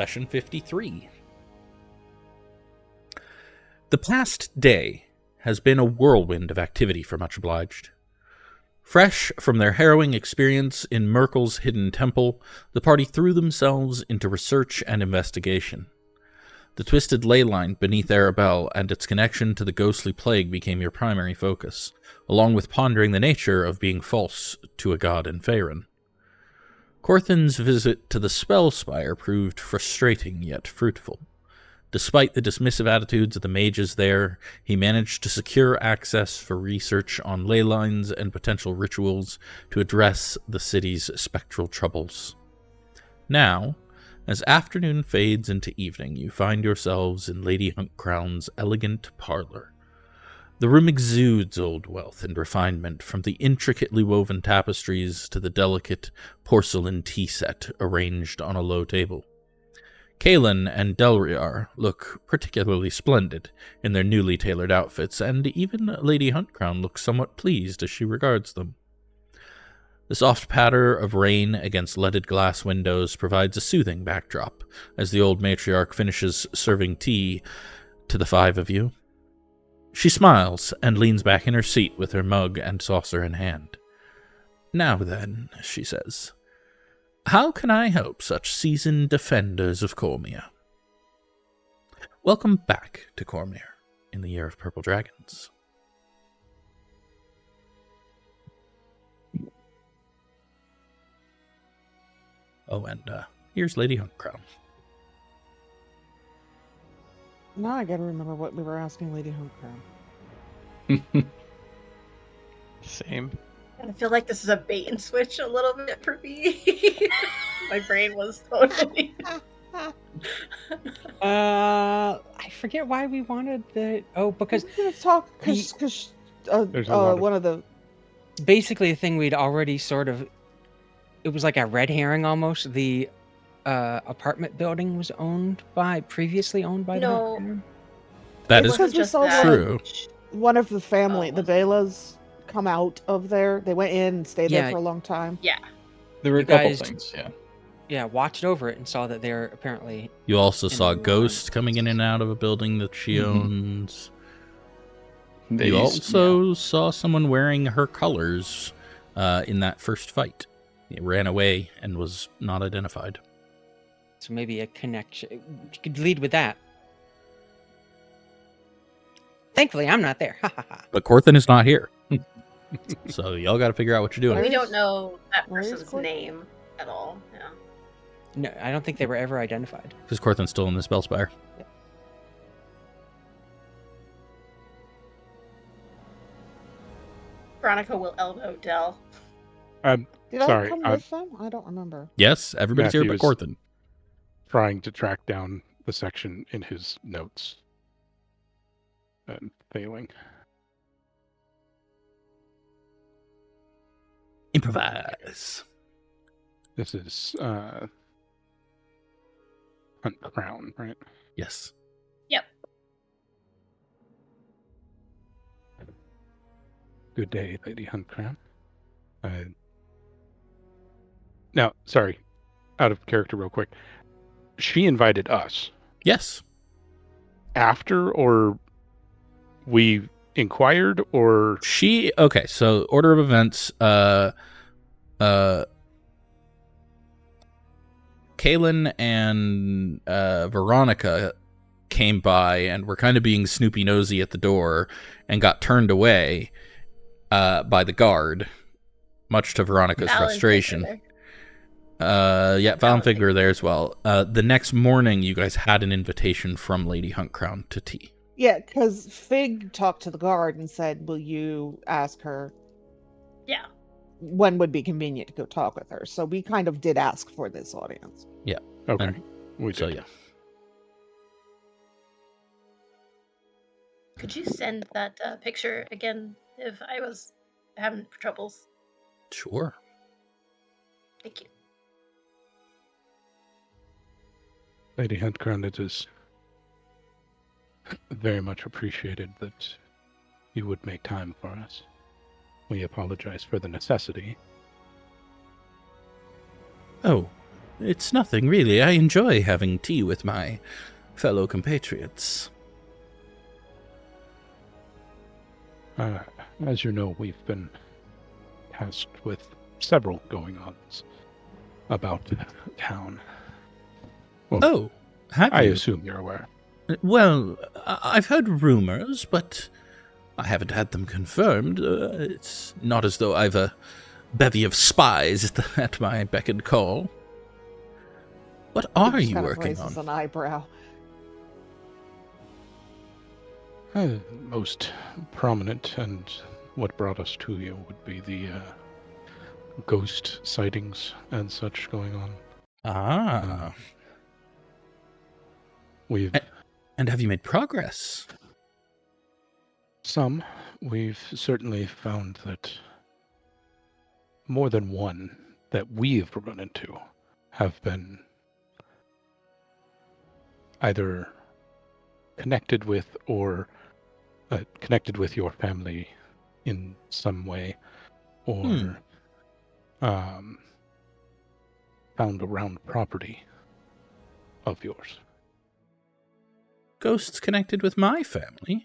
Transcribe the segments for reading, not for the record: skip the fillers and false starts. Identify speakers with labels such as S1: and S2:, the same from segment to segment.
S1: Session 53. The past day has been a whirlwind of activity for Much Obliged. Fresh from their harrowing experience in Merkel's hidden temple, the party threw themselves into research and investigation. The twisted ley line beneath Arabelle and its connection to the ghostly plague became your primary focus, along with pondering the nature of being false to a god in Faerun. Corthyn's visit to the Spellspire proved frustrating yet fruitful. Despite the dismissive attitudes of the mages there, he managed to secure access for research on ley lines and potential rituals to address the city's spectral troubles. Now, as afternoon fades into evening, you find yourselves in Lady Huntcrown's elegant parlor. The room exudes old wealth and refinement, from the intricately woven tapestries to the delicate porcelain tea set arranged on a low table. Kaelen and Delryar look particularly splendid in their newly tailored outfits, and even Lady Huntcrown looks somewhat pleased as she regards them. The soft patter of rain against leaded glass windows provides a soothing backdrop as the old matriarch finishes serving tea to the five of you. She smiles and leans back in her seat with her mug and saucer in hand. "Now then," she says, "how can I help such seasoned defenders of Cormyr?" Welcome back to Cormyr in the Year of Purple Dragons. Oh, and here's Lady Huntcrown.
S2: Now I gotta remember what we were asking Lady Huntcrown.
S3: Same.
S4: I feel like this is a bait and switch a little bit for me. My brain was totally...
S2: I forget why we wanted the... Oh, because...
S5: We're gonna talk, because one of the...
S2: Basically, a thing we'd already sort of... It was like a red herring almost. The apartment building was previously owned by
S4: No.
S2: the...
S1: That
S4: It
S1: is
S4: wasn't just that.
S1: true.
S5: One of the family,
S4: Oh,
S5: the Velas, come out of there. They went in and stayed there for a long time.
S4: Yeah.
S3: There were
S2: You
S3: a couple
S2: guys-
S3: things, yeah.
S2: Yeah, watched over it and saw that they're apparently...
S1: You also saw
S2: the
S1: ghosts coming in and out of a building that she owns. You
S3: Yeah.
S1: also saw someone wearing her colors in that first fight. It ran away and was not identified.
S2: So maybe a connection. You could lead with that. Thankfully, I'm not there. Ha ha ha.
S1: But Corthyn is not here. So y'all got to figure out what you're doing.
S4: We don't know that
S5: Where is
S4: person's
S5: Corthy?
S4: name at all. Yeah.
S2: No, I don't think they were ever identified.
S1: Because Corthyn's still in the Spellspire.
S4: Veronica will elbow Del.
S5: Did
S6: Sorry,
S5: I come with them? I don't remember.
S1: Yes, everybody's here
S6: Matthew
S1: but
S6: is-
S1: Corthyn.
S6: trying to track down the section in his notes. And failing.
S1: Improvise.
S6: This is Hunt Crown, right?
S1: Yes.
S4: Yep.
S6: Good day, Lady Hunt Crown. Now, sorry, out of character real quick. She invited us
S1: Yes.
S6: after, or we inquired, or
S1: Okay, so order of events, Kaelen and Veronica came by and were kind of being snoopy nosy at the door and got turned away by the guard, much to Veronica's
S4: Val and
S1: frustration.
S4: Figwyn.
S1: Yeah, Val and
S4: Val and
S1: Figwyn were there as well. The next morning, you guys had an invitation from Lady Huntcrown to tea.
S5: Yeah, because Fig talked to the guard and said, will you ask her
S4: Yeah.
S5: when would be convenient to go talk with her? So we kind of did ask for this audience.
S6: okay,
S1: And
S6: we
S1: So
S6: did.
S1: yeah.
S4: Could you send that picture again if I was having troubles?
S1: Sure.
S4: Thank you.
S6: Lady Hunt Crown, it is very much appreciated that you would make time for us. We apologize for the necessity.
S1: Oh, It's nothing, really. I enjoy having tea with my fellow compatriots.
S6: As you know, we've been tasked with several going-ons about town. Well,
S1: Oh, have
S6: I
S1: you?
S6: assume you're aware.
S1: Well, I've heard rumors, but I haven't had them confirmed. It's not as though I've a bevy of spies at my beck and call. What
S5: He
S1: are
S5: just
S1: you
S5: kind of
S1: working
S5: raises
S1: on?
S5: an eyebrow.
S6: Most prominent and what brought us to you would be the ghost sightings and such going on.
S1: Ah.
S6: We've
S1: And have you made progress?
S6: we've certainly found that more than one that we've run into have been either connected with or connected with your family in some way, or found around property of yours.
S1: Ghosts connected with my family?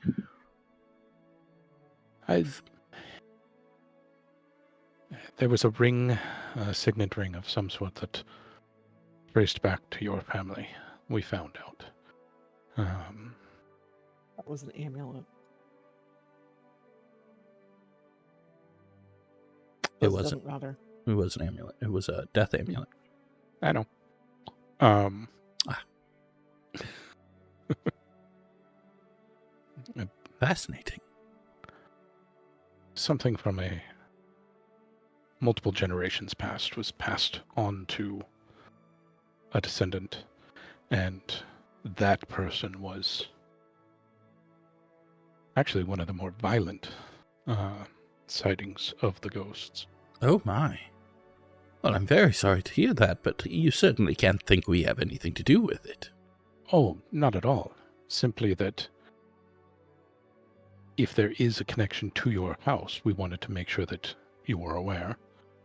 S6: There was a ring, a signet ring of some sort that traced back to your family. We found out.
S5: That was an amulet.
S1: It
S5: This
S1: wasn't.
S5: doesn't matter.
S1: It was an amulet. It was a death amulet.
S6: I know.
S1: Fascinating.
S6: Something from a multiple generations past was passed on to a descendant, and that person was actually one of the more violent sightings of the ghosts.
S1: Oh my. Well, I'm very sorry to hear that, but you certainly can't think we have anything to do with it.
S6: Oh, not at all. Simply that if there is a connection to your house, we wanted to make sure that you were aware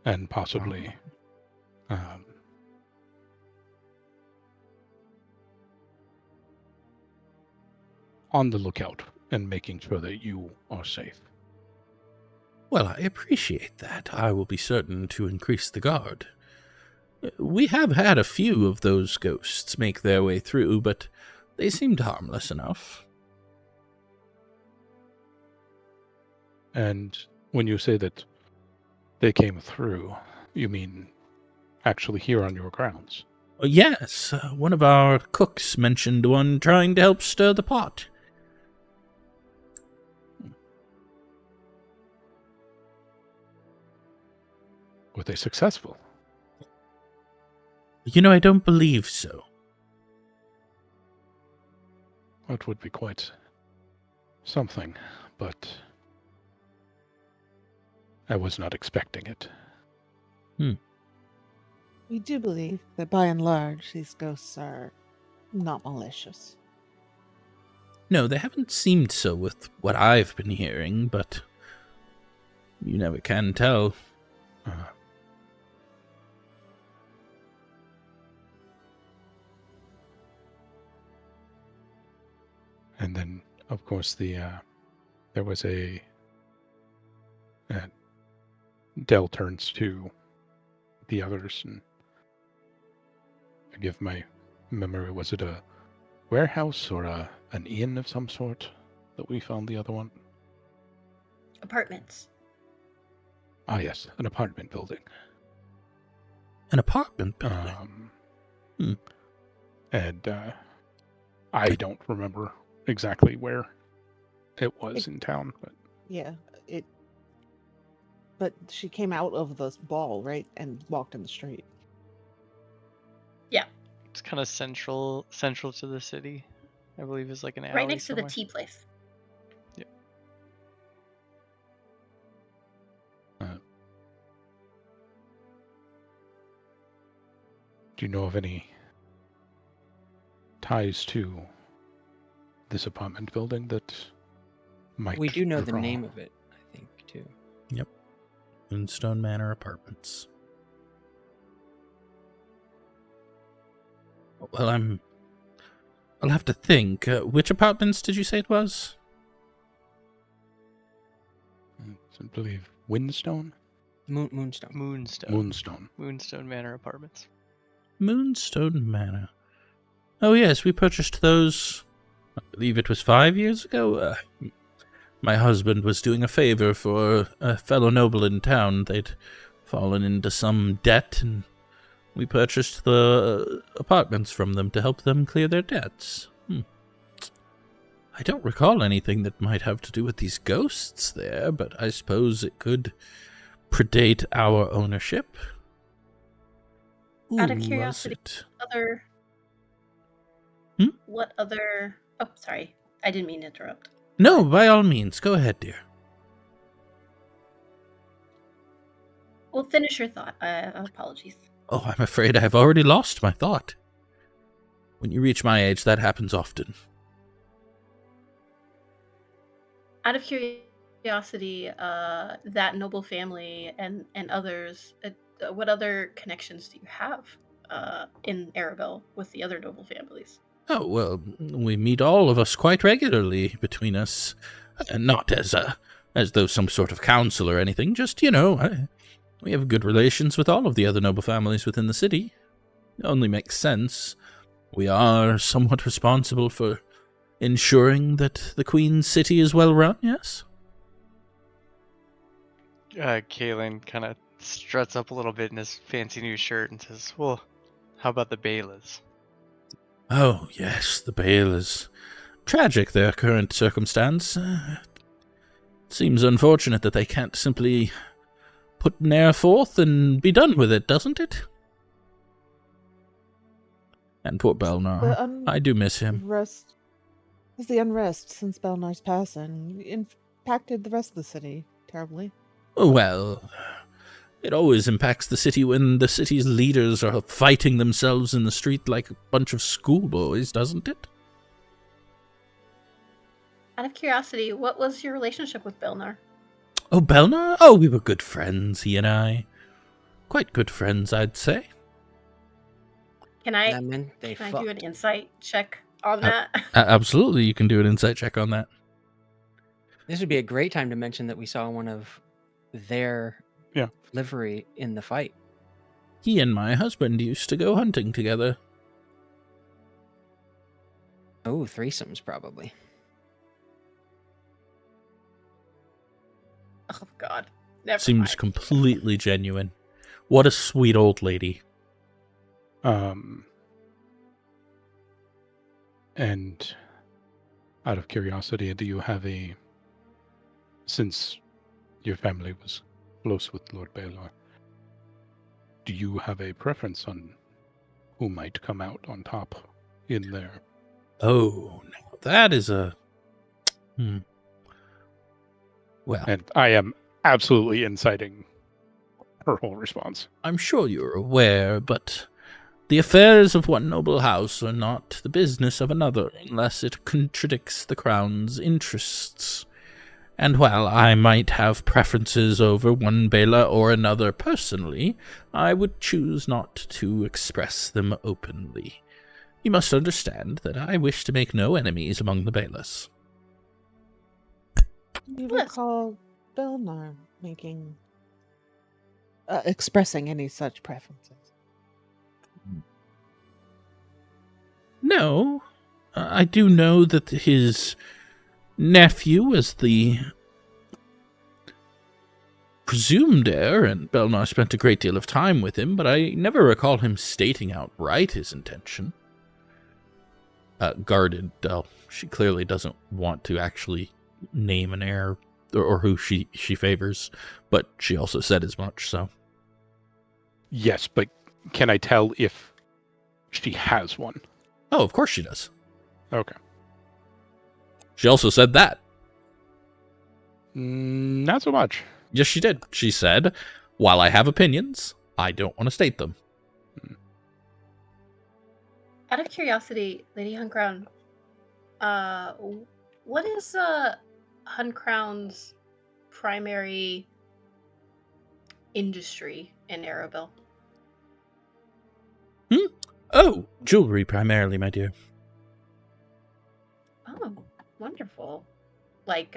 S6: and possibly on the lookout and making sure that you are safe.
S1: Well, I appreciate that. I will be certain to increase the guard. We have had a few of those ghosts make their way through, but they seemed harmless enough.
S6: And when you say that they came through, you mean actually here on your grounds?
S1: Yes, one of our cooks mentioned one trying to help stir the pot.
S6: Were they successful?
S1: You know, I don't believe so.
S6: It would be quite something, but I was not expecting it.
S5: We do believe that by and large, these ghosts are not malicious.
S1: No, they haven't seemed so with what I've been hearing, but you never can tell.
S6: And then, of course, there was a Dell turns to the others and forgive my memory. Was it a warehouse or an inn of some sort that we found the other one?
S4: Apartments.
S6: Ah, yes, an apartment building.
S1: An apartment building?
S6: And I don't remember exactly where it was in town, but
S5: Yeah, but she came out of this ball, right, and walked in the street.
S4: Yeah.
S3: It's kind of central to the city. I believe is like an alley
S4: Right next
S3: somewhere.
S4: to the tea place.
S3: Yeah.
S6: Do you know of any ties to this apartment building that might
S2: We do know the
S6: draw?
S2: name of it, I think, too.
S1: Yep. Moonstone Manor Apartments. Well, I'll have to think. Which apartments did you say it was?
S6: I believe Windstone?
S2: Moonstone.
S3: Moonstone Manor Apartments.
S1: Moonstone Manor. Oh, yes, we purchased those, I believe it was 5 years ago. My husband was doing a favor for a fellow noble in town. They'd fallen into some debt, and we purchased the apartments from them to help them clear their debts. I don't recall anything that might have to do with these ghosts there, but I suppose it could predate our ownership.
S4: Out of
S1: Ooh, was
S4: curiosity,
S1: it?
S4: What other? Oh, sorry, I didn't mean to interrupt.
S1: No, by all means, go ahead, dear.
S4: Well, finish your thought. Apologies.
S1: Oh, I'm afraid I've already lost my thought. When you reach my age, that happens often.
S4: Out of curiosity, that noble family and others, what other connections do you have in Arabelle with the other noble families?
S1: Oh, well, we meet all of us quite regularly between us. Not as though some sort of council or anything, just, we have good relations with all of the other noble families within the city. It only makes sense. We are somewhat responsible for ensuring that the Queen's city is well run, yes?
S3: Kaelen kind of struts up a little bit in his fancy new shirt and says, well, how about the Baelas?
S1: Oh, yes, the Baelas. Tragic, their current circumstance. It seems unfortunate that they can't simply put an heir forth and be done with it, doesn't it? And poor Belnar. I do miss him.
S5: Has the unrest since Belnar's passing impacted the rest of the city terribly?
S1: Well, it always impacts the city when the city's leaders are fighting themselves in the street like a bunch of schoolboys, doesn't it?
S4: Out of curiosity, what was your relationship with Belnar?
S1: Oh, Belnar? Oh, we were good friends, he and I. Quite good friends, I'd say.
S4: Can I
S2: That meant they
S4: do an
S2: fucked.
S4: insight check on that?
S1: Absolutely, you can do an insight check on that.
S2: This would be a great time to mention that we saw one of their livery in the fight.
S1: He and my husband used to go hunting together.
S2: Oh, threesomes probably.
S4: Oh God, never
S1: Seems
S4: mind.
S1: completely genuine. What a sweet old lady.
S6: And out of curiosity, do you have since your family was close with Lord Baelor, do you have a preference on who might come out on top in there?
S1: Oh, now that is a... Well,
S6: And I am absolutely inciting her whole response.
S1: I'm sure you're aware, but the affairs of one noble house are not the business of another unless it contradicts the crown's interests. And while I might have preferences over one Bela or another personally, I would choose not to express them openly. You must understand that I wish to make no enemies among the Belas.
S5: Do you recall Belnar expressing any such preferences?
S1: No, I do know that his nephew is the presumed heir, and Belnar spent a great deal of time with him, but I never recall him stating outright his intention. Guarded, she clearly doesn't want to actually name an heir or who she favors, but she also said as much, so.
S6: Yes, but can I tell if she has one?
S1: Oh, of course she does.
S6: Okay.
S1: She also said that.
S6: Not so much.
S1: Yes, she did. She said, while I have opinions, I don't want to state them.
S4: Out of curiosity, Lady Huncrown, what is Huncrown's primary industry in Arabelle?
S1: Oh, jewelry primarily, my dear.
S4: Oh, wonderful. Like,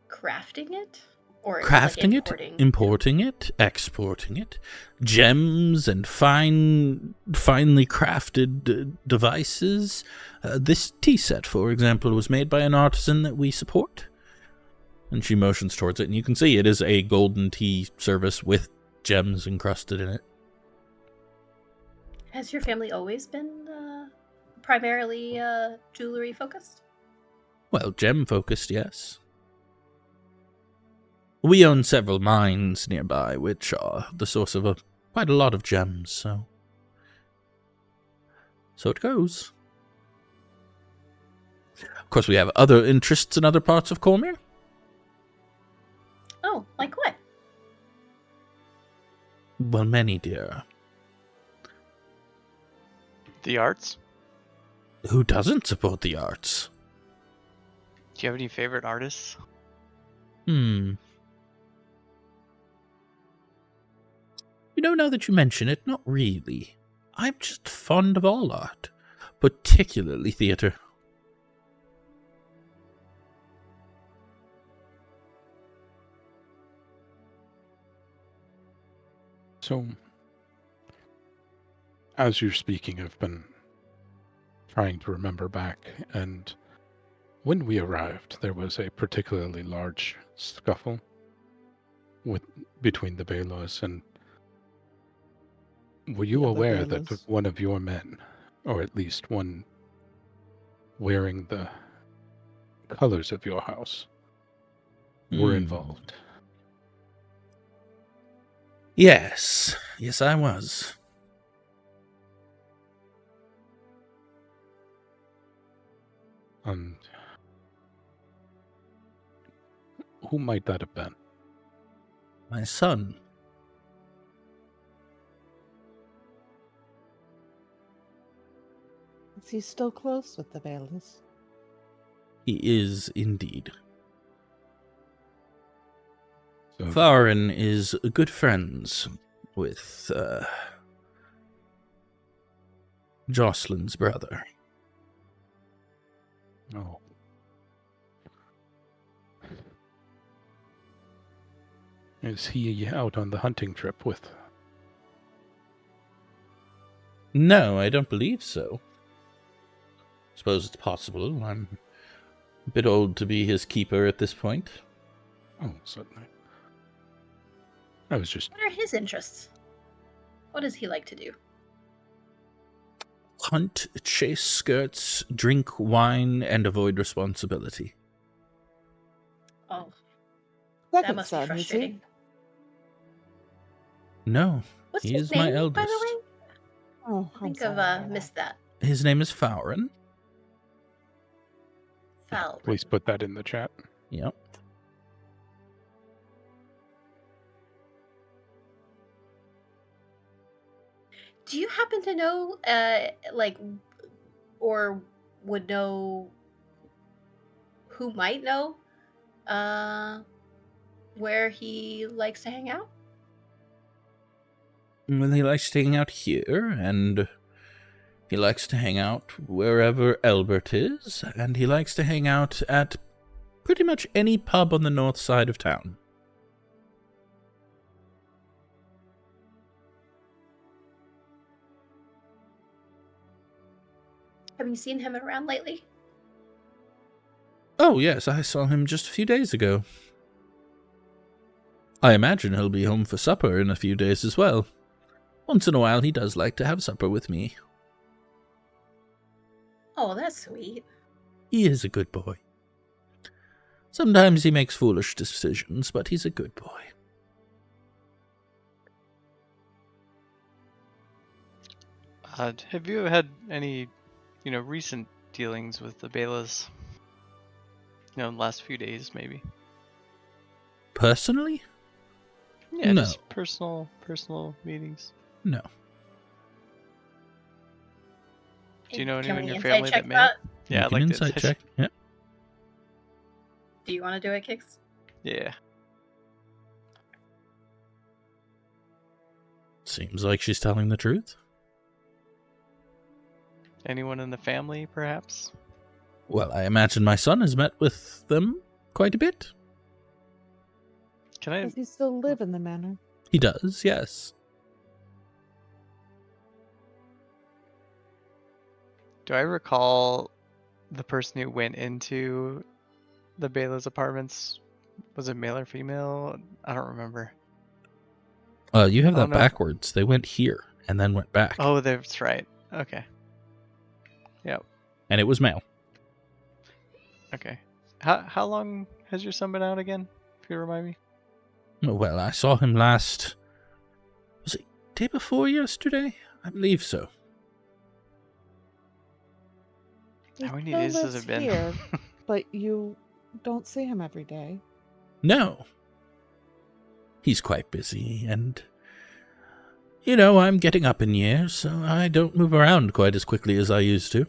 S4: crafting it? Or
S1: Crafting
S4: like
S1: it, importing it, exporting it, gems and finely crafted devices. This tea set, for example, was made by an artisan that we support. And she motions towards it, and you can see it is a golden tea service with gems encrusted in it.
S4: Has your family always been primarily jewelry focused?
S1: Well, gem focused, yes. We own several mines nearby, which are the source of quite a lot of gems, so it goes. Of course, we have other interests in other parts of Cormyr.
S4: Oh, like what?
S1: Well, many, dear.
S3: The arts?
S1: Who doesn't support the arts?
S3: Do you have any favorite artists?
S1: You know, now that you mention it, not really. I'm just fond of all art, particularly theater.
S6: So, as you're speaking, I've been trying to remember back, and when we arrived, there was a particularly large scuffle between the Balos, and were you
S5: Yeah, the
S6: aware that
S5: Balos.
S6: one of your men, or at least one wearing the colors of your house, were involved?
S1: Yes, I was.
S6: And who might that have been?
S1: My son.
S5: Is he still close with the Balis?
S1: He is indeed.
S6: So,
S1: Farin is good friends with Jocelyn's brother.
S6: oh. Is he out on the hunting trip with?
S1: No, I don't believe so. Suppose it's possible. I'm a bit old to be his keeper at this point.
S6: Oh, certainly. I was just
S4: What are his interests? What does he like to do?
S1: Hunt, chase skirts, drink wine, and avoid responsibility.
S4: Oh, that
S5: Second
S4: must be
S5: son, is he?
S4: frustrating.
S1: No,
S4: What's
S1: he
S4: his
S1: is
S4: name,
S1: my
S4: by
S1: eldest.
S4: the way?
S5: Oh,
S4: I think
S5: I'm sorry
S4: I've
S5: about
S4: missed that.
S1: His name is Farin.
S4: Foul.
S6: please put that in the chat.
S1: Yep.
S4: Do you happen to know, or would know, who might know, where he likes to hang out?
S1: Well, he likes to hang out here, and he likes to hang out wherever Elbert is, and he likes to hang out at pretty much any pub on the north side of town.
S4: Have you seen him around lately?
S1: Oh, yes, I saw him just a few days ago. I imagine he'll be home for supper in a few days as well. Once in a while, he does like to have supper with me.
S4: Oh, that's sweet.
S1: He is a good boy. Sometimes he makes foolish decisions, but he's a good boy.
S3: Have you had any, recent dealings with the Balas? In the last few days, maybe.
S1: Personally?
S3: Yeah,
S1: No.
S3: just personal meetings.
S1: No.
S3: Do you know
S4: Can
S3: anyone in
S4: we
S3: your
S4: insight
S3: family
S4: check
S3: that may?
S4: that?
S3: Yeah,
S1: You
S3: I'd
S1: can
S3: like
S1: insight
S3: to.
S1: check. Yeah.
S4: Do you want to do it, Kixt?
S3: Yeah.
S1: Seems like she's telling the truth.
S3: Anyone in the family, perhaps?
S1: Well, I imagine my son has met with them quite a bit.
S3: Can I?
S5: Does he still live in the manor?
S1: He does, yes.
S3: Do I recall the person who went into the Bela's apartments? Was it male or female? I don't remember.
S1: You have
S3: Oh,
S1: that
S3: no.
S1: backwards. They went here and then went back.
S3: Oh, that's right. Okay. Yep.
S1: And it was male.
S3: Okay. How long has your son been out again? If you remind me.
S1: Well, I saw him last... Was it day before yesterday? I believe so.
S3: How many
S5: still
S3: days has
S5: lives
S3: it been?
S5: here, but you don't see him every day.
S1: No. He's quite busy, and... You know, I'm getting up in years, so I don't move around quite as quickly as I used to.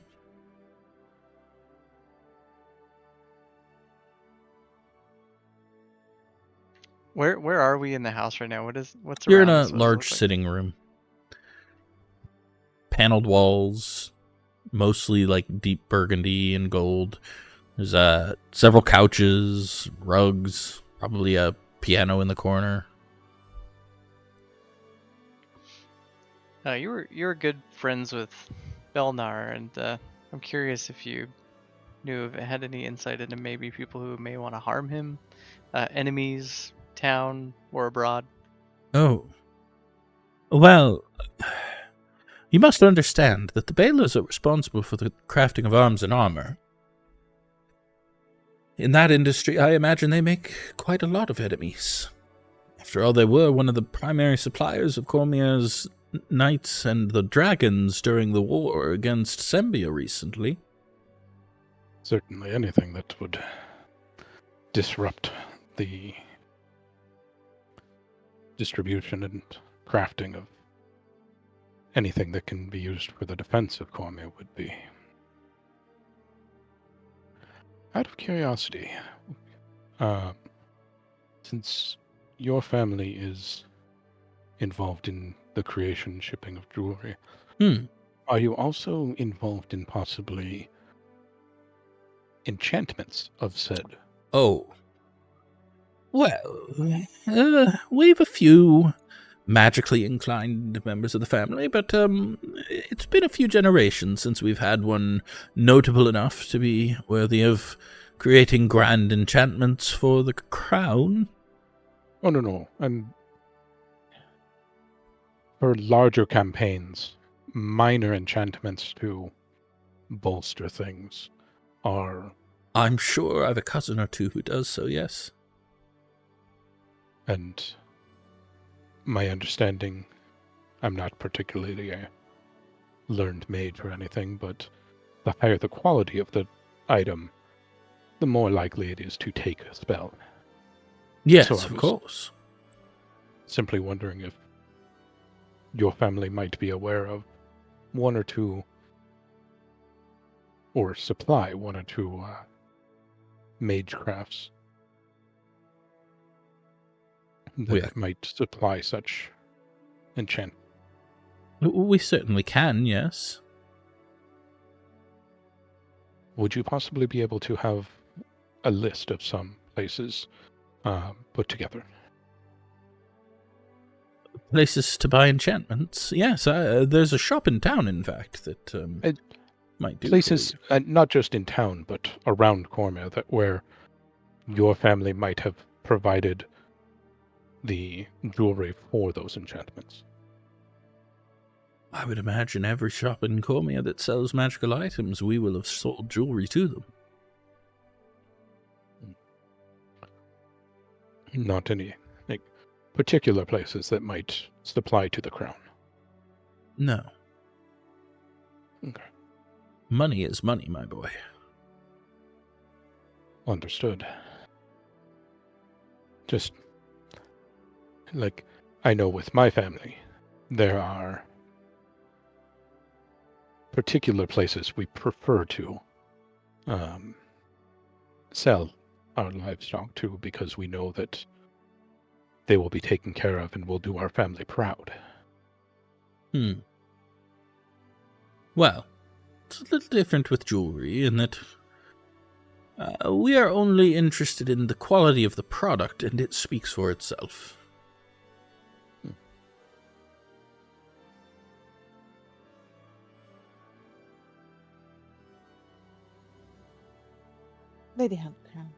S3: Where are we in the house right now? What's
S1: You're in
S3: around
S1: a
S3: us? What does it
S1: large
S3: look like?
S1: sitting room. Paneled walls, mostly like deep burgundy and gold. There's several couches, rugs, probably a piano in the corner.
S3: You were good friends with Belnar, and I'm curious if you knew if it had any insight into maybe people who may want to harm him, enemies, town, or abroad.
S1: Oh. Well, you must understand that the Baelers are responsible for the crafting of arms and armor. In that industry, I imagine they make quite a lot of enemies. After all, they were one of the primary suppliers of Cormyr's knights and the dragons during the war against Sembia recently.
S6: Certainly anything that would disrupt the distribution and crafting of anything that can be used for the defense of Cormyr would be. Out of curiosity, since your family is involved in the creation and shipping of jewelry, are you also involved in possibly enchantments of said?
S1: Oh. Well, we've a few magically inclined members of the family, but it's been a few generations since we've had one notable enough to be worthy of creating grand enchantments for the crown.
S6: Oh, no. And for larger campaigns, minor enchantments to bolster things are...
S1: I'm sure I have a cousin or two who does so, yes.
S6: And my understanding, I'm not particularly a learned mage or anything, but the higher the quality of the item, the more likely it is to take a spell.
S1: Yes,
S6: So I
S1: of
S6: was
S1: course.
S6: simply wondering if your family might be aware of one or two, or supply one or two mage crafts that might supply such enchant.
S1: We certainly can, yes.
S6: Would you possibly be able to have a list of some places put together?
S1: Places to buy enchantments? Yes, there's a shop in town, in fact, that might do.
S6: Places, not just in town, but around Cormyr, that where your family might have provided the jewelry for those enchantments.
S1: I would imagine every shop in Cormyr that sells magical items, we will have sold jewelry to them.
S6: Not any particular places that might supply to the crown.
S1: No.
S6: Okay.
S1: Money is money, my boy.
S6: Understood. Just, I know with my family, there are particular places we prefer to sell our livestock to because we know that they will be taken care of and will do our family proud.
S1: Well, it's a little different with jewelry in that we are only interested in the quality of the product, and it speaks for itself.
S5: Lady Handcrown,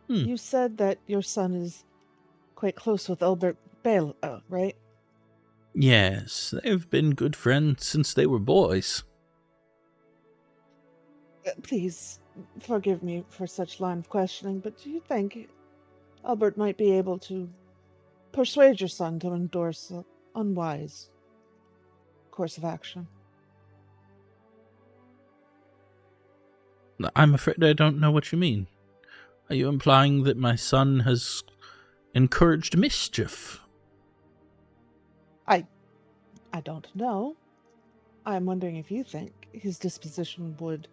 S5: you said that your son is quite close with Albert Bale, right?
S1: Yes, they've been good friends since they were boys.
S5: Please forgive me for such line of questioning, but do you think Albert might be able to persuade your son to endorse an unwise course of action?
S1: I'm afraid I don't know what you mean. Are you implying that my son has encouraged mischief?
S5: I don't know. I'm wondering if you think his disposition would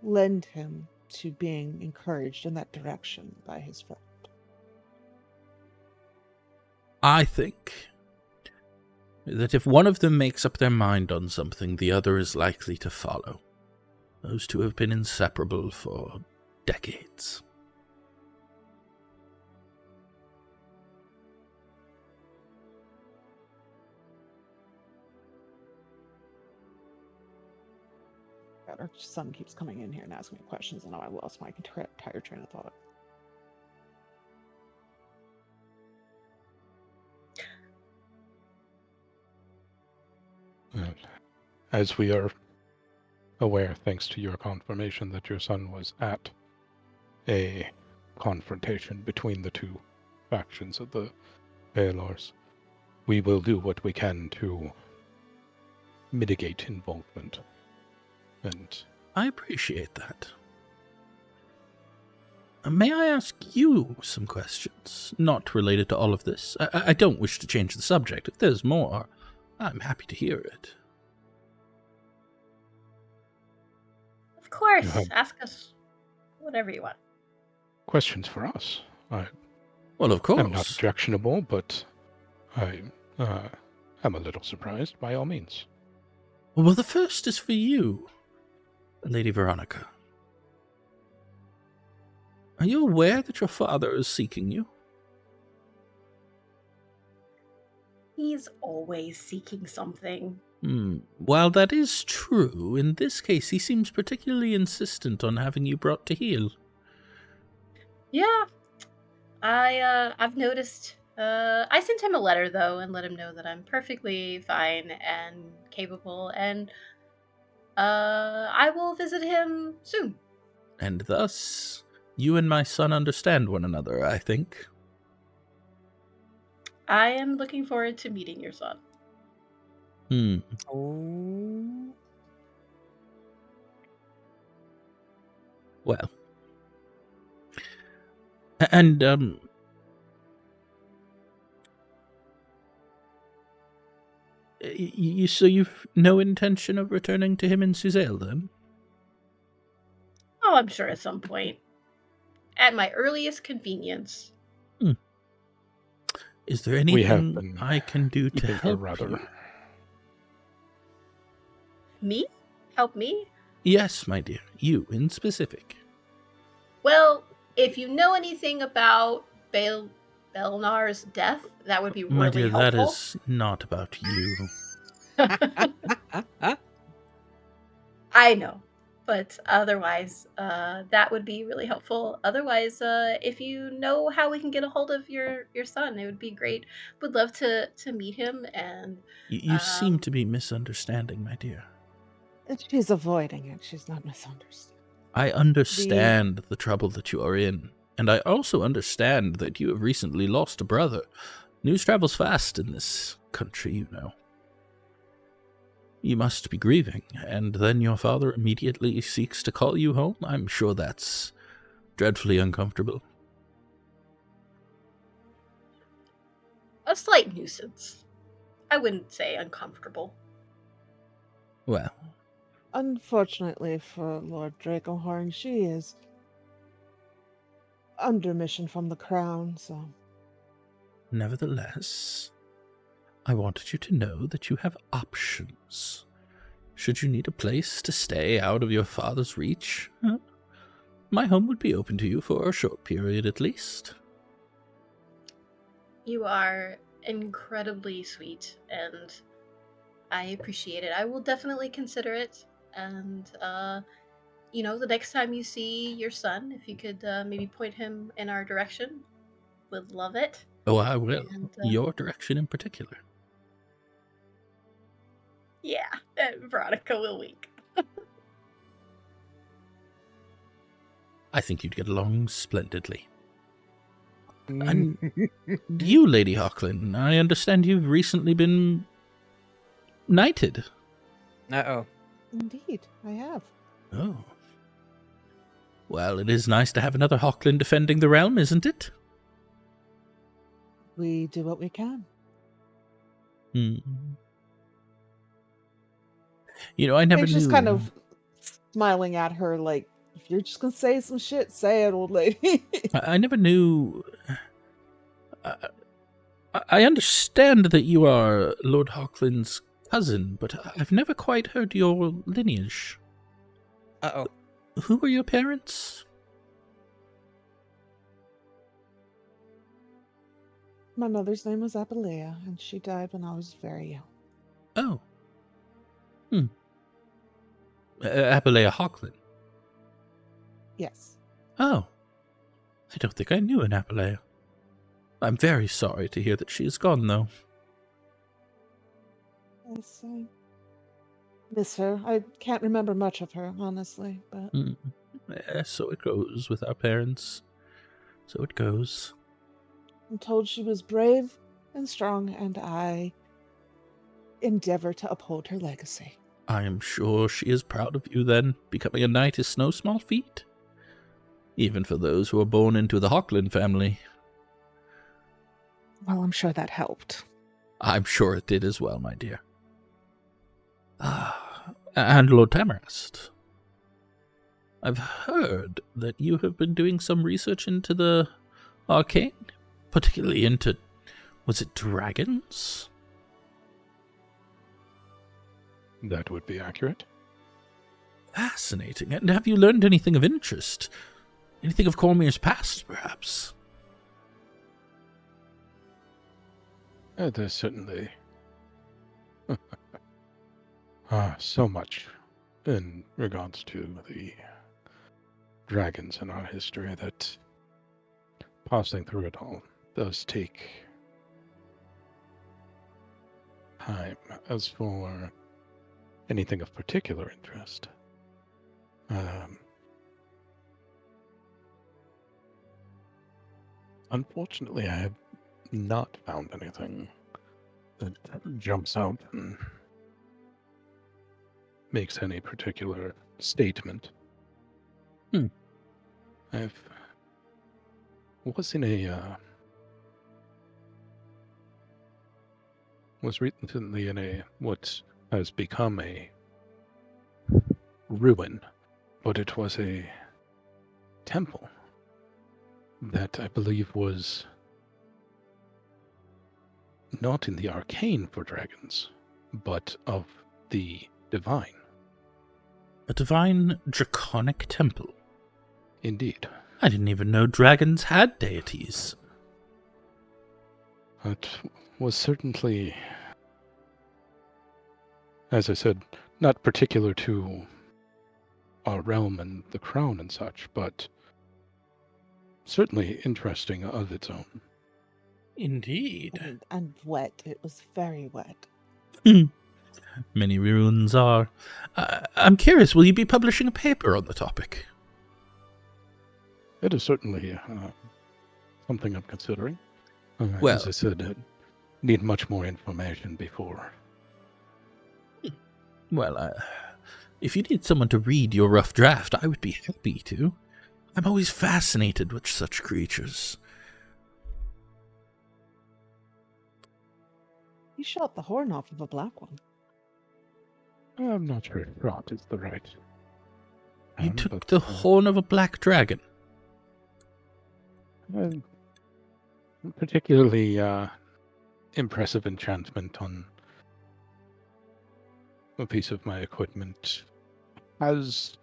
S5: lend him to being encouraged in that direction by his friend.
S1: I think that if one of them makes up their mind on something, the other is likely to follow. Those two have been inseparable for decades.
S5: God, our son keeps coming in here and asking me questions, and now I lost my entire train of thought.
S6: As we are aware, thanks to your confirmation that your son was at a confrontation between the two factions of the Baelors, we will do what we can to mitigate involvement. And
S1: I appreciate that. May I ask you some questions, not related to all of this? I don't wish to change the subject. If there's more, I'm happy to hear it.
S4: Of course,
S6: You have-
S4: ask us whatever you want.
S6: questions for us.
S1: Well, of course.
S6: I'm not objectionable, but I am a little surprised by all means.
S1: Well, the first is for you, Lady Veronica. Are you aware that your father is seeking you?
S4: He's always seeking something.
S1: While that is true, in this case he seems particularly insistent on having you brought to heel.
S4: Yeah, I've noticed. I sent him a letter though and let him know that I'm perfectly fine and capable, and I will visit him soon.
S1: And thus, you and my son understand one another, I think.
S4: I am looking forward to meeting your son.
S2: Oh.
S1: Well. And, so you've no intention of returning to him in Suzail, then?
S4: Oh, I'm sure at some point. At my earliest convenience.
S1: Is there
S6: We have
S1: anything
S6: been
S1: I can do to
S6: keeping her
S1: help
S6: rather.
S1: you?
S4: Me? Help me?
S1: Yes, my dear. You, in specific.
S4: Well, if you know anything about Belnar's death, that would be
S1: My
S4: really
S1: dear,
S4: helpful.
S1: that is not about you.
S4: I know, but otherwise, that would be really helpful. Otherwise, if you know how we can get a hold of your son, it would be great. Would love to meet him. And
S1: You seem to be misunderstanding, my dear.
S5: She's avoiding it. She's not misunderstanding.
S1: I understand the trouble that you are in, and I also understand that you have recently lost a brother. News travels fast in this country, you know. You must be grieving, and then your father immediately seeks to call you home? I'm sure that's dreadfully uncomfortable.
S4: a slight nuisance. I wouldn't say uncomfortable.
S1: Well,
S5: Unfortunately for Lord Dracohorn, she is under mission from the crown, so...
S1: nevertheless, I wanted you to know that you have options. Should you need a place to stay out of your father's reach, my home would be open to you for a short period at least.
S4: You are incredibly sweet, and I appreciate it. I will definitely consider it. And, the next time you see your son, if you could maybe point him in our direction, would love it.
S1: Oh, I will.
S4: And,
S1: Your direction in particular.
S4: Yeah, Veronica will wink.
S1: I think you'd get along splendidly. And you, Lady Hawklin, I understand you've recently been knighted.
S2: Uh-oh.
S5: Indeed, I have.
S1: Oh. Well, it is nice to have another Hawklin defending the realm, isn't it?
S5: We do what we can.
S1: Hmm. I never knew.
S5: Just kind of smiling at her like, if you're just gonna say some shit, say it, old lady.
S1: I never knew. I understand that you are Lord Hawklin's cousin, but I've never quite heard your lineage.
S2: Uh-oh.
S1: Who were your parents?
S5: My mother's name was Apoloh, and she died when I was very young.
S1: Oh. Apoloh Hawklin.
S5: Yes.
S1: Oh. I don't think I knew an Apoloh. I'm very sorry to hear that she is gone, though.
S5: Yes, I miss her. I can't remember much of her, honestly, but...
S1: So it goes with our parents. So it goes.
S5: I'm told she was brave and strong, and I endeavor to uphold her legacy.
S1: I am sure she is proud of you, then. Becoming a knight is no small feat. Even for those who are born into the Hawklin family.
S5: Well, I'm sure that helped.
S1: I'm sure it did as well, my dear. And Lord Tammarast. I've heard that you have been doing some research into the arcane, particularly into, was it dragons?
S6: That would be accurate.
S1: Fascinating. And have you learned anything of interest? Anything of Cormyr's past, perhaps?
S6: There's certainly so much in regards to the dragons in our history that passing through it all does take time. As for anything of particular interest, unfortunately, I have not found anything that jumps out and makes any particular statement. I was recently in a what has become a ruin, but it was a temple that I believe was not in the arcane for dragons, but of the divine.
S1: A divine draconic temple?
S6: Indeed.
S1: I didn't even know dragons had deities.
S6: It was certainly, as I said, not particular to our realm and the crown and such, but certainly interesting of its own.
S1: Indeed.
S5: And wet. It was very wet.
S1: Many ruins are. I'm curious, will you be publishing a paper on the topic?
S6: It is certainly something I'm considering.
S1: Well,
S6: as I said, I need much more information before.
S1: Well, if you need someone to read your rough draft, I would be happy to. I'm always fascinated with such creatures.
S5: He shot the horn off of a black one.
S6: I'm not sure if rot is the right
S1: You
S6: term,
S1: took
S6: but,
S1: the horn of a black dragon.
S6: particularly impressive enchantment on a piece of my equipment has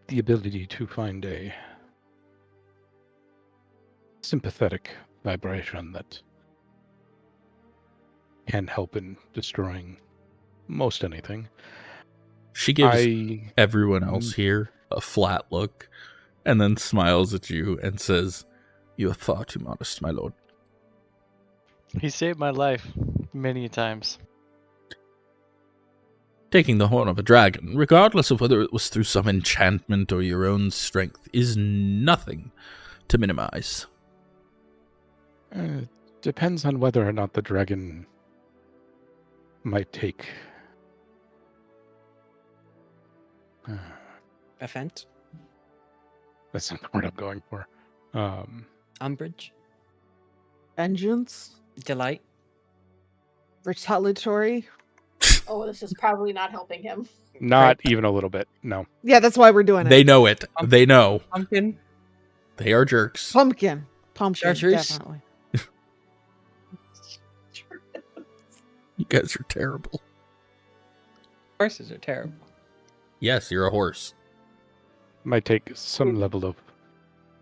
S6: the ability to find a sympathetic vibration that can help in destroying most anything.
S1: She gives
S6: I
S1: everyone else here a flat look and then smiles at you and says, "You are far too modest, my lord."
S3: He saved my life many times.
S1: Taking the horn of a dragon, regardless of whether it was through some enchantment or your own strength, is nothing to minimize.
S6: Depends on whether or not the dragon might take
S2: Offense?
S6: that's not the word I'm going for.
S2: Umbrage?
S5: Vengeance?
S2: Delight?
S5: Retaliatory?
S4: Oh, this is probably not helping him.
S6: Not even a little bit. No.
S5: Yeah, that's why we're doing
S1: They
S5: it.
S1: know it. They know.
S2: Pumpkin?
S1: They are jerks.
S5: Pumpkin.
S2: Chartreuse?
S5: Definitely.
S1: You guys are terrible.
S2: Horses are terrible.
S1: Yes, you're a horse.
S6: Might take some level of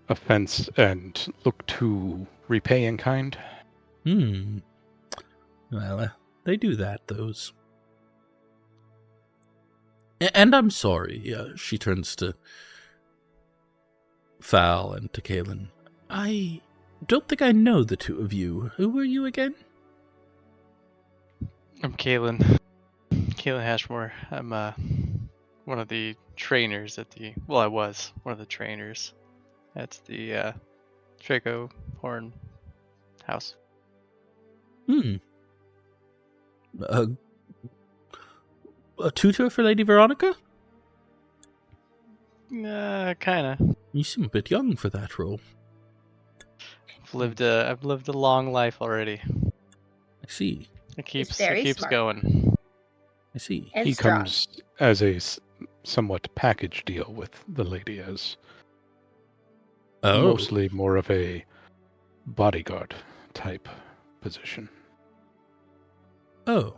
S6: offense and look to repay in kind.
S1: Well, they do that, those. And I'm sorry, she turns to Fal and to Kaelen. I don't think I know the two of you. Who were you again?
S3: I'm Kaelen. Kaelen Hashmoore. I'm one of the trainers at the... Well, I was one of the trainers at the Dracohorn house.
S1: A tutor for Lady Veronica?
S3: Kinda.
S1: You seem a bit young for that role.
S3: I've lived a long life already.
S1: I see.
S3: It keeps
S4: very smart.
S3: going.
S1: I see.
S4: And
S6: He
S4: strong.
S6: comes as a somewhat package deal with the lady as mostly more of a bodyguard type position.
S1: Oh.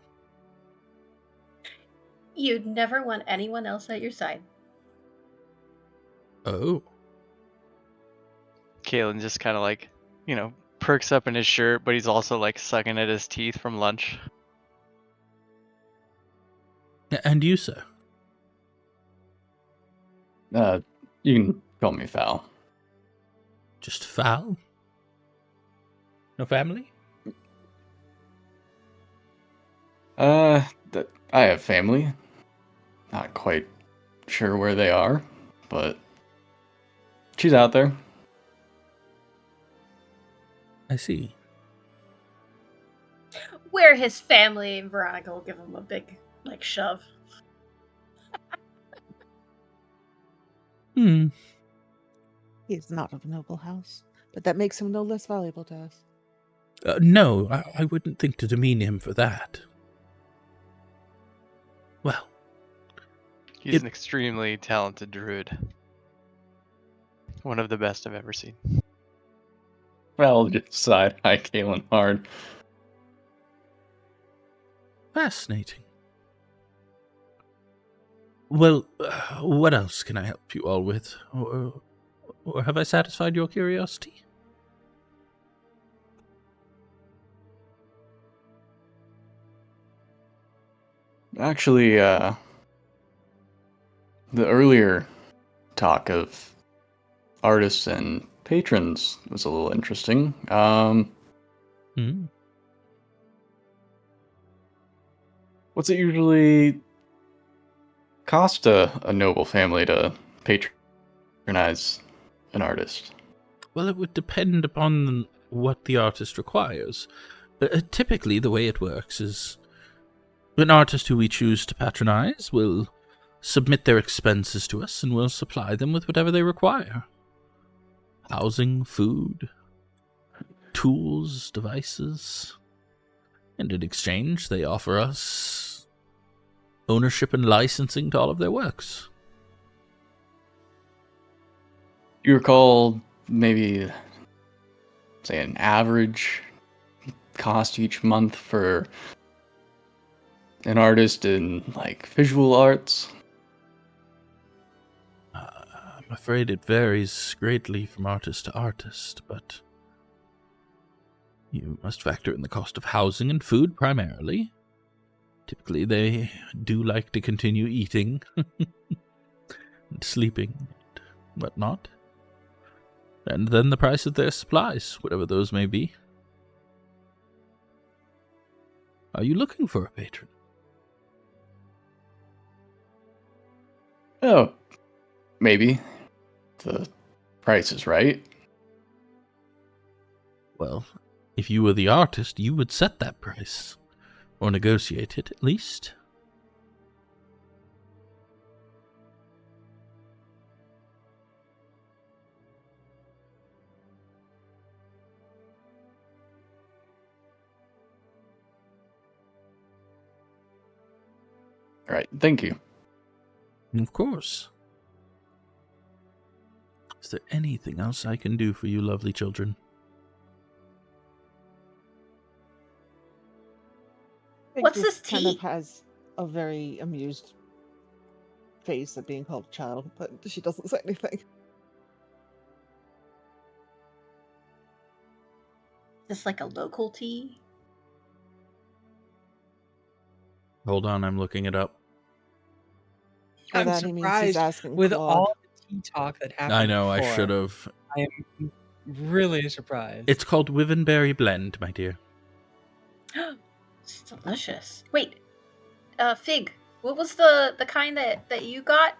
S4: You'd never want anyone else at your side.
S1: Oh.
S3: Kaelen just kind of like, perks up in his shirt, but he's also like sucking at his teeth from lunch.
S1: And you, sir?
S7: You can call me Fal.
S1: Just Fal? No family?
S7: I have family. Not quite sure where they are, but she's out there.
S1: I see.
S4: We're his family, and Veronica will give him a big, shove.
S5: He's not of a noble house, but that makes him no less valuable to us.
S1: No, I wouldn't think to demean him for that. Well.
S3: He's an extremely talented druid. One of the best I've ever seen.
S7: Well, just side-eye Kaelen hard.
S1: Fascinating. Well, what else can I help you all with? Or have I satisfied your curiosity?
S7: Actually, the earlier talk of artists and patrons was a little interesting. What's it usually cost a noble family to patronize an artist?
S1: Well, it would depend upon what the artist requires. Typically, the way it works is an artist who we choose to patronize will submit their expenses to us and we'll supply them with whatever they require. Housing, food, tools, devices. And in exchange, they offer us ownership and licensing to all of their works.
S7: You recall maybe, say, an average cost each month for an artist in, like, visual arts?
S1: I'm afraid it varies greatly from artist to artist, but you must factor in the cost of housing and food primarily. Typically, they do like to continue eating and sleeping and whatnot. And then the price of their supplies, whatever those may be. Are you looking for a patron?
S7: Oh, maybe. The price is right.
S1: Well, if you were the artist, you would set that price. Or negotiate it, at least.
S7: All right, thank you.
S1: Of course. Is there anything else I can do for you, lovely children?
S4: What's
S5: Fig
S4: this
S5: kind of
S4: tea?
S5: has a very amused face at being called a child, but she doesn't say anything.
S4: Is this like a local tea?
S1: Hold on, I'm looking it up.
S5: By
S2: I'm
S5: that he means he's
S2: surprised
S5: asking
S2: with
S5: Claude.
S2: all the tea talk that happened.
S1: I know, I
S2: before.
S1: should have.
S2: I am really surprised.
S1: It's called Wivenberry Blend, my dear.
S4: It's delicious. Wait, Fig, what was the kind that you got?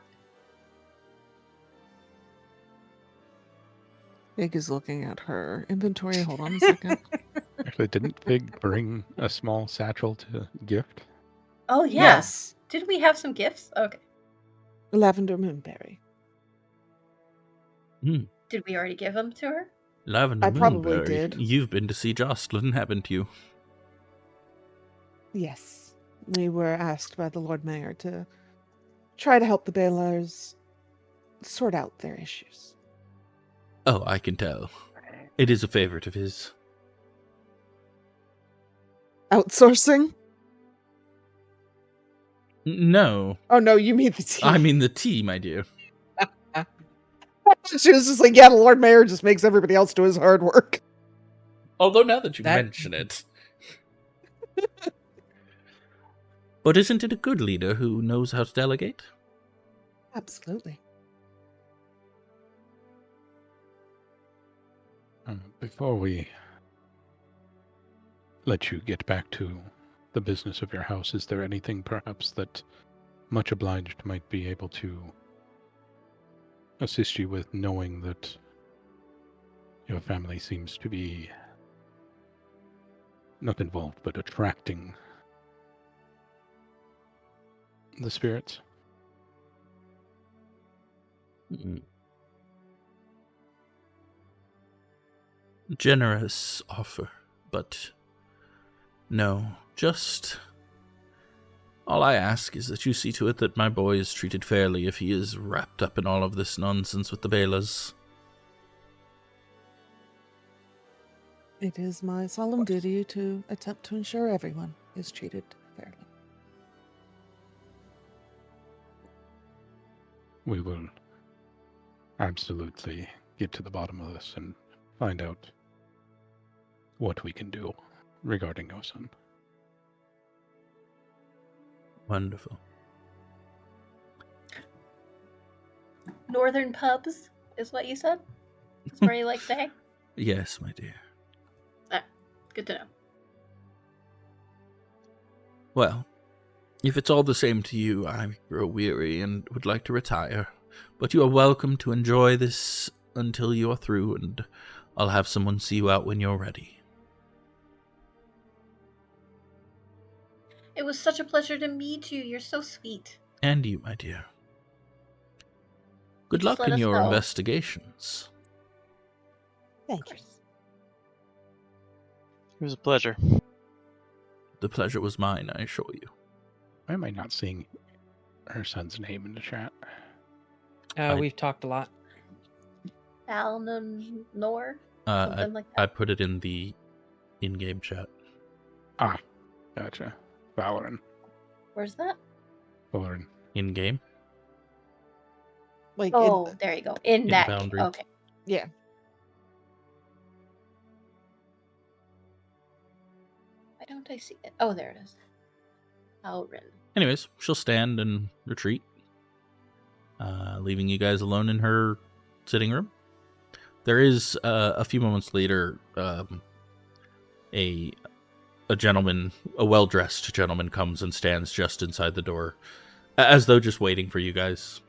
S5: Fig is looking at her inventory. Hold on a second.
S6: Actually, didn't Fig bring a small satchel to gift?
S4: Oh yeah.
S5: Yes.
S4: Did we have some gifts? Okay.
S5: Lavender moonberry.
S4: Did we already give them to her?
S1: Lavender
S5: I probably
S1: Moonberry.
S5: did.
S1: You've been to see Jocelyn, haven't you?
S5: Yes. We were asked by the Lord Mayor to try to help the Baelars sort out their issues.
S1: Oh, I can tell. It is a favorite of his.
S5: Outsourcing?
S1: No.
S5: Oh no, you mean the tea.
S1: I mean the tea, my dear.
S5: She was just like, yeah, the Lord Mayor just makes everybody else do his hard work.
S1: Although now that you
S2: That-
S1: mention it. But isn't it a good leader who knows how to delegate?
S5: Absolutely.
S6: Before we let you get back to the business of your house, is there anything perhaps that Much Obliged might be able to assist you with, knowing that your family seems to be not involved, but attracting the spirits?
S1: Generous offer, but no, just all I ask is that you see to it that my boy is treated fairly if he is wrapped up in all of this nonsense with the Baelars.
S5: It is my solemn duty to attempt to ensure everyone is treated fairly.
S6: We will absolutely get to the bottom of this and find out what we can do regarding your son.
S1: Wonderful.
S4: Northern pubs is what you said? That's where you like to hang?
S1: Yes, my dear.
S4: Good to know.
S1: Well, if it's all the same to you, I grow weary and would like to retire. But you are welcome to enjoy this until you are through, and I'll have someone see you out when you're ready.
S4: It was such a pleasure to meet you. You're so sweet.
S1: And you, my dear. Good
S4: Just
S1: luck
S4: let
S1: in
S4: us
S1: your
S4: know.
S1: investigations.
S5: Thank you.
S3: It was a pleasure.
S1: The pleasure was mine, I assure you.
S6: Why am I not seeing her son's name in the chat?
S2: We've talked a lot.
S4: Alnor?
S1: I
S4: Something like that.
S1: put it in the in-game chat.
S6: Ah, gotcha. Valoran.
S4: Where's that?
S6: Valoran.
S1: In game.
S5: Like,
S4: Oh, there you go. In that game.
S1: boundary.
S4: Okay.
S5: yeah.
S4: Why don't I see it? Oh, there it is. Alrin.
S1: Anyways, she'll stand and retreat, leaving you guys alone in her sitting room. There is a few moments later a gentleman, a well-dressed gentleman, comes and stands just inside the door, as though just waiting for you guys.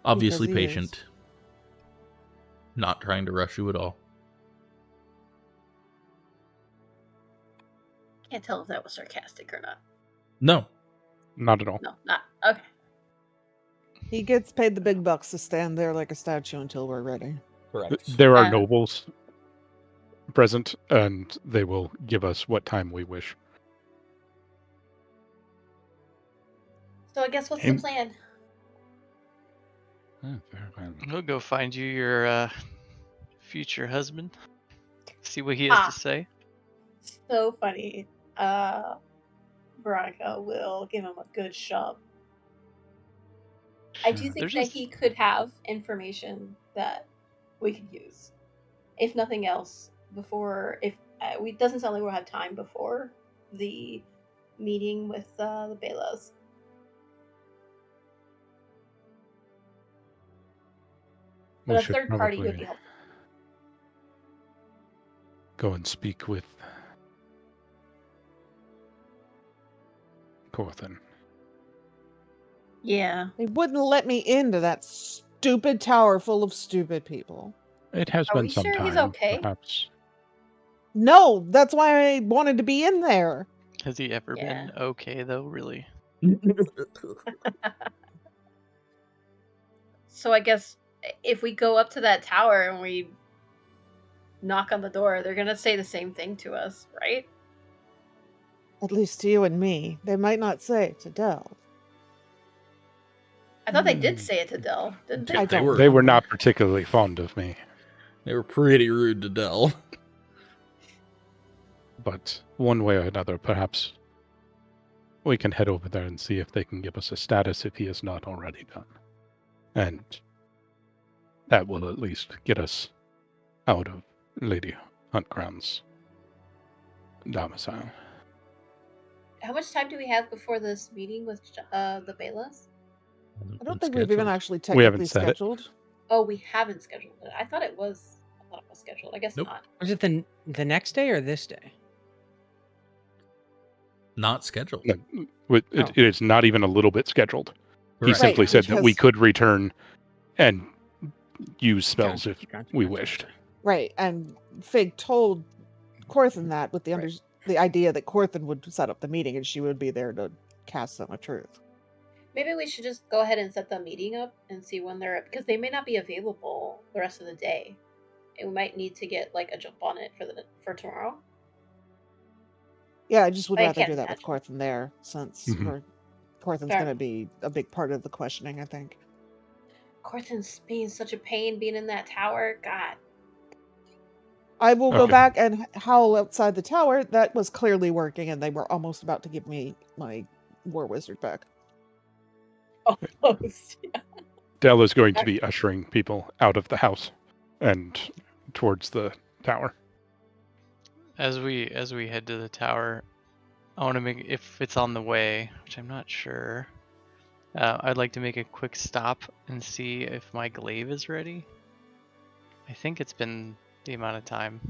S1: Obviously
S5: Because he
S1: patient, not trying to rush you at all.
S4: Can't tell if that was sarcastic or not.
S1: No,
S6: Not at all.
S4: No, not. Okay.
S5: He gets paid the big bucks to stand there like a statue until we're ready.
S1: correct.
S6: There are
S4: Uh,
S6: nobles present, and they will give us what time we wish.
S4: So I guess what's
S7: Hey.
S4: the plan?
S6: Very well.
S3: We'll go find you your future husband. See what he has
S4: Ah.
S3: to say.
S4: So funny. Veronica will give him a good shove. I do think
S3: There's
S4: that
S3: just-
S4: he could have information that we could use, if nothing else. Before, if we doesn't sound like we'll have time before the meeting with the Belas. But
S6: We
S4: a
S6: should
S4: third party would
S6: probably
S4: be helpful.
S6: go and speak with Corthyndahast.
S4: Yeah.
S5: They wouldn't let me into that stupid tower full of stupid people.
S6: It has
S4: Are
S6: been
S4: we
S6: some
S4: sure
S6: time.
S4: he's okay?
S6: Perhaps.
S5: No, that's why I wanted to be in there.
S3: Has he ever
S4: Yeah.
S3: been okay though? Really?
S4: So I guess if we go up to that tower and we knock on the door, they're gonna say the same thing to us, right?
S5: At least to you and me. They might not say it to Del.
S4: I thought they did say it to Del, didn't they?
S1: Yeah,
S5: I
S1: they
S5: don't
S1: were-
S6: They were
S5: remember.
S6: not particularly fond of me,
S1: They were pretty rude to Del.
S6: but one way or another, perhaps we can head over there and see if they can give us a status if he has not already done. And that will at least get us out of Lady Huntcrown's domicile.
S4: How much time do we have before this meeting with the Belas?
S5: I don't think we've even actually
S6: We haven't
S5: technically
S6: said it.
S5: scheduled.
S4: Oh, we haven't scheduled it. I thought it was scheduled. I guess
S1: Nope.
S4: not.
S2: Was it the next day or this day?
S1: Not scheduled.
S6: No,
S2: Oh.
S6: it is not even a little bit scheduled. He
S1: Correct.
S6: simply
S5: Right,
S6: said that we
S5: because-
S6: could return and use spells
S2: Gotcha,
S6: if
S2: gotcha,
S6: we
S2: gotcha,
S6: wished.
S2: gotcha.
S5: Right, and Fig told Corthynd that with the
S2: Right.
S5: the idea that Corthynd would set up the meeting and she would be there to cast Zone of Truth.
S4: Maybe we should just go ahead and set the meeting up and see when they're because they may not be available the rest of the day. And we might need to get like a jump on it for tomorrow.
S5: Yeah, I just would
S4: I
S5: rather
S4: can't
S5: do that with
S4: imagine.
S5: Corthynd there, since
S6: Mhm.
S5: Corthyn's
S4: Fair.
S5: going to be a big part of the questioning, I think.
S4: Corthynd's being such a pain being in that tower. God.
S5: I will go
S6: Okay.
S5: back and howl outside the tower. That was clearly working, and they were almost about to give me my War Wizard back.
S4: Almost.
S6: Del is going to be ushering people out of the house and towards the tower.
S3: As we head to the tower, I want to make, if it's on the way, which I'm not sure. I'd like to make a quick stop and see if my glaive is ready. I think it's been the amount of time.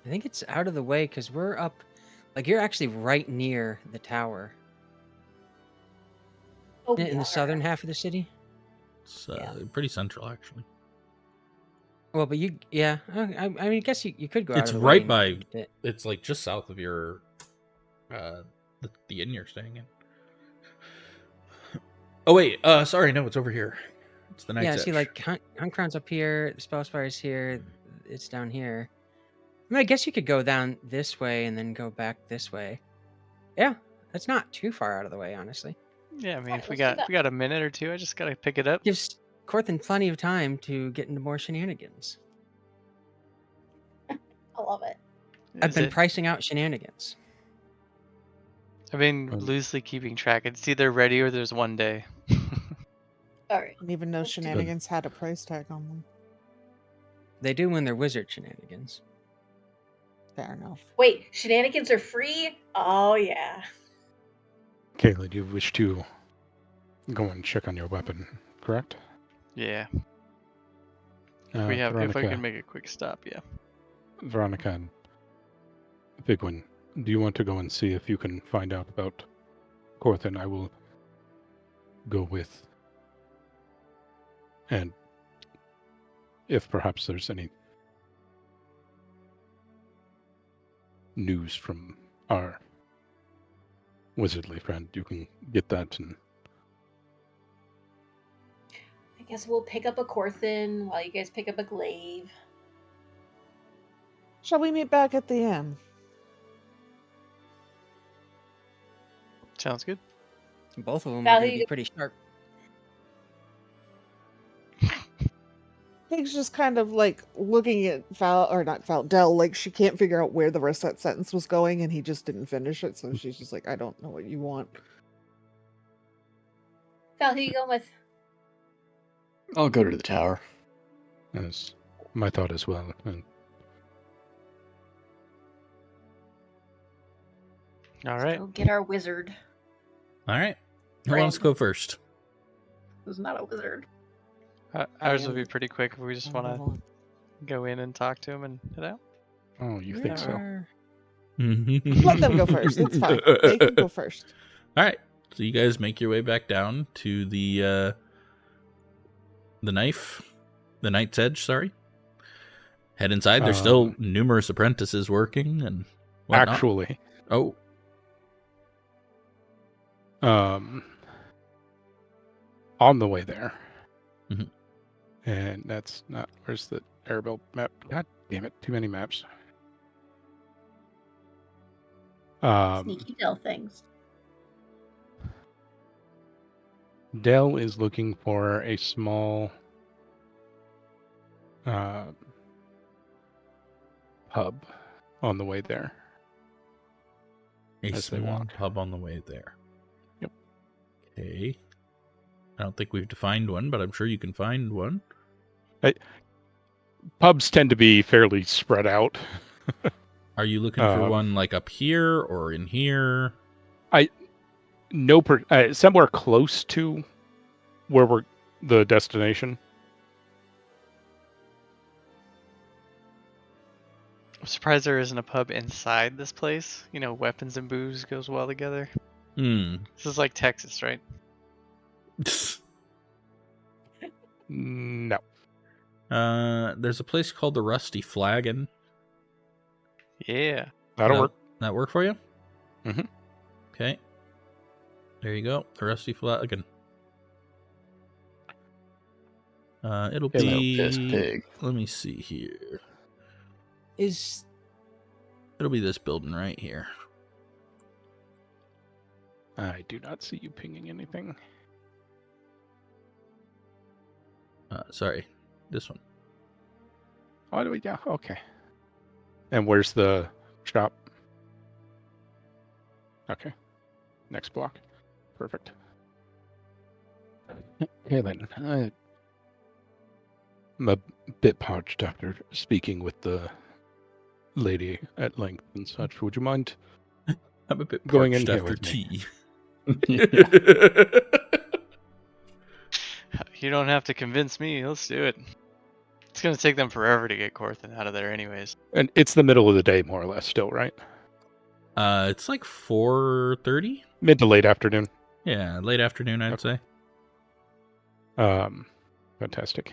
S2: I think it's out of the way because we're up, like you're actually right near the tower
S4: Oh,
S2: in
S4: we
S2: the
S4: are.
S2: southern half of the city.
S1: It's
S4: Yeah.
S1: pretty central, actually.
S2: Well, but I mean, I guess you could go.
S1: It's
S2: out of the
S1: right
S2: way
S1: by.
S2: and get it.
S1: It's like just south of your, the inn you're staying in. Oh wait, sorry, no, it's over here. It's the Night's
S2: Yeah,
S1: Edge.
S2: see, like Huntcrown's up here, the Spellspire's here, it's down here. I mean, I guess you could go down this way and then go back this way. Yeah, that's not too far out of the way, honestly.
S3: Yeah, I mean,
S4: Alright,
S3: if we
S4: let's do
S3: got a minute or two, I just gotta pick it up.
S2: Gives Corthynd plenty of time to get into more shenanigans.
S4: I love it.
S2: I've
S3: Is
S2: been
S3: it?
S2: pricing out shenanigans.
S3: I've been
S6: Um,
S3: loosely keeping track. It's either ready or there's one day.
S4: All right.
S5: Didn't even know
S4: Let's do it.
S5: shenanigans had a price tag on them.
S2: They do when they're wizard shenanigans.
S5: Fair enough.
S4: Wait, shenanigans are free? Oh yeah.
S6: Kaelen, you wish to go and check on your weapon, correct?
S3: Yeah. If we have, if I
S6: Veronica,
S3: can make a quick stop, yeah.
S6: Veronica and Figwyn, do you want to go and see if you can find out about Corthynd? I will go with. And if perhaps there's any news from our wizardly friend, you can get that. And
S4: I guess we'll pick up a Corthynd while you guys pick up a glaive.
S5: Shall we meet back at the inn?
S3: Sounds good.
S2: Both of them
S4: Val,
S2: are
S4: who
S2: going to
S4: you
S2: be pretty sharp.
S5: Pig's just kind of like looking at Dell, like she can't figure out where the rest of that sentence was going, and he just didn't finish it, so she's just like, I don't know what you want.
S4: Val, who you going with?
S7: I'll go to the tower.
S6: that's my thought as well. And
S3: All
S4: Let's
S3: right.
S4: go get our wizard.
S1: All right. Who
S4: Friend.
S1: wants to go first?
S4: Who's not a wizard.
S3: Ours will
S5: am-
S3: be pretty quick if we just want to go in and talk to him and head out.
S6: oh, you think so?
S5: Let them go first. It's fine. They can go first.
S1: All right. So you guys make your way back down to the Knight's Edge. Sorry. Head inside. There's still numerous apprentices working and whatnot.
S6: Actually,
S1: Oh,
S6: on the way there.
S1: Mhm.
S6: And that's not, where's the Arabelle map? God damn it, too many maps.
S4: Sneaky Dell things.
S6: Dell is looking for a small pub on the way there.
S1: a
S6: As they
S1: small
S6: walk.
S1: pub on the way there.
S6: Yep.
S1: Okay. I don't think we've defined one, but I'm sure you can find one.
S6: Pubs tend to be fairly spread out.
S1: Are you looking for one like up here or in here?
S6: Somewhere close to where we're the destination.
S3: I'm surprised there isn't a pub inside this place. You know, weapons and booze goes well together.
S1: Hmm.
S3: This is like Texas, right?
S6: No.
S1: There's a place called the Rusty Flagon.
S3: Yeah.
S6: That'll work.
S1: That work for you?
S6: Mhm.
S1: Okay. There you go. The Rusty Flagon. It'll
S7: Hello,
S1: be.
S7: piss pig.
S1: Let me see here.
S2: Is
S1: It'll be this building right here.
S6: I do not see you pinging anything.
S1: Sorry, this one.
S6: Oh, do we? Yeah, okay. And where's the shop? Okay. Next block. Perfect. Okay, then. I'm a bit parched after speaking with the lady at length and such. Would you mind?
S1: I'm a bit
S6: Going
S1: parched
S6: in here
S1: after
S6: with me.
S1: tea.
S3: You don't have to convince me. Let's do it. It's gonna take them forever to get Corthynd out of there, anyways.
S6: And it's the middle of the day, more or less, still, right?
S1: It's like 4:30.
S6: Mid to late afternoon.
S1: Yeah, late afternoon, I'd
S6: Okay.
S1: say.
S6: Fantastic.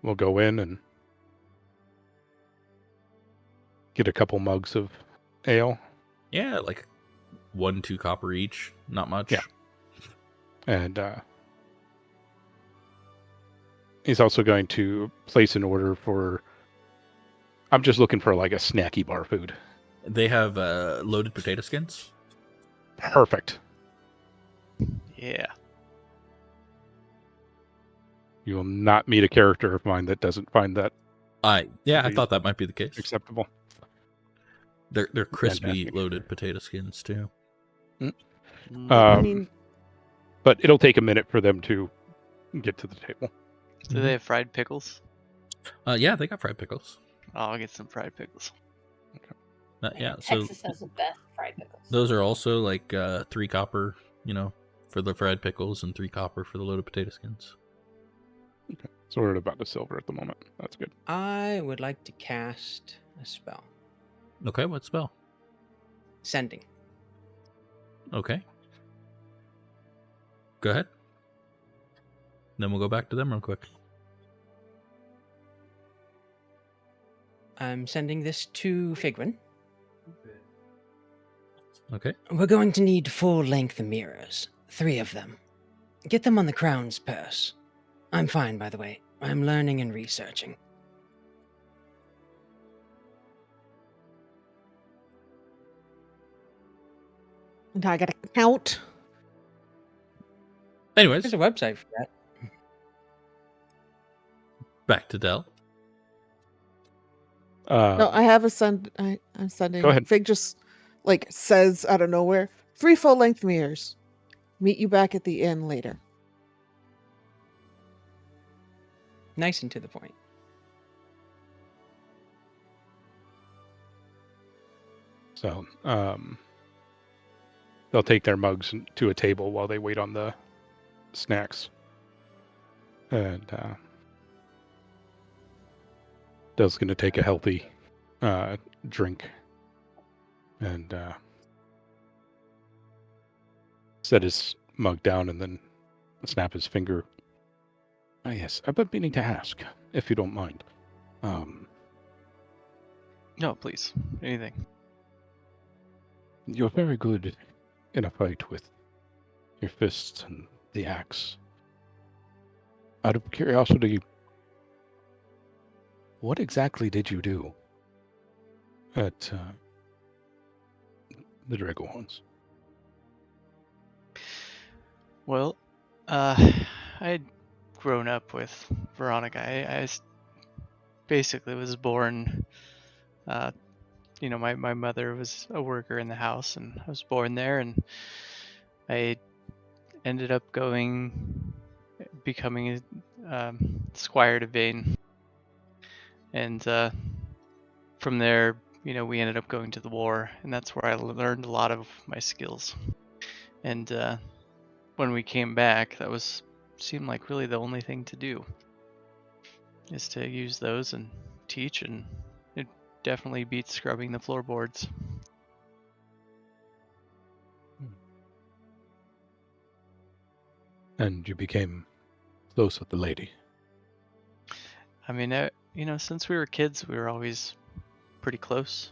S6: We'll go in and get a couple mugs of ale.
S1: Yeah, like 1-2 copper each. Not much.
S6: Yeah. And he's also going to place an order for. I'm just looking for like a snacky bar food.
S1: They have loaded potato skins.
S6: Perfect.
S3: Yeah.
S6: You will not meet a character of mine that doesn't find that
S1: I
S6: Be
S1: thought that might be the case.
S6: acceptable.
S1: They're crispy
S6: Fantastic.
S1: loaded potato skins too.
S5: I mean,
S6: But it'll take a minute for them to get to the table.
S3: Do they have fried pickles?
S1: Yeah, they got fried pickles.
S3: Oh, I'll get some fried pickles.
S1: Yeah, so
S8: Texas has the best fried pickles.
S1: those are also like 3 copper, for the fried pickles, and 3 copper for the loaded potato skins.
S6: So we're at about a silver at the moment. That's good.
S2: I would like to cast a spell.
S1: Okay, what spell?
S2: Sending.
S1: Okay. Go ahead. Then we'll go back to them real quick.
S2: I'm sending this to Figwyn.
S1: Okay.
S2: We're going to need full-length mirrors. 3 of them. Get them on the crown's purse. I'm fine, by the way. I'm learning and researching.
S5: and I gotta count.
S1: Anyways,
S2: There's a website for that.
S1: back to Dell.
S5: No, I have a send. I'm sending.
S6: Go ahead.
S5: Fig just says out of nowhere, 3 full-length mirrors. Meet you back at the inn later.
S2: Nice and to the point.
S6: So they'll take their mugs to a table while they wait on the snacks. And Dell's going to take a healthy drink and set his mug down and then snap his finger. Ah, yes, I've been meaning to ask, if you don't mind.
S3: No, please. Anything.
S6: You're very good in a fight with your fists and the axe. Out of curiosity, what exactly did you do at the Dracohorns?
S3: Well, I had grown up with Veronica. I basically was born, my mother was a worker in the house, and I was born there, and I ended up becoming a squire to Vane. And from there, we ended up going to the war, and that's where I learned a lot of my skills. And when we came back, that seemed like really the only thing to do, is to use those and teach, and it definitely beats scrubbing the floorboards.
S6: And you became close with the lady.
S3: I mean, since we were kids, we were always pretty close.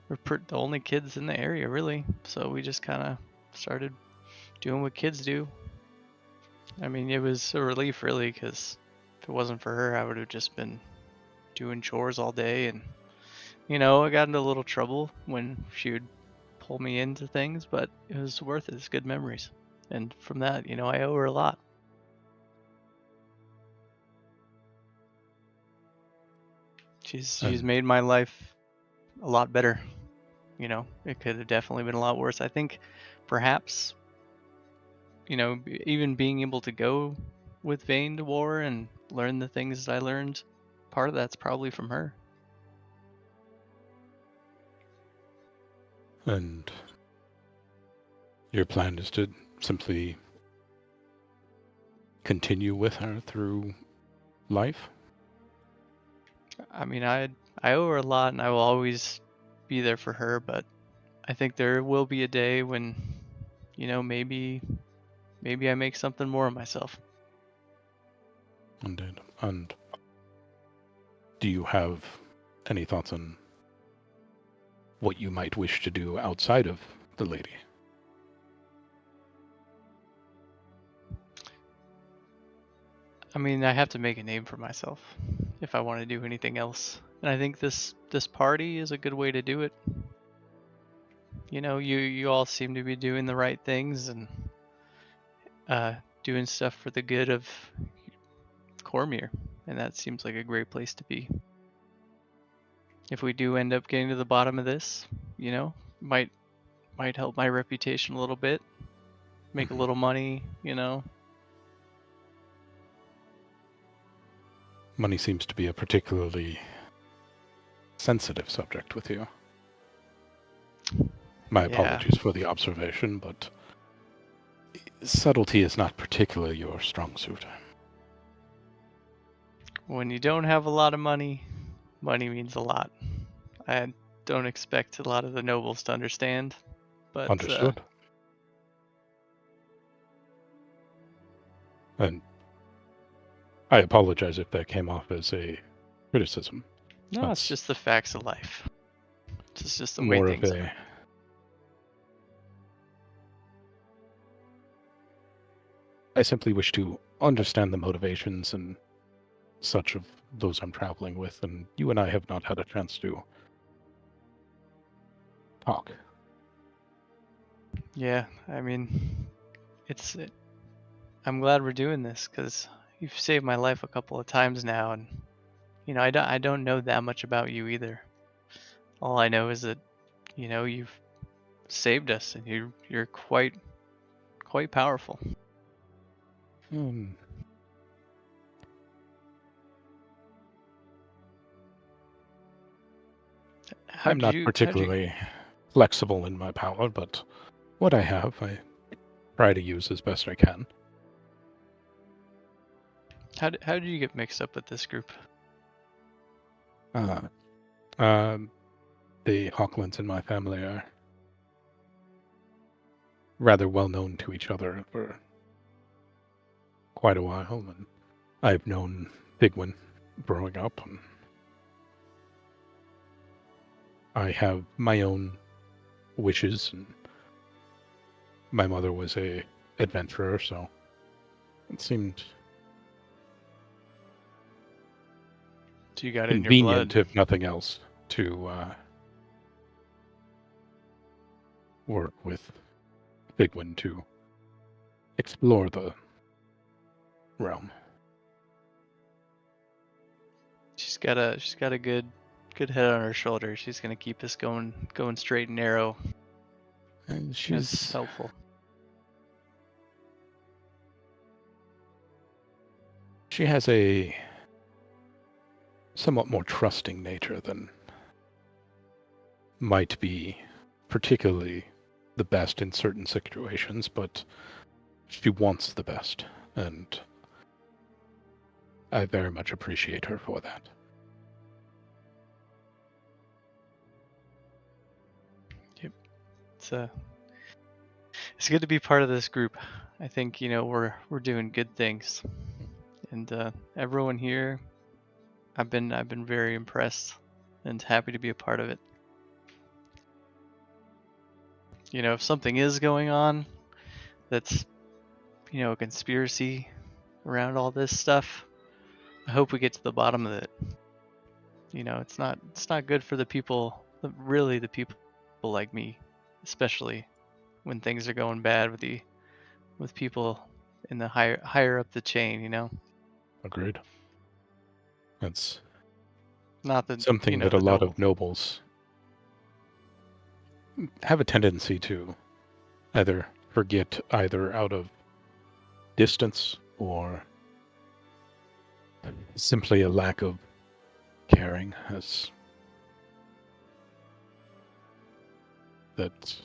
S3: We're the only kids in the area, really, so we just kind of started doing what kids do. I mean, it was a relief, really, because if it wasn't for her, I would have just been doing chores all day, and I got into a little trouble when she would pull me into things, but it was worth it. It's good memories, and from that, I owe her a lot. She's made my life a lot better. It could have definitely been a lot worse. I think perhaps, even being able to go with Vane to war and learn the things that I learned, part of that's probably from her.
S6: And your plan is to simply continue with her through life?
S3: I mean, I owe her a lot, and I will always be there for her, but I think there will be a day when, maybe I make something more of myself.
S6: Indeed. And do you have any thoughts on what you might wish to do outside of the lady?
S3: I mean, I have to make a name for myself if I want to do anything else. And I think this party is a good way to do it. You all seem to be doing the right things and doing stuff for the good of Cormyr, and that seems like a great place to be. if we do end up getting to the bottom of this, might help my reputation a little bit, make a little money,
S6: Money seems to be a particularly sensitive subject with you. My
S3: Yeah.
S6: apologies for the observation, but subtlety is not particularly your strong suit.
S3: When you don't have a lot of money, money means a lot. I don't expect a lot of the nobles to understand, but
S6: Understood. And I apologize if that came off as a criticism.
S3: no,
S6: That's
S3: it's just the facts of life. It's just the way
S6: more of
S3: things
S6: a
S3: are.
S6: I simply wish to understand the motivations and such of those I'm traveling with, and you and I have not had a chance to talk.
S3: Yeah, I mean, I'm glad we're doing this because you've saved my life a couple of times now, and I don't know that much about you either. All I know is that you've saved us, and you're quite powerful.
S6: I'm not particularly flexible in my power, but what I have, I try to use as best I can.
S3: How did you get mixed up with this group?
S6: The Hawklins in my family are rather well known to each other for quite a while, and I've known Figwyn growing up, and I have my own wishes, and my mother was a adventurer, so it seemed
S3: So you got it in your
S6: convenient,
S3: blood.
S6: if nothing else, to work with Figwyn to explore the realm.
S3: She's got a good head on her shoulder. She's gonna keep us going straight and narrow.
S6: And
S3: That's
S6: she's
S3: helpful.
S6: She has a somewhat more trusting nature than might be particularly the best in certain situations, but she wants the best, and I very much appreciate her for that.
S3: Yep. It's good to be part of this group. I think we're doing good things, and everyone here, I've been very impressed and happy to be a part of it. If something is going on that's a conspiracy around all this stuff, I hope we get to the bottom of it. It's not good for the people, really the people like me, especially when things are going bad with people in the higher up the chain.
S6: Agreed. That's
S3: Not that
S6: something that a lot of nobles have a tendency to either forget, either out of distance or simply a lack of caring, as that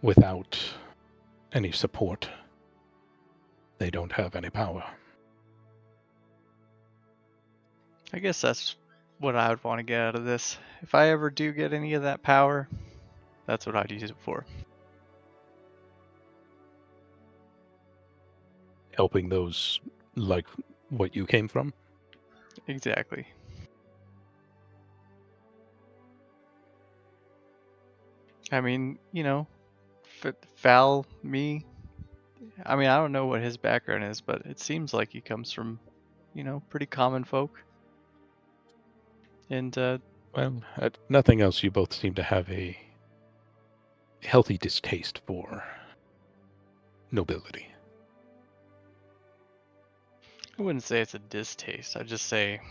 S6: without any support, they don't have any power.
S3: I guess that's what I would want to get out of this. If I ever do get any of that power, that's what I'd use it for.
S6: Helping those like what you came from?
S3: Exactly. I mean, Val, me, I mean, I don't know what his background is, but it seems like he comes from, pretty common folk. And,
S6: well, at nothing else, you both seem to have a healthy distaste for nobility.
S3: I wouldn't say it's a distaste. I'd just say,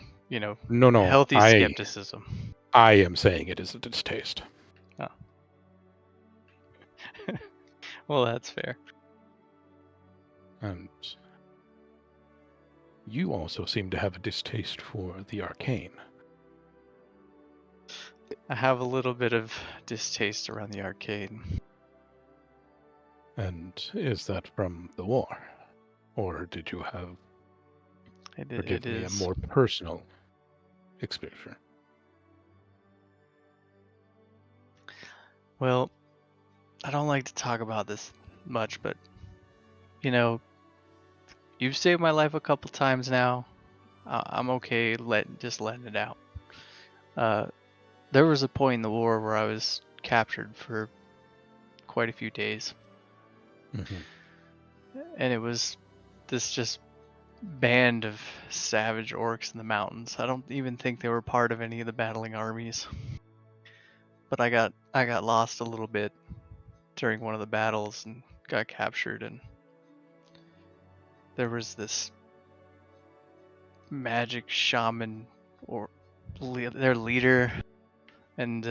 S6: No,
S3: healthy skepticism.
S6: I am saying it is a distaste.
S3: Oh. Well, that's fair.
S6: And you also seem to have a distaste for the arcane.
S3: I have a little bit of distaste around the arcade.
S6: And is that from the war? Or did you have, forgive me, a more personal exposure?
S3: Well, I don't like to talk about this much, but you've saved my life a couple times now. I'm okay just letting it out. There was a point in the war where I was captured for quite a few days.
S6: Mm-hmm.
S3: And it was this just band of savage orcs in the mountains. I don't even think they were part of any of the battling armies. But I got lost a little bit during one of the battles and got captured, and there was this magic shaman or their leader, and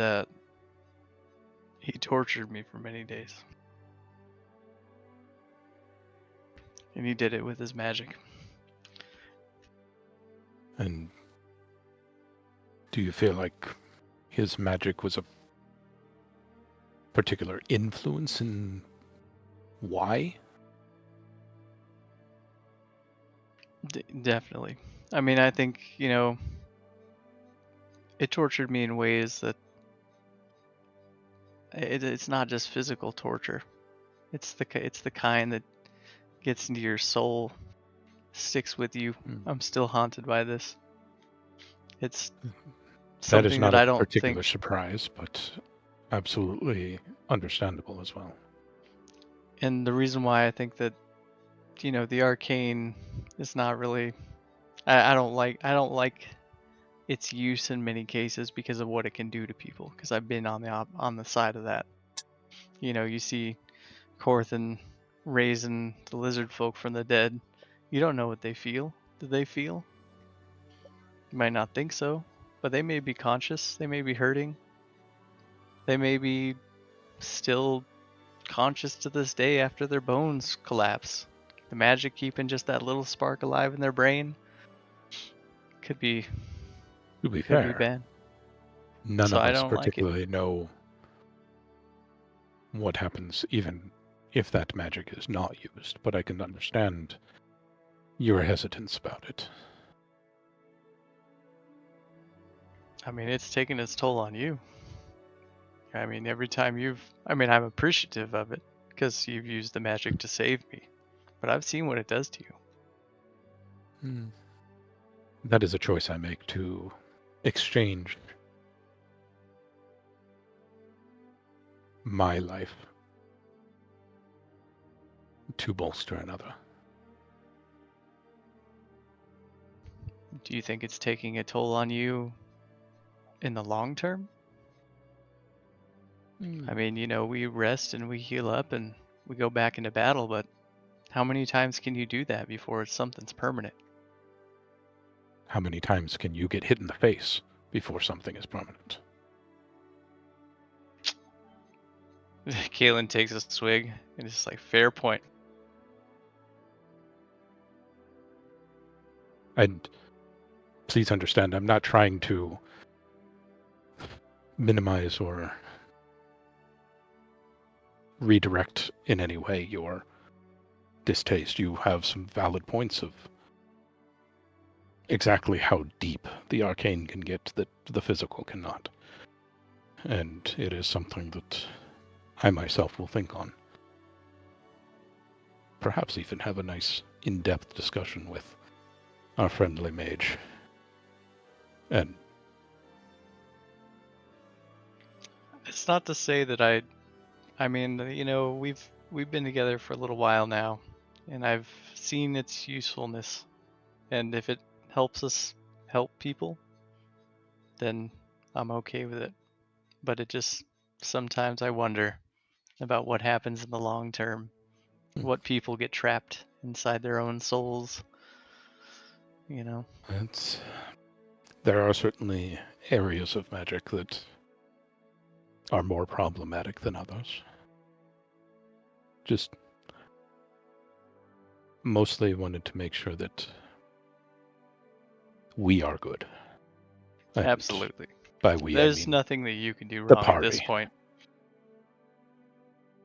S3: he tortured me for many days. And he did it with his magic.
S6: And do you feel like his magic was a particular influence in why?
S3: Definitely. I mean, I think, it tortured me in ways that it's not just physical torture. It's the kind that gets into your soul, sticks with you. I'm still haunted by this. It's
S6: That is
S3: something
S6: not
S3: that I
S6: a
S3: don't
S6: particular
S3: think.
S6: surprise, but absolutely understandable as well.
S3: And the reason why I think that, the arcane is not really. I don't like its use in many cases because of what it can do to people. Because I've been on the side of that. You see Corthyndahast raising the lizard folk from the dead. You don't know what they feel. Do they feel? You might not think so, but they may be conscious. They may be hurting. They may be still conscious to this day after their bones collapse. The magic keeping just that little spark alive in their brain could be
S6: To be
S3: could be
S6: fair,
S3: bad.
S6: none
S3: So
S6: of
S3: I
S6: us
S3: don't like it.
S6: particularly know what happens even if that magic is not used, but I can understand your hesitance about it.
S3: I mean, it's taken its toll on you. I mean, every time I'm appreciative of it because you've used the magic to save me, but I've seen what it does to you.
S6: That is a choice I make, to exchange my life to bolster another.
S3: Do you think it's taking a toll on you in the long term? I mean, we rest and we heal up and we go back into battle, but how many times can you do that before something's permanent?
S6: How many times can you get hit in the face before something is permanent?
S3: Kaelen takes a swig and it's like, fair point.
S6: And please understand, I'm not trying to minimize or redirect in any way your distaste. You have some valid points of exactly how deep the arcane can get that the physical cannot. And it is something that I myself will think on. Perhaps even have a nice in-depth discussion with our friendly mage. And
S3: It's not to say that I mean, we've been together for a little while now, and I've seen its usefulness. And if it helps us help people, then I'm okay with it. But it just, sometimes I wonder about what happens in the long term, what people get trapped inside their own souls,
S6: it's There are certainly areas of magic that are more problematic than others. Just mostly wanted to make sure that we are good. And
S3: Absolutely.
S6: by we,
S3: There's
S6: I mean
S3: nothing that you can do
S6: the
S3: wrong at this
S6: party.
S3: point.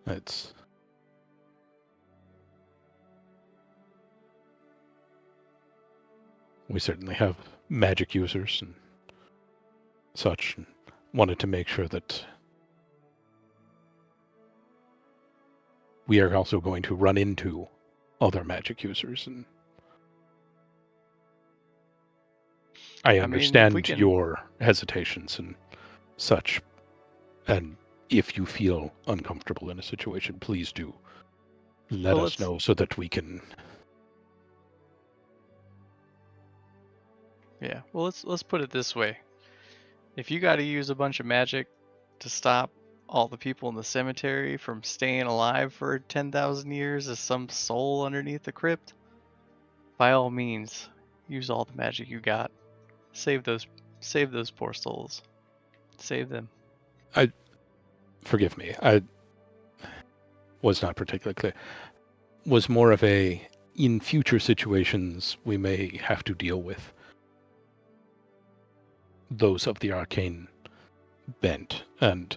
S6: It's we certainly have magic users and such, and wanted to make sure that we are also going to run into other magic users. And I
S3: mean, if
S6: understand
S3: we can-
S6: your hesitations and such, and if you feel uncomfortable in a situation, please do let
S3: Well,
S6: us know so that we can.
S3: Yeah. Well, let's put it this way. If you got to use a bunch of magic to stop all the people in the cemetery from staying alive for 10,000 years as some soul underneath the crypt, by all means, use all the magic you got. Save those poor souls. Save them.
S6: Forgive me, I was not particularly clear. Was more of a, in future situations, we may have to deal with those of the arcane bent, and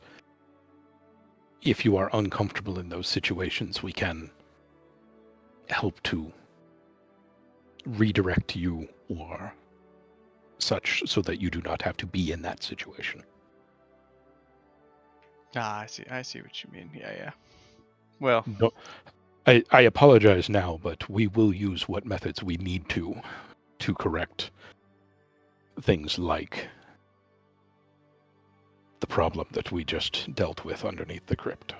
S6: if you are uncomfortable in those situations, we can help to redirect you or such so that you do not have to be in that situation.
S3: Ah, I see what you mean. Yeah. Well,
S6: No, I apologize now, but we will use what methods we need to correct things like the problem that we just dealt with underneath the crypt.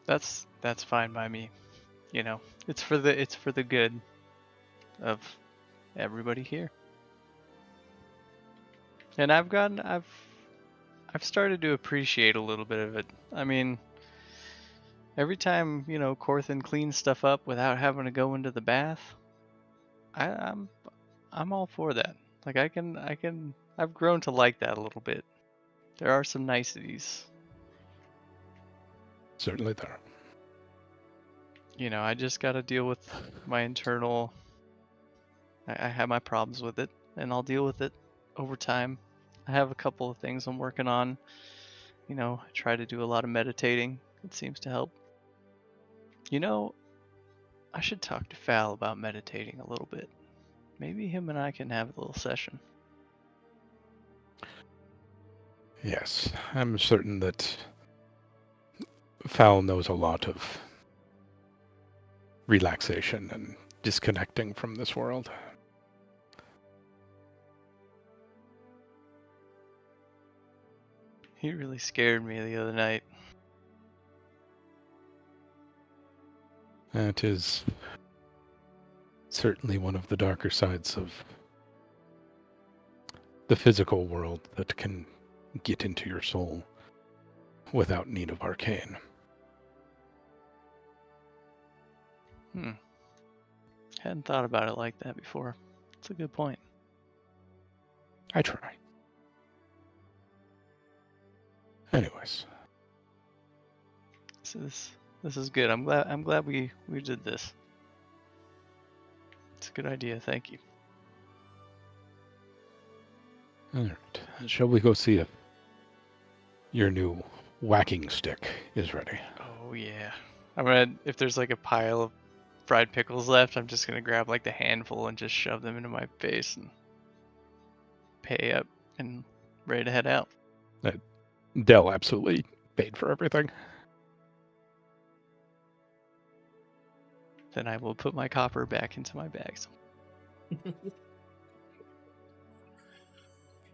S3: that's fine by me. You know, it's for the good of everybody here. And I've started to appreciate a little bit of it. I mean, every time, Corthynd cleans stuff up without having to go into the bath, I'm all for that. Like I've grown to like that a little bit. There are some niceties.
S6: Certainly there.
S3: I just got to deal with my internal. I have my problems with it, and I'll deal with it over time. I have a couple of things I'm working on. I try to do a lot of meditating. It seems to help. I should talk to Fal about meditating a little bit. Maybe him and I can have a little session.
S6: Yes, I'm certain that Fal knows a lot of relaxation and disconnecting from this world.
S3: He really scared me the other night.
S6: That is certainly one of the darker sides of the physical world that can get into your soul without need of arcane.
S3: Hadn't thought about it like that before. It's a good point.
S6: I try. Anyways.
S3: So this is good. I'm glad we did this. It's a good idea. Thank you.
S6: All right. Shall we go see if your new whacking stick is ready?
S3: Oh yeah. If there's like a pile of fried pickles left, I'm just gonna grab like the handful and just shove them into my face and pay up and ready to head out.
S6: Dell absolutely paid for everything.
S3: Then I will put my copper back into my bags.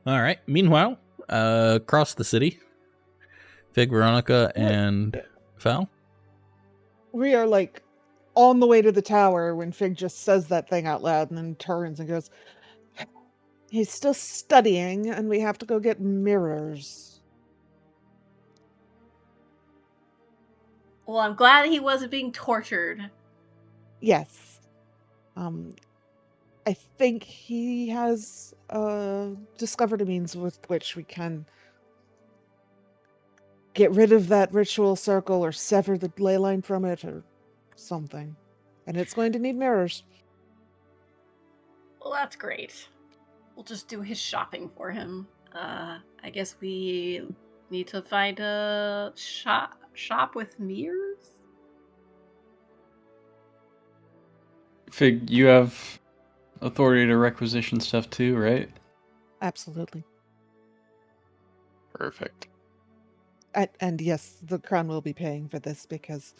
S1: All right. Meanwhile, across the city, Fig, Veronica, and Fal.
S5: We are like on the way to the tower when Fig just says that thing out loud and then turns and goes, "He's still studying and we have to go get mirrors."
S4: Well, I'm glad he wasn't being tortured.
S5: Yes. I think he has discovered a means with which we can get rid of that ritual circle or sever the ley line from it or something. And it's going to need mirrors.
S4: Well, that's great. We'll just do his shopping for him. I guess we need to find a shop with mirrors.
S7: Fig, you have authority to requisition stuff too, right?
S5: Absolutely.
S7: Perfect.
S5: And yes, the crown will be paying for this because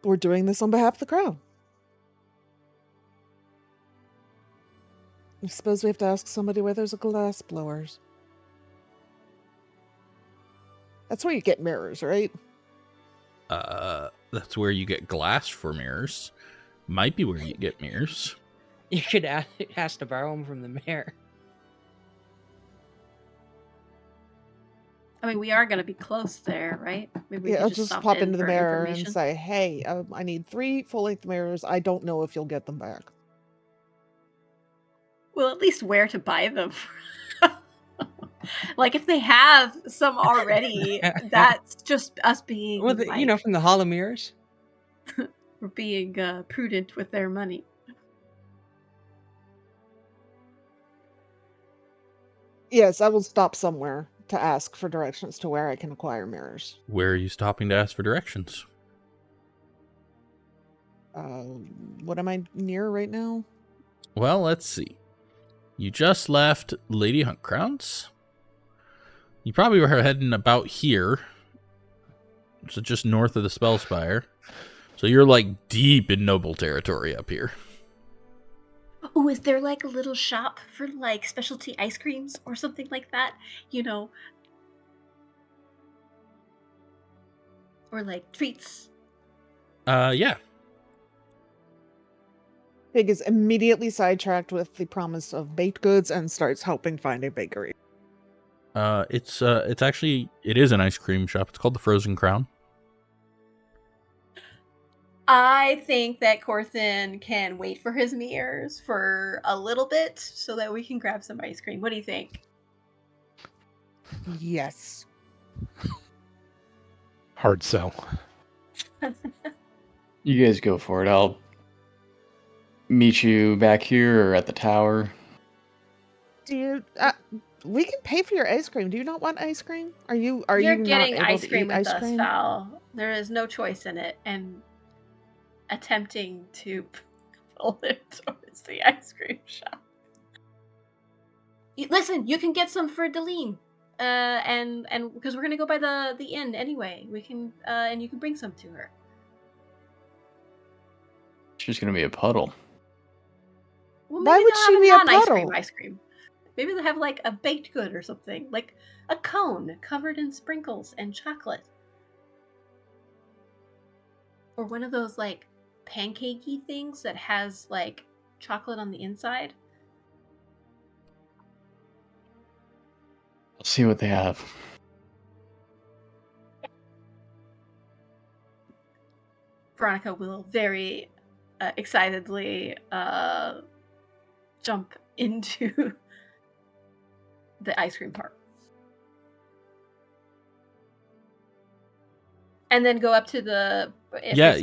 S5: we're doing this on behalf of the crown. I suppose we have to ask somebody where there's a glass blowers. That's where you get mirrors, right?
S1: That's where you get glass for mirrors. Might be where you get mirrors.
S2: You could ask to borrow them from the mayor.
S4: I mean, we are going to be close there, right? Maybe we
S5: Yeah,
S4: could
S5: I'll just
S4: stop
S5: pop
S4: in
S5: into the
S4: for
S5: mirror and
S4: information.
S5: say, hey, I need 3 full-length mirrors. I don't know if you'll get them back.
S4: Well, at least where to buy them. Like, if they have some already, that's just us being,
S2: Well, from the hollow mirrors.
S4: we're being prudent with their money.
S5: Yes, I will stop somewhere to ask for directions to where I can acquire mirrors.
S1: Where are you stopping to ask for directions?
S5: What am I near right now?
S1: Well, let's see. You just left Lady Huntcrown's. You probably were heading about here. So just north of the Spellspire. So you're like deep in noble territory up here.
S4: Oh, is there like a little shop for like specialty ice creams or something like that? You know? Or like treats?
S1: Yeah.
S5: Pig is immediately sidetracked with the promise of baked goods and starts helping find a bakery.
S1: It's actually, it is an ice cream shop. It's called the Frozen Crown.
S4: I think that Corthynd can wait for his mirrors for a little bit so that we can grab some ice cream. What do you think?
S5: Yes.
S6: Hard sell.
S7: You guys go for it. I'll meet you back here or at the tower.
S5: Do you? We can pay for your ice cream. Do you not want ice cream? Are you
S4: You're
S5: not
S4: getting
S5: able
S4: ice
S5: to
S4: cream
S5: eat
S4: with
S5: ice
S4: us,
S5: cream?
S4: Val. There is no choice in it, and attempting to pull it towards the ice cream shop. Listen, you can get some for Deline, and because we're gonna go by the inn anyway, we can and you can bring some to her.
S7: She's gonna be a puddle.
S4: Well,
S5: Why would she be a puddle?
S4: Ice cream. Maybe they'll have like a baked good or something, like a cone covered in sprinkles and chocolate, or one of those like pancakey things that has like chocolate on the inside.
S7: I'll see what they have.
S4: Veronica will very excitedly jump into the ice cream part. And then go up to the...
S1: Yeah,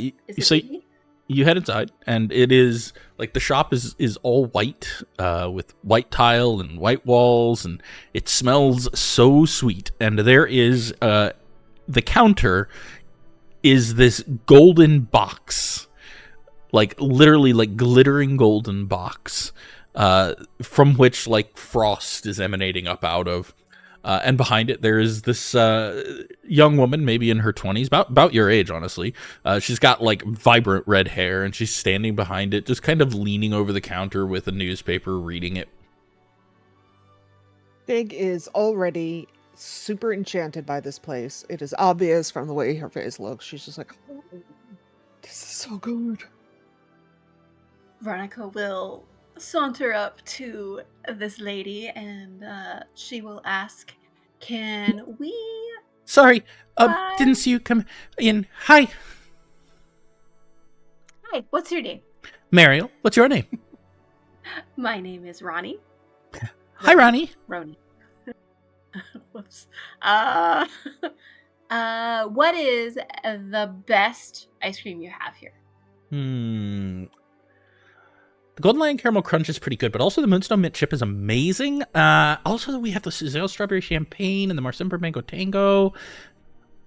S1: you head inside, and it is, like, the shop is all white, with white tile and white walls, and it smells so sweet. And there is, the counter is this golden box, like, literally, like, glittering golden box, from which, like, frost is emanating up out of. And behind it, there is this young woman, maybe in her 20s, about your age, honestly. She's got, like, vibrant red hair, and she's standing behind it, just kind of leaning over the counter with a newspaper, reading it.
S5: Big is already super enchanted by this place. It is obvious from the way her face looks. She's just like, oh, this is so good.
S4: Veronica will saunter up to this lady and she will ask, can we...
S1: Sorry, didn't see you come in. Hi.
S4: Hi, what's your name?
S1: Mariel, what's your name?
S4: My name is Ronnie.
S1: Hi, Ronnie.
S4: Roni. Whoops. What is the best ice cream you have here?
S1: The Golden Lion Caramel Crunch is pretty good, but also the Moonstone Mint Chip is amazing. Also, we have the Suzelle Strawberry Champagne and the Marsimber Mango Tango.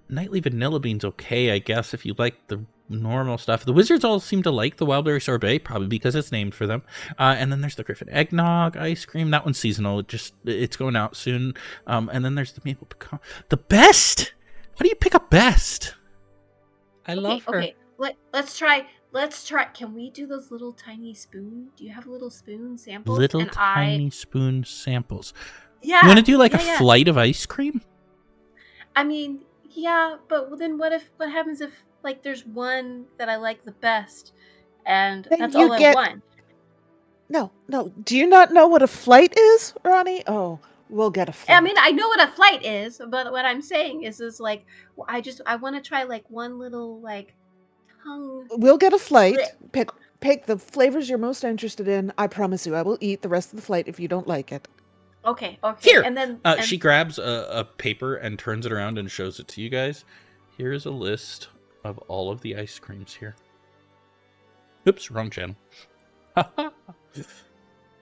S1: Nightly Vanilla Bean's okay, I guess, if you like the normal stuff. The Wizards all seem to like the Wildberry Sorbet, probably because it's named for them. And then there's the Griffin Eggnog ice cream. That one's seasonal. It's going out soon. And then there's the Maple Pecan. The best! How do you pick a best?
S2: I love her.
S4: Okay, let's try. Can we do those little tiny spoon? Do you have little spoon samples?
S1: Little tiny spoon samples.
S4: Yeah.
S1: You want to do like a
S4: yeah.
S1: flight of ice cream?
S4: I mean, yeah, but then what happens if like there's one that I like the best, and
S5: Then
S4: that's
S5: you
S4: all I
S5: get-
S4: want?
S5: No. Do you not know what a flight is, Ronnie? Oh, we'll get a flight.
S4: I mean, I know what a flight is, but what I'm saying is like, I want to try like one little like tongue.
S5: We'll get a flight.
S4: Blech.
S5: Pick the flavors you're most interested in. I promise you, I will eat the rest of the flight if you don't like it.
S4: Okay.
S1: Here!
S4: And then
S1: She grabs a paper and turns it around and shows it to you guys. Here's a list of all of the ice creams here. Oops, wrong channel.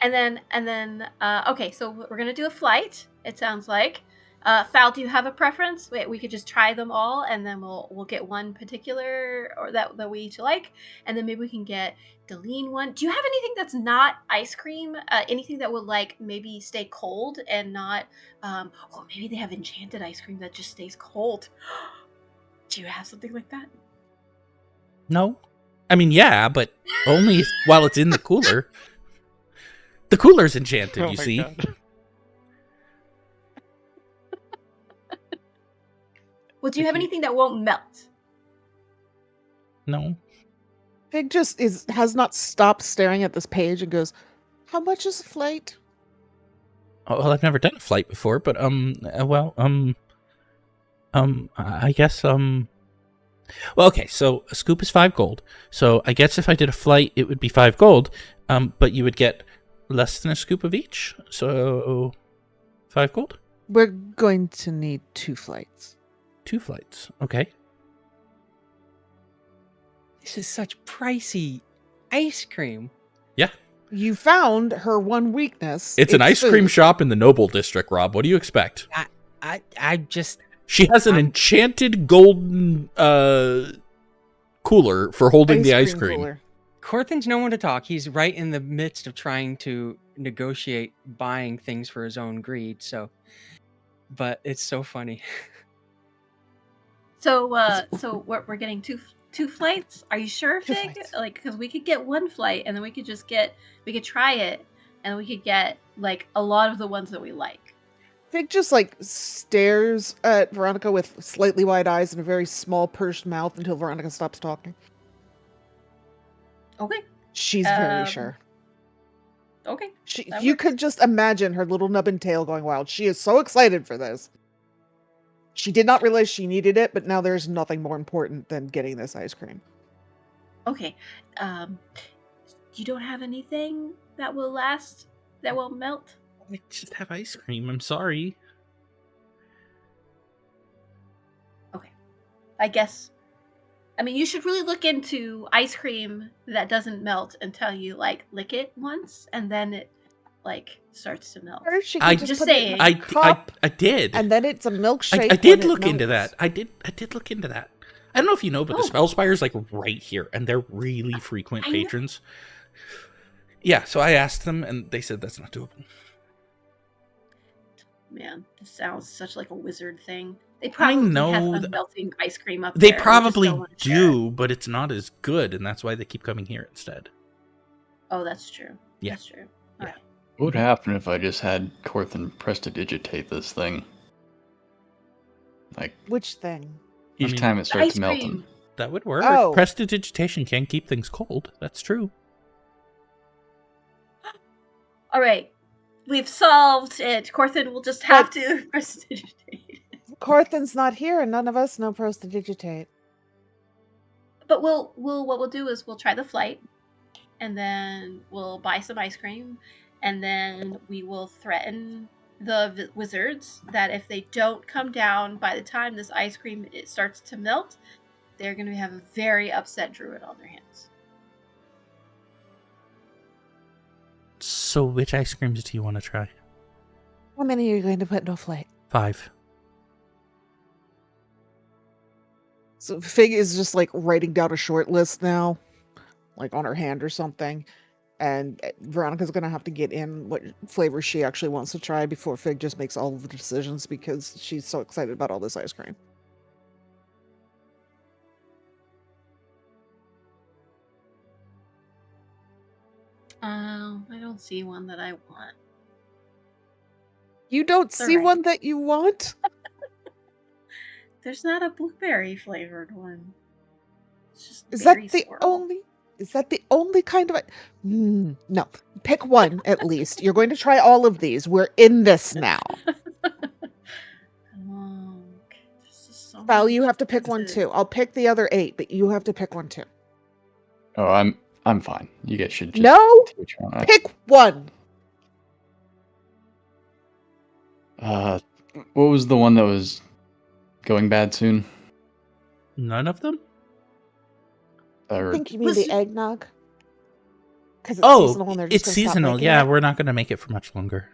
S4: And then, okay, so we're gonna do a flight. It sounds like. Fal, do you have a preference? We could just try them all, and then we'll get one particular or that we each like, and then maybe we can get Deline one. Do you have anything that's not ice cream? Anything that would like maybe stay cold and not? Oh, maybe they have enchanted ice cream that just stays cold. Do you have something like that?
S1: No. I mean, yeah, but only while it's in the cooler. The cooler's enchanted,
S6: Oh
S1: you
S6: my
S1: see.
S6: God.
S4: Well, do you have anything that won't melt?
S1: No.
S5: Pig just has not stopped staring at this page and goes, "How much is a flight?"
S1: Oh, well, I've never done a flight before, but, I guess, well, okay, so a scoop is 5 gold. So I guess if I did a flight, it would be 5 gold, but you would get less than a scoop of each. So 5 gold?
S5: We're going to need 2 flights.
S1: 2 flights. Okay.
S2: This is such pricey ice cream.
S1: Yeah.
S5: You found her one weakness.
S1: It's an ice cream
S5: food.
S1: shop in the Noble District, Rob. What do you expect?
S2: I just
S1: She has an enchanted golden cooler for holding the ice cream.
S5: cooler.
S2: Corthyn's no one to talk. He's right in the midst of trying to negotiate buying things for his own greed. So, but it's so funny.
S4: So we're getting two flights. Are you sure,
S5: 2
S4: Fig?
S5: flights.
S4: Like, because we could get one flight, and then we could try it, and we could get like a lot of the ones that we like.
S5: Fig just like stares at Veronica with slightly wide eyes and a very small pursed mouth until Veronica stops talking.
S4: Okay.
S5: She's very
S4: Um,
S5: sure.
S4: Okay. that
S5: You
S4: works.
S5: could just imagine her little nubbin tail going wild. She is so excited for this. She did not realize she needed it, but now there's nothing more important than getting this ice cream.
S4: Okay. You don't have anything that will last, that will melt?
S1: I just have ice cream. I'm sorry.
S4: Okay. I guess. I mean, you should really look into ice cream that doesn't melt until you like lick it once, and then it like starts to melt.
S5: Or she
S1: I
S5: could
S4: just
S5: put it in
S4: saying.
S5: a cup,
S1: I did.
S5: and then it's a milkshake.
S1: I did
S5: when it
S1: look into
S5: melts.
S1: that. I did look into that. I don't know if you know, but the
S4: Oh.
S1: Spellspire's like right here, and they're really frequent
S4: I know.
S1: patrons. Yeah, so I asked them, and they said that's not doable.
S4: Man, this sounds such like a wizard thing. They probably
S1: know
S4: have
S1: that-
S4: unmelting ice cream up
S1: They
S4: there. We just
S1: probably
S4: don't wanna share.
S1: do, but it's not as good, and that's why they keep coming here instead.
S4: Oh, that's true.
S1: Yeah.
S4: That's true.
S1: Yeah.
S4: Alright.
S7: What would happen if I just had Corthyn prestidigitate this thing? Like,
S5: Which thing?
S7: each
S1: mean-
S7: time it starts
S4: Ice
S7: melting.
S4: cream.
S1: That would work.
S5: Oh.
S1: Prestidigitation can keep things cold. That's true.
S4: All right. We've solved it. Corthyn will just have to prestidigitate.
S5: Corthyn's not here, and none of us know prestidigitate.
S4: But what we'll do is we'll try the flight. and then we'll buy some ice cream, and then we will threaten the wizards that if they don't come down by the time this ice cream starts to melt, they're going to have a very upset druid on their hands.
S1: So which ice creams do you want to try?
S5: How many are you going to put in a plate?
S1: 5.
S5: So Fig is just like writing down a short list now, like on her hand or something. And Veronica's going to have to get in what flavor she actually wants to try before Fig just makes all of the decisions because she's so excited about all this ice cream.
S4: I don't see one that I want.
S5: You don't see
S4: Alright.
S5: one that you want?
S4: There's not a blueberry flavored one. It's just
S5: Is that
S4: berry
S5: the
S4: swirl.
S5: only? Is that the only kind of? No, pick one at least. You're going to try all of these. We're in this now.
S4: Oh, there's just so
S5: Val,
S4: many
S5: you have to pick one
S4: choices.
S5: too. I'll pick the other 8, but you have to pick one too.
S7: Oh, I'm fine. You guys should just
S5: No,
S7: take which one.
S5: pick one.
S7: What was the one that was going bad soon?
S1: None of them?
S5: I
S7: Or
S5: think you mean
S4: Was
S5: the
S4: it-
S5: eggnog. Because it's seasonal
S1: Oh,
S5: and they're just
S1: it's
S5: gonna stop
S1: seasonal.
S5: making
S1: Yeah,
S5: it.
S1: we're not going to make it for much longer.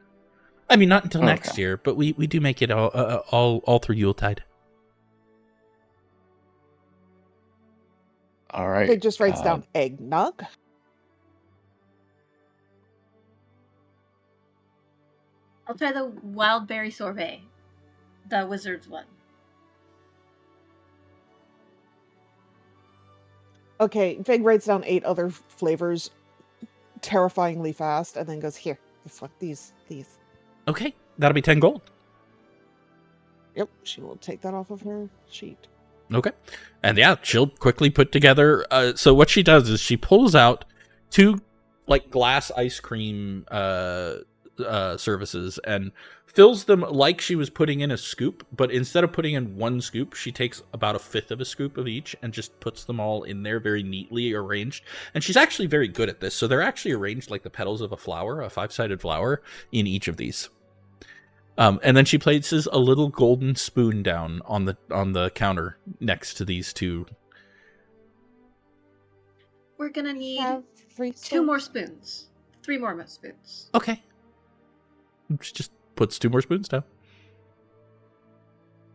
S1: I mean, not until next
S7: Okay.
S1: year, but we do make it all through Yuletide.
S7: all right.
S5: Fig just writes down eggnog.
S4: I'll try the wild berry sorbet, the wizard's one.
S5: Okay, Fig writes down 8 other flavors terrifyingly fast and then goes, here, this one, these.
S1: Okay, that'll be 10 gold.
S5: Yep, she will take that off of her sheet.
S1: Okay. And yeah, she'll quickly put together. So what she does is she pulls out 2 like glass ice cream services and fills them like she was putting in a scoop, but instead of putting in 1 scoop, she takes about 1/5 of a scoop of each and just puts them all in there very neatly arranged. And she's actually very good at this. So they're actually arranged like the petals of a flower, a 5-sided flower, in each of these. And then she places a little golden spoon down on the counter next to these 2.
S4: We're gonna need
S5: Have 3
S4: 2 more
S5: spoons.
S4: spoons. 3 more spoons.
S1: Okay. She just puts 2 more spoons down.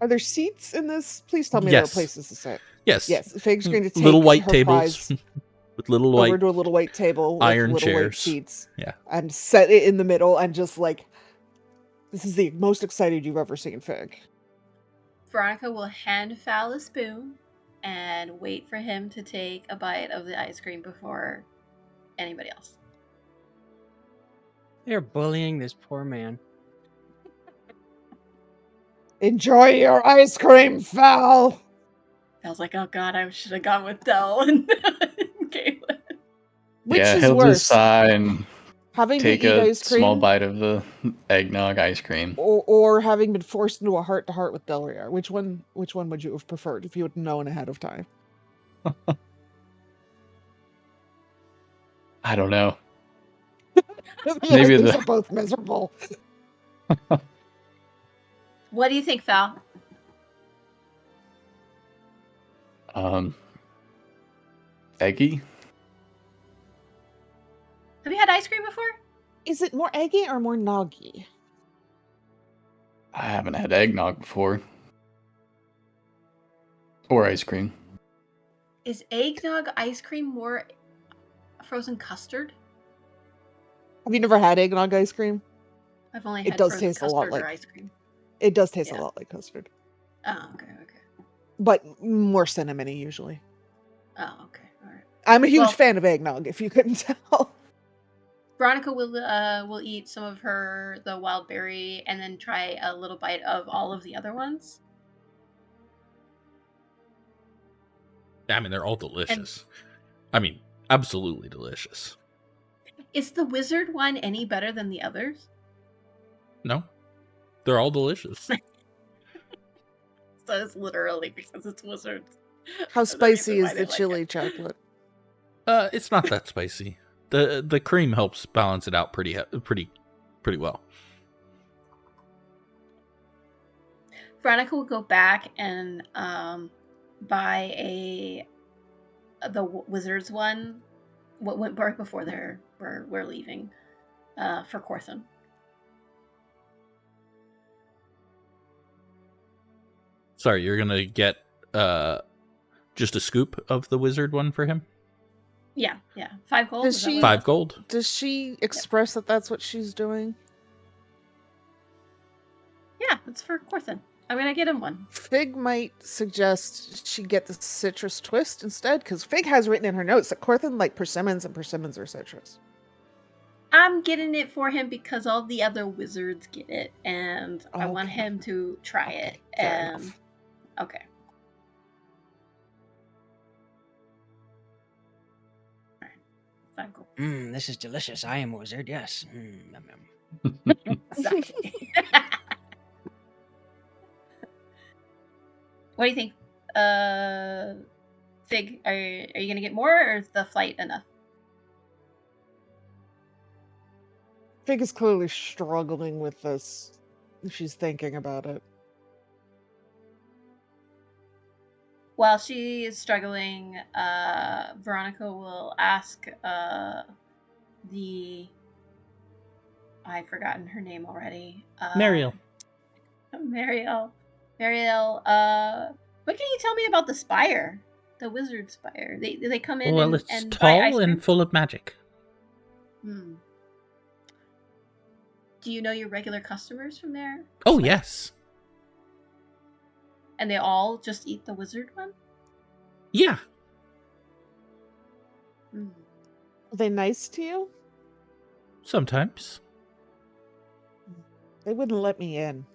S5: Are there seats in this? Please tell me there are
S1: Yes.
S5: places to sit.
S1: Yes.
S5: Yes, Fig's going to take
S1: little white
S5: her
S1: tables
S5: prize
S1: with little
S5: over
S1: white
S5: to a little white table
S1: iron
S5: with little white
S1: chairs.
S5: seats.
S1: Yeah.
S5: And set it in the middle and just like, this is the most excited you've ever seen Fig.
S4: Veronica will hand Fal a spoon and wait for him to take a bite of the ice cream before anybody else.
S2: They're bullying this poor man.
S5: Enjoy your ice cream, Val.
S4: Fal's like, oh god, I should have gone with Del and Kaelen.
S5: Which
S7: yeah,
S5: is
S7: he'll
S5: worse,
S7: just sigh and
S5: having
S7: take
S5: to eat
S7: a
S5: ice cream
S7: small bite of the eggnog ice cream.
S5: or having been forced into a heart-to-heart with Delryar? Which one would you have preferred if you had known ahead of time?
S7: I don't know.
S5: Maybe
S7: the-
S5: these are both miserable.
S4: What do you think, Fal?
S7: Eggy?
S4: Have you had ice cream before?
S5: Is it more eggy or more noggy?
S7: I haven't had eggnog before. Or ice cream.
S4: Is eggnog ice cream more frozen custard?
S5: Have you never had eggnog ice cream?
S4: I've only
S5: It
S4: had
S5: does
S4: frozen
S5: taste a lot
S4: custard
S5: like-
S4: or ice cream.
S5: It does taste a
S4: Yeah.
S5: lot like custard,
S4: Oh, okay.
S5: but more cinnamony usually.
S4: Oh, okay. All right.
S5: I'm a huge
S4: Well-
S5: fan of eggnog, if you couldn't tell.
S4: Veronica will eat some of the wild berry and then try a little bite of all of the other ones.
S1: I mean, they're all delicious. I mean, absolutely delicious.
S4: Is the wizard one any better than the others?
S1: No? They're all delicious.
S4: So it's literally because it's wizards.
S5: How
S4: That's the reason
S5: spicy
S4: why
S5: is
S4: they
S5: the
S4: like
S5: chili
S4: it.
S5: chocolate?
S1: It's not that spicy. The cream helps balance it out pretty well.
S4: Veronica will go back and buy the wizard's one. What went right before we're leaving for Corthynd.
S1: Sorry, you're gonna get just a scoop of the wizard one for him?
S4: Yeah. 5 gold.
S5: Does she-
S1: 5 gold.
S5: Does she express that that's what she's doing?
S4: Yeah, it's for Corthynd. I'm gonna get him one.
S5: Fig might suggest she get the citrus twist instead, because Fig has written in her notes that Corthynd like persimmons and persimmons are citrus.
S4: I'm getting it for him because all the other wizards get it, and I want
S5: Okay.
S4: him to try it.
S5: Fair
S4: And
S5: enough.
S4: okay. All right. 5 gold.
S2: This is delicious. I am a wizard. Yes. Yum, yum.
S4: Exactly. What do you think? Fig, are you gonna get more, or is the flight enough?
S5: Fig is clearly struggling with this. She's thinking about it.
S4: While she is struggling, Veronica will ask I've forgotten her name already.
S1: Mariel.
S4: Mariel, what can you tell me about the spire? The wizard spire. They come in
S1: Well,
S4: and,
S1: it's
S4: and buy
S1: tall
S4: ice cream?
S1: and full of magic.
S4: Do you know your regular customers from there?
S1: Oh, yes.
S4: And they all just eat the wizard one?
S1: Yeah.
S4: Hmm.
S5: Are they nice to you?
S1: Sometimes.
S5: They wouldn't let me in.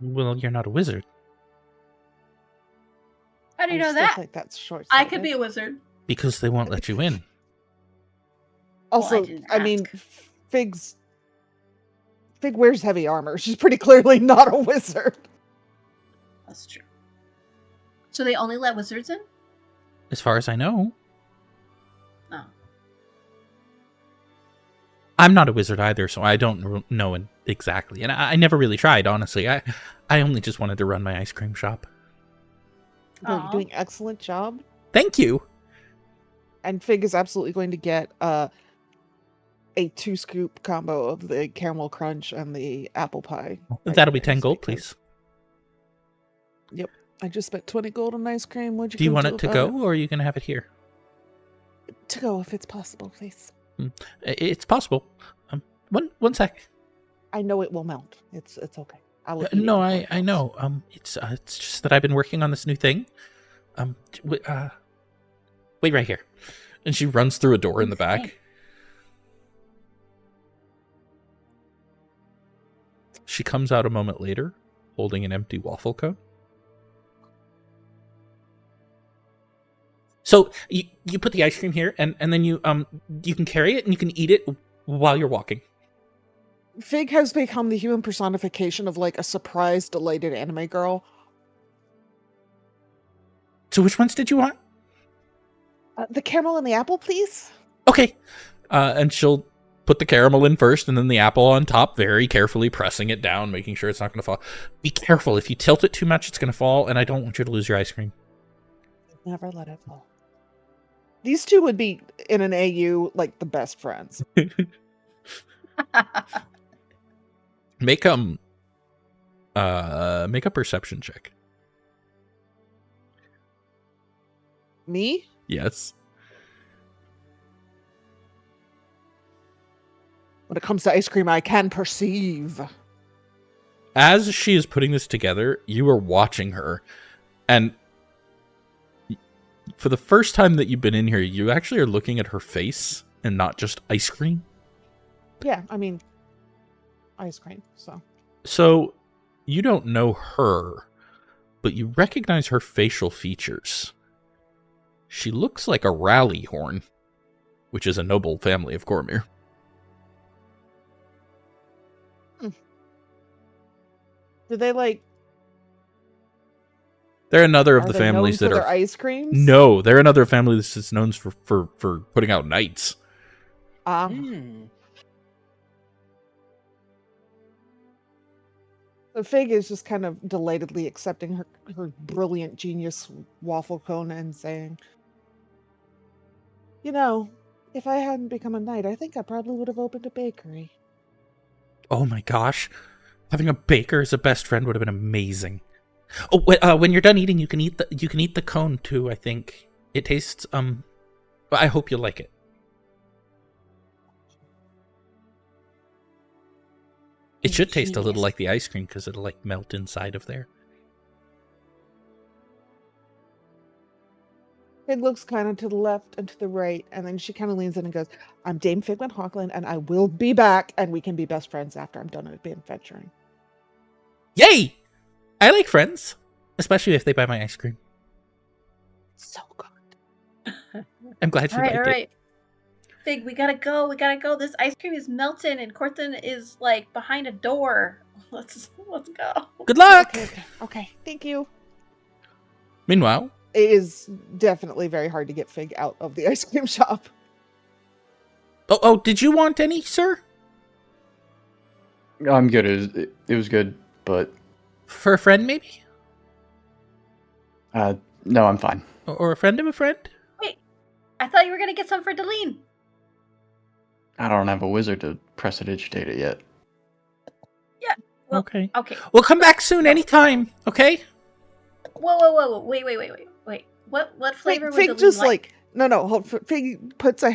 S1: Well, you're not a wizard.
S4: How do you
S5: I
S4: know
S5: still
S4: that?
S5: think that's short.
S4: I could be a wizard.
S1: Because they won't let you in.
S5: Also,
S4: didn't
S5: I mean,
S4: ask.
S5: Fig wears heavy armor. She's pretty clearly not a wizard.
S4: That's true. So they only let wizards in?
S1: As far as I know.
S4: Oh.
S1: I'm not a wizard either, so I don't know exactly. And I never really tried, honestly. I only just wanted to run my ice cream shop.
S5: Well,
S4: Aw.
S5: you're doing an excellent job.
S1: Thank you.
S5: And Fig is absolutely going to get a 2-scoop combo of the caramel crunch and the apple pie.
S1: That'll be
S5: Right
S1: 10
S5: there,
S1: gold,
S5: because
S1: please.
S5: I just spent 20 gold on ice cream. What'd
S1: Do you want
S5: do
S1: it to
S5: about
S1: go, or are you going to have it here?
S5: To go, if it's possible, please.
S1: It's possible. One sec.
S5: I know it will melt. It's okay. I'll eat it
S1: No,
S5: before
S1: I
S5: it melts.
S1: know. It's just that I've been working on this new thing. Wait right here. And she runs through a door in the back.
S4: Okay.
S1: She comes out a moment later, holding an empty waffle cone. So you put the ice cream here, and then you can carry it and you can eat it while you're walking.
S5: Fig has become the human personification of like a surprised, delighted anime girl.
S1: So which ones did you want?
S5: The caramel and the apple, please.
S1: Okay. And she'll put the caramel in first and then the apple on top, very carefully pressing it down, making sure it's not going to fall. Be careful. If you tilt it too much, it's going to fall, and I don't want you to lose your ice cream.
S5: Never let it fall. These two would be in an AU like the best friends.
S1: Make a perception check.
S5: Me?
S1: Yes.
S5: When it comes to ice cream, I can perceive.
S1: As she is putting this together, you are watching her, and for the first time that you've been in here, you actually are looking at her face and not just ice cream.
S5: Yeah, I mean, ice cream, so.
S1: So, you don't know her, but you recognize her facial features. She looks like a Rallyhorn, which is a noble family of Cormyr.
S5: Do they like...
S1: They're another of
S5: are
S1: the
S5: they
S1: families
S5: known
S1: that
S5: for
S1: are...
S5: their ice creams?
S1: No, they're another family that's known for putting out knights.
S2: Hmm.
S5: The Fig is just kind of delightedly accepting her brilliant genius waffle cone and saying, "You know, if I hadn't become a knight, I think I probably would have opened a bakery."
S1: Oh my gosh. Having a baker as a best friend would have been amazing. Oh, when you're done eating, you can eat the cone too, I think. It tastes, I hope you like it. It should taste a little like the ice cream because it'll like melt inside of there.
S5: It looks kind of to the left and to the right, and then she kind of leans in and goes, "I'm Dame Figwyn Hawklin, and I will be back, and we can be best friends after I'm done adventuring."
S1: Yay! I like friends, especially if they buy my ice cream.
S5: So good.
S1: I'm glad you liked
S4: All
S1: it.
S4: right. Fig, we gotta go. This ice cream is melting, and Corthynd is like behind a door. Let's go.
S1: Good luck!
S5: Okay. Thank you.
S1: Meanwhile,
S5: It is definitely very hard to get Fig out of the ice cream shop.
S1: oh, did you want any, sir?
S7: I'm good. It was good, but
S1: For a friend, maybe?
S7: no, I'm fine.
S1: Or a friend of a friend?
S4: Wait, I thought you were gonna get some for Deline.
S7: I don't have a wizard to prestidigitate it yet.
S4: Yeah. Well,
S1: Okay.
S4: Okay.
S1: We'll come back soon, anytime, okay?
S4: Whoa. Wait. What flavor would
S5: Fig
S4: Deline
S5: just
S4: like?
S5: no. Hold, Fig puts a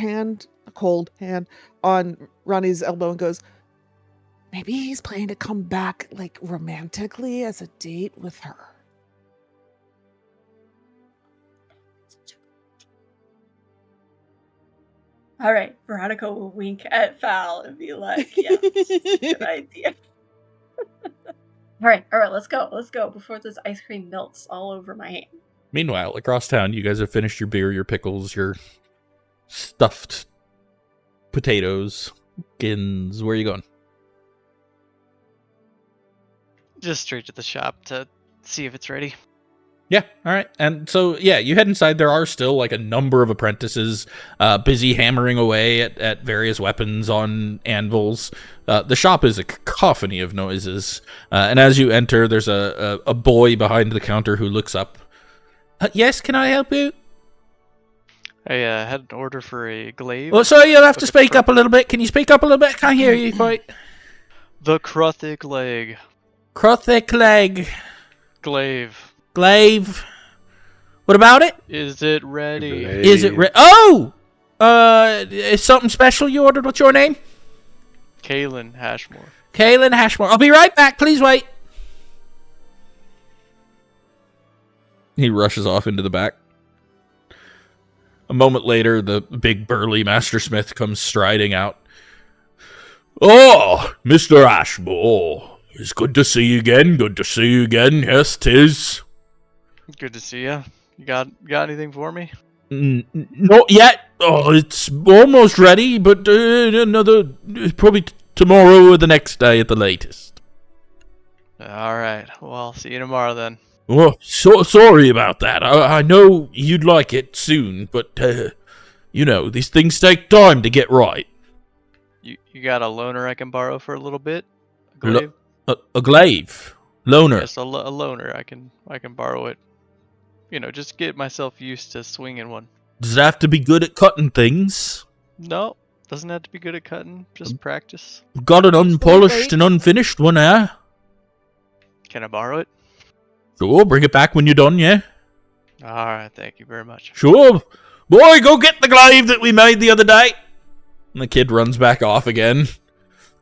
S5: cold hand, on Ronnie's elbow and goes, "Maybe he's planning to come back like romantically as a date with her."
S4: All right, Veronica will wink at Fal and be like, "Yeah, this is a good idea." All right, let's go before this ice cream melts all over my hand.
S1: Meanwhile, across town, you guys have finished your beer, your pickles, your stuffed potatoes, skins. Where are you going?
S3: Just straight to the shop to see if it's ready.
S1: Yeah, all right. And so, yeah, you head inside. There are still like a number of apprentices busy hammering away at various weapons on anvils. The shop is a cacophony of noises. And as you enter, there's a boy behind the counter who looks up. Yes, can I help you?
S3: I had an order for a glaive.
S1: Oh, sorry, you'll have to
S3: with
S1: speak up a little bit. Can you speak up a little bit? I can't hear you quite.
S3: The Crothic leg.
S1: Crothic leg.
S3: Glaive.
S1: Glaive. What about it?
S3: Is it ready?
S1: Is it Oh! Is something special you ordered? What's your name?
S3: Kaelen Hashmoore.
S1: Kaelen Hashmoore. I'll be right back. Please wait. He rushes off into the back. A moment later, the big burly mastersmith comes striding out. "Oh, Mr. Hashmoore. It's good to see you again. Yes, 'tis.
S3: Good to see ya. You got anything for me?
S1: Not yet. Oh, it's almost ready, but probably tomorrow or the next day at the latest."
S3: All right. Well, I'll see you tomorrow then.
S1: Oh, so sorry about that. I know you'd like it soon, but these things take time to get right.
S3: You got a loaner I can borrow for a little bit? A glaive?
S1: A glaive, loaner.
S3: Yes, a loaner. I can borrow it. Just get myself used to swinging one.
S1: Does it have to be good at cutting things?
S3: No, doesn't have to be good at cutting. Just practice.
S1: Got an unpolished and unfinished one, eh?
S3: Can I borrow it?
S1: Sure, bring it back when you're done, yeah?
S3: All right, thank you very much.
S1: Sure. Boy, go get the glaive that we made the other day. And the kid runs back off again.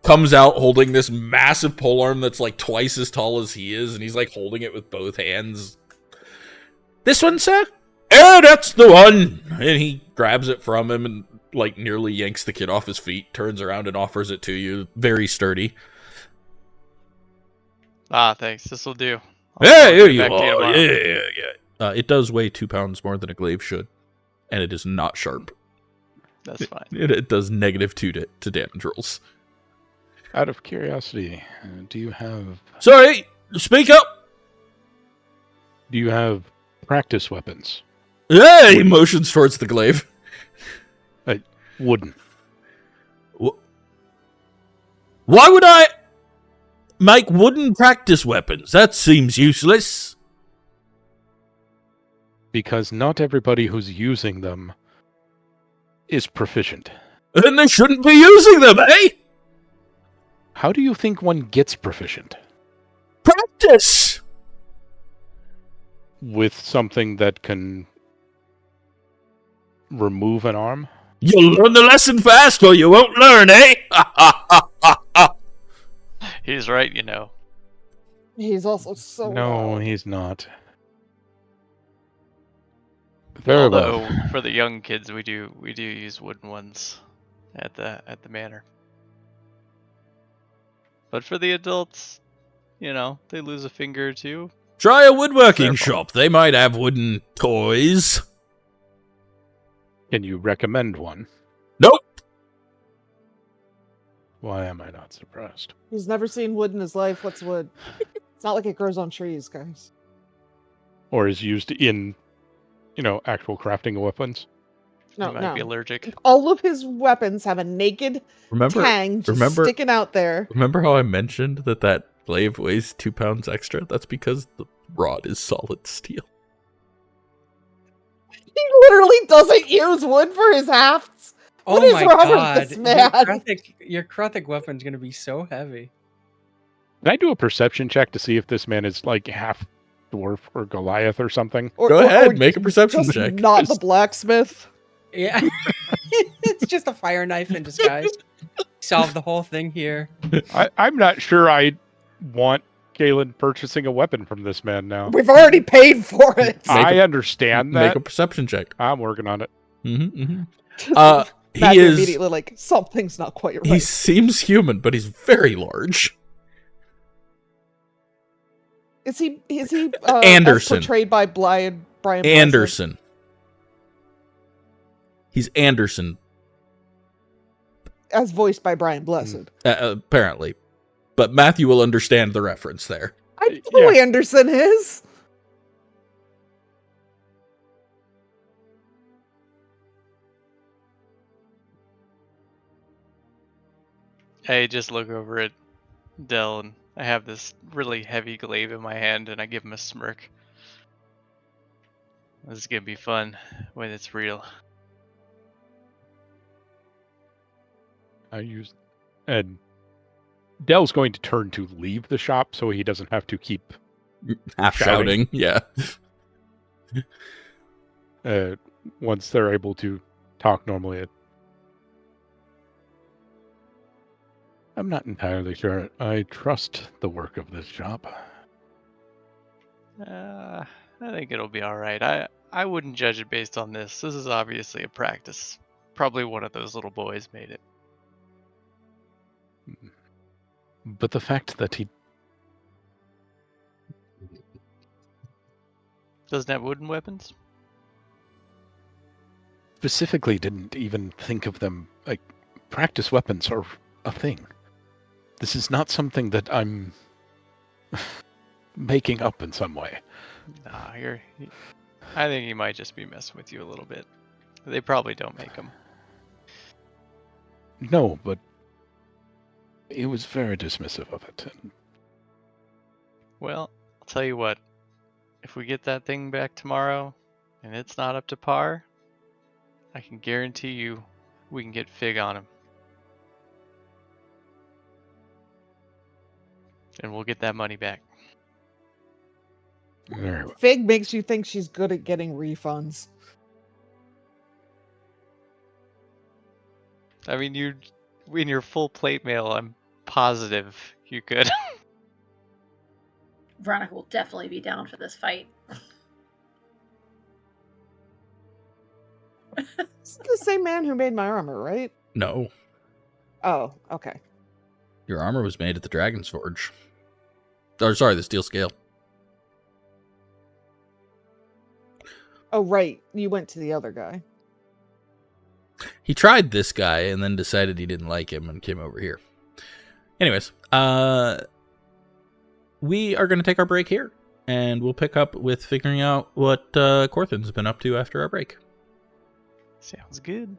S1: Comes out holding this massive polearm that's like twice as tall as he is, and he's like holding it with both hands. "This one, sir?" "Yeah, that's the one." And he grabs it from him and like nearly yanks the kid off his feet, turns around and offers it to you. Very sturdy.
S3: Thanks. This'll do.
S1: Yeah,
S3: I'll
S1: here
S3: get
S1: you
S3: back to
S1: are.
S3: tomorrow.
S1: Yeah. It does weigh 2 pounds more than a glaive should, and it is not sharp.
S3: That's fine.
S1: It does -2 to damage rolls.
S6: Out of curiosity, do you have
S1: Sorry, speak up.
S6: practice weapons?
S1: Yeah, he motions towards the glaive.
S6: Wooden.
S1: Why would I make wooden practice weapons? That seems useless.
S6: Because not everybody who's using them is proficient.
S1: Then they shouldn't be using them, eh?
S6: How do you think one gets proficient?
S1: Practice!
S6: With something that can remove an arm?
S1: You'll learn the lesson fast or you won't learn, eh?
S3: He's right, you know.
S5: He's also so
S6: No,
S5: loud.
S6: he's not. Very well.
S3: Although for the young kids, we do use wooden ones at the manor. But for the adults, you know, they lose a finger or two.
S1: Try a woodworking
S3: Careful.
S1: shop. They might have wooden toys.
S6: Can you recommend one?
S1: Nope.
S6: Why am I not surprised?
S5: He's never seen wood in his life. What's wood? It's not like it grows on trees, guys.
S6: Or is used in, actual crafting weapons?
S5: No,
S3: You might
S5: no.
S3: be allergic.
S5: All of his weapons have a naked tang just sticking out there.
S1: Remember how I mentioned that glaive weighs 2 pounds extra? That's because the rod is solid steel.
S5: He literally doesn't use wood for his hafts. What is wrong with this man?
S2: Your Krothic weapon's gonna be so heavy.
S6: Can I do a perception check to see if this man is like half dwarf or Goliath or something?
S1: Go ahead, make a perception
S5: just
S1: check.
S5: Not the blacksmith.
S2: Yeah. It's just a fire knife in disguise. Solve the whole thing here.
S6: I'm not sure I want Kaelen purchasing a weapon from this man now.
S5: We've already paid for it.
S6: I understand that.
S1: Make a perception check.
S6: I'm working on it.
S1: He
S5: Matthew
S1: is
S5: immediately like, something's not quite right.
S1: He seems human, but he's very large.
S5: Is he
S1: Anderson.
S5: as portrayed by Brian Blessed?
S1: Anderson. He's Anderson,
S5: As voiced by Brian Blessed.
S1: apparently. But Matthew will understand the reference there.
S5: I know who Anderson is.
S3: I just look over at Del and I have this really heavy glaive in my hand and I give him a smirk. This is gonna be fun when it's real.
S6: And Dell's going to turn to leave the shop so he doesn't have to keep
S1: Half shouting. Yeah.
S6: once they're able to talk normally. I'm not entirely sure. I trust the work of this shop.
S3: I think it'll be alright. I wouldn't judge it based on this. This is obviously a practice. Probably one of those little boys made it.
S6: But the fact that he
S3: doesn't have wooden weapons?
S6: Specifically didn't even think of them, like, practice weapons are a thing. This is not something that I'm making up in some way.
S3: Nah, I think he might just be messing with you a little bit. They probably don't make them.
S6: No, but he was very dismissive of it.
S3: Well, I'll tell you what. If we get that thing back tomorrow, and it's not up to par, I can guarantee you we can get Fig on him. And we'll get that money back.
S6: Very well.
S5: Fig makes you think she's good at getting refunds.
S3: I mean, in your full plate mail, I'm positive you could.
S4: Veronica will definitely be down for this fight.
S5: It's the same man who made my armor, right?
S1: No.
S5: Oh, okay.
S1: Your armor was made at the Dragon's Forge. Or, sorry, the Steel Scale.
S5: Oh, right. You went to the other guy.
S1: He tried this guy and then decided he didn't like him and came over here. Anyways, we are going to take our break here, and we'll pick up with figuring out what Corthyn's been up to after our break.
S3: Sounds good.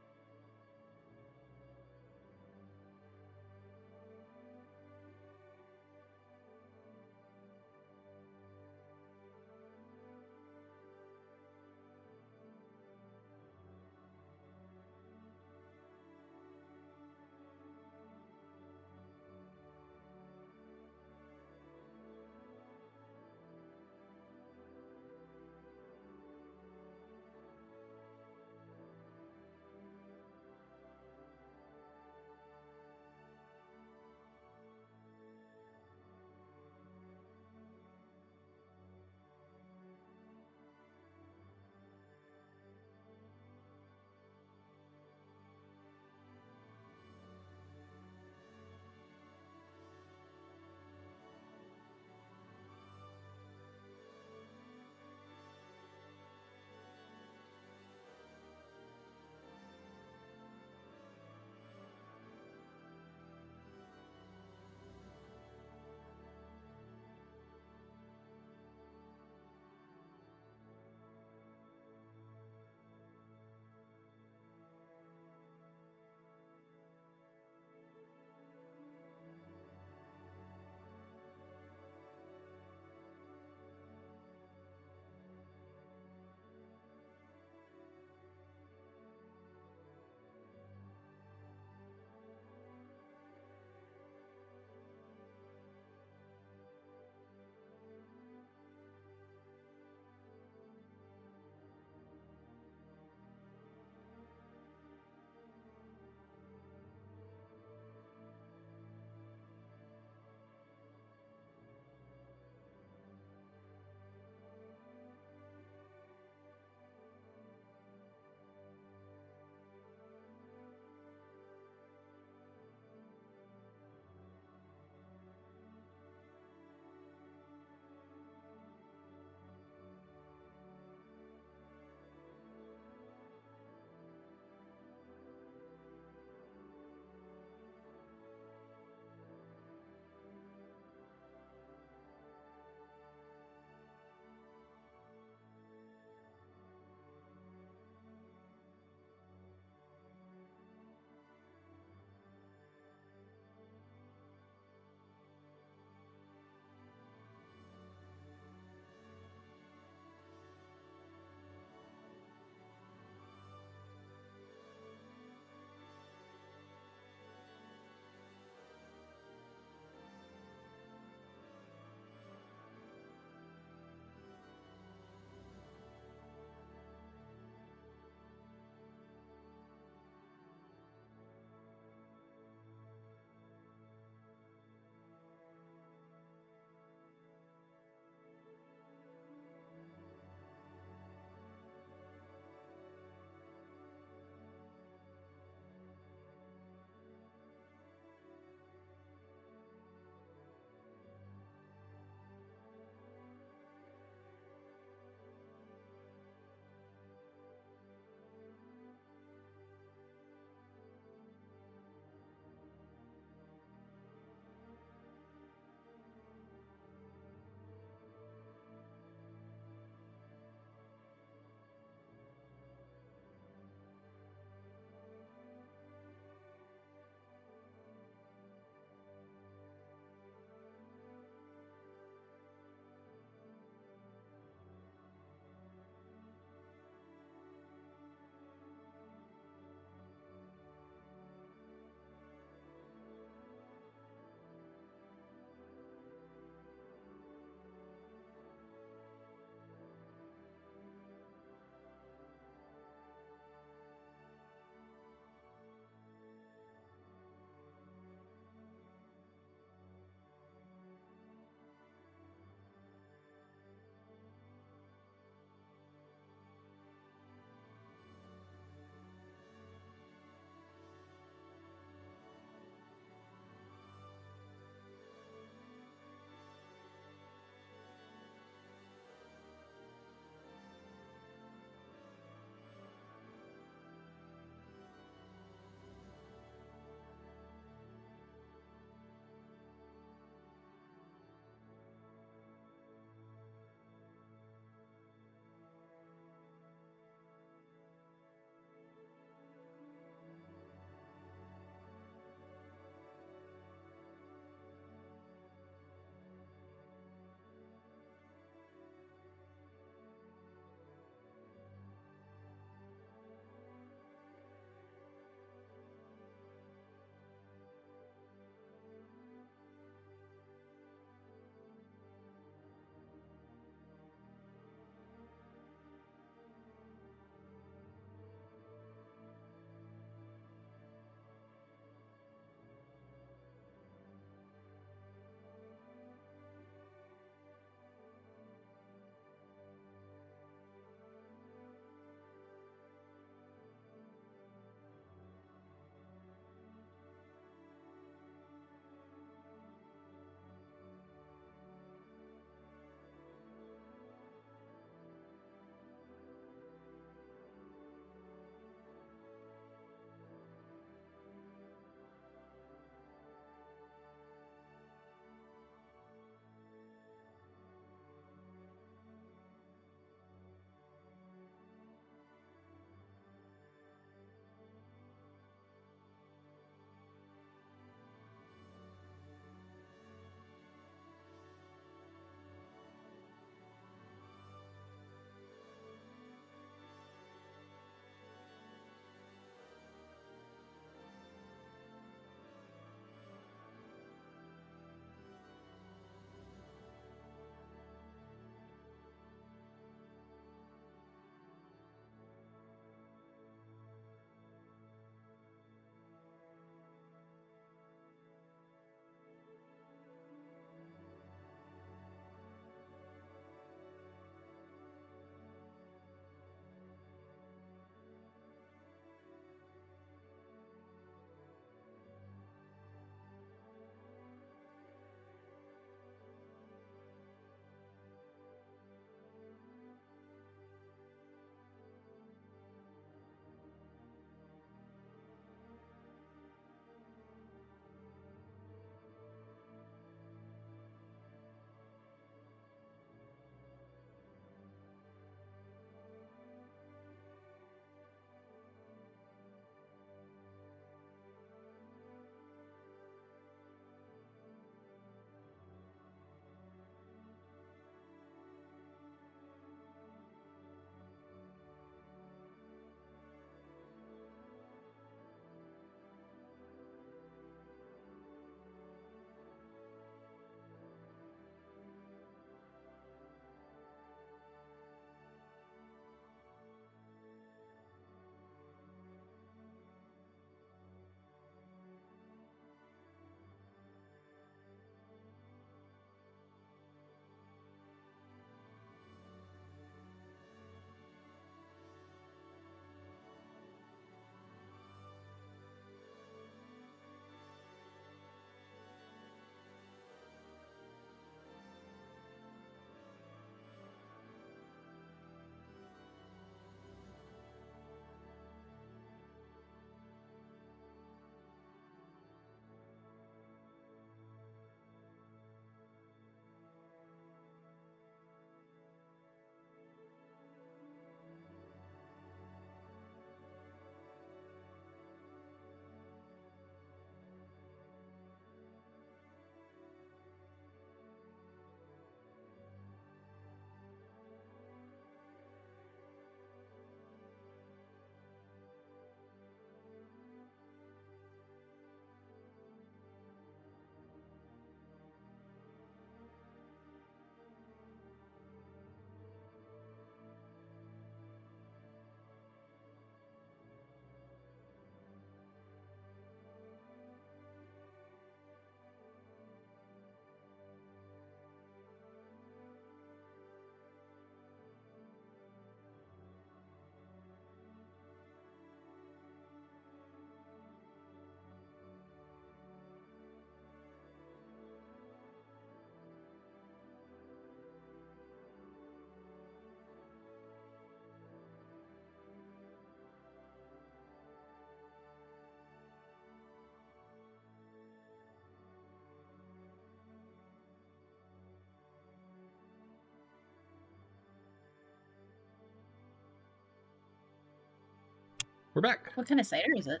S1: we're back.
S4: What kind of cider is it?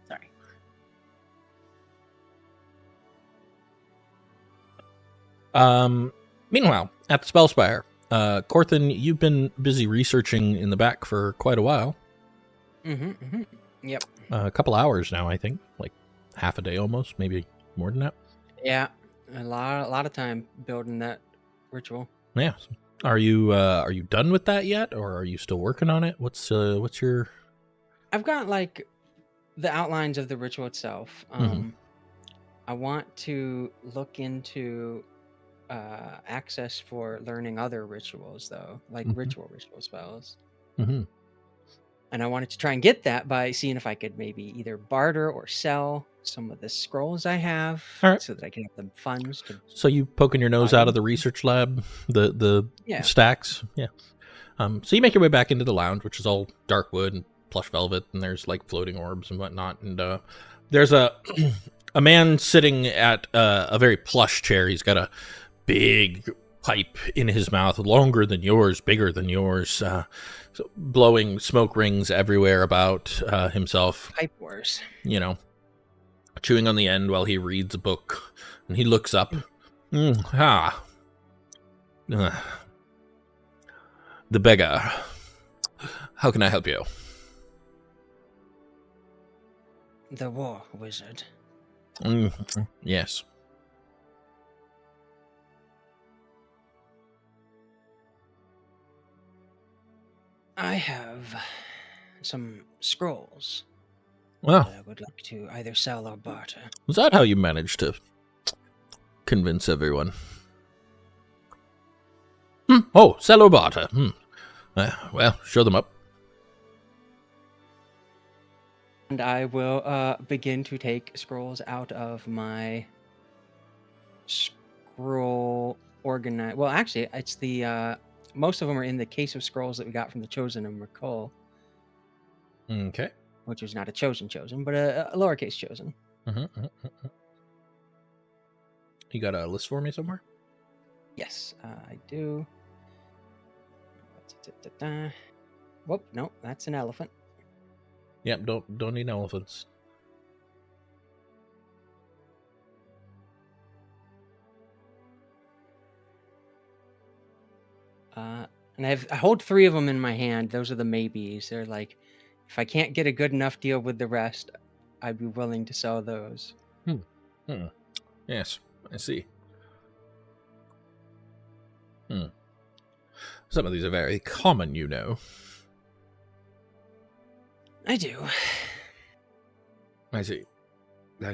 S4: Sorry.
S1: Meanwhile, at the Spellspire, Corthyn, you've been busy researching in the back for quite a while.
S2: Yep.
S1: A couple hours now, I think. Like half a day almost, maybe more than that.
S2: Yeah. A lot of time building that ritual.
S1: Yeah. Are you done with that yet, or are you still working on it? What's your...
S2: I've got like the outlines of the ritual itself. I want to look into access for learning other rituals, though, like ritual spells. And I wanted to try and get that by seeing if I could maybe either barter or sell some of the scrolls I have, so that I can have the funds to.
S1: So you poking your nose out of the research lab, the stacks, yeah. So you make your way back into the lounge, which is all dark wood and plush velvet, and there's like floating orbs and whatnot. And there's a man sitting at a very plush chair. He's got a big pipe in his mouth, longer than yours, bigger than yours, so blowing smoke rings everywhere about himself.
S2: Pipe wars.
S1: You know, chewing on the end while he reads a book, and he looks up. The beggar. How can I help you?
S2: The war wizard.
S1: Yes.
S2: I have some scrolls
S1: Well,
S2: that I would like to either sell or barter.
S1: was that how you managed to convince everyone? Oh, sell or barter. Well, show them up.
S2: And I will begin to take scrolls out of my scroll organize. Well, actually, it's the most of them are in the case of scrolls that we got from the Chosen and McCall.
S1: Okay.
S2: Which was not a chosen, but a lowercase chosen.
S1: You got a list for me somewhere?
S2: Yes, I do. Whoop, no, that's an elephant.
S1: Yep, don't need elephants.
S2: And I hold 3 of them in my hand. Those are the maybes. They're like, if I can't get a good enough deal with the rest, I'd be willing to sell those.
S1: Yes, I see. Some of these are very common, you know.
S2: I do.
S1: I see.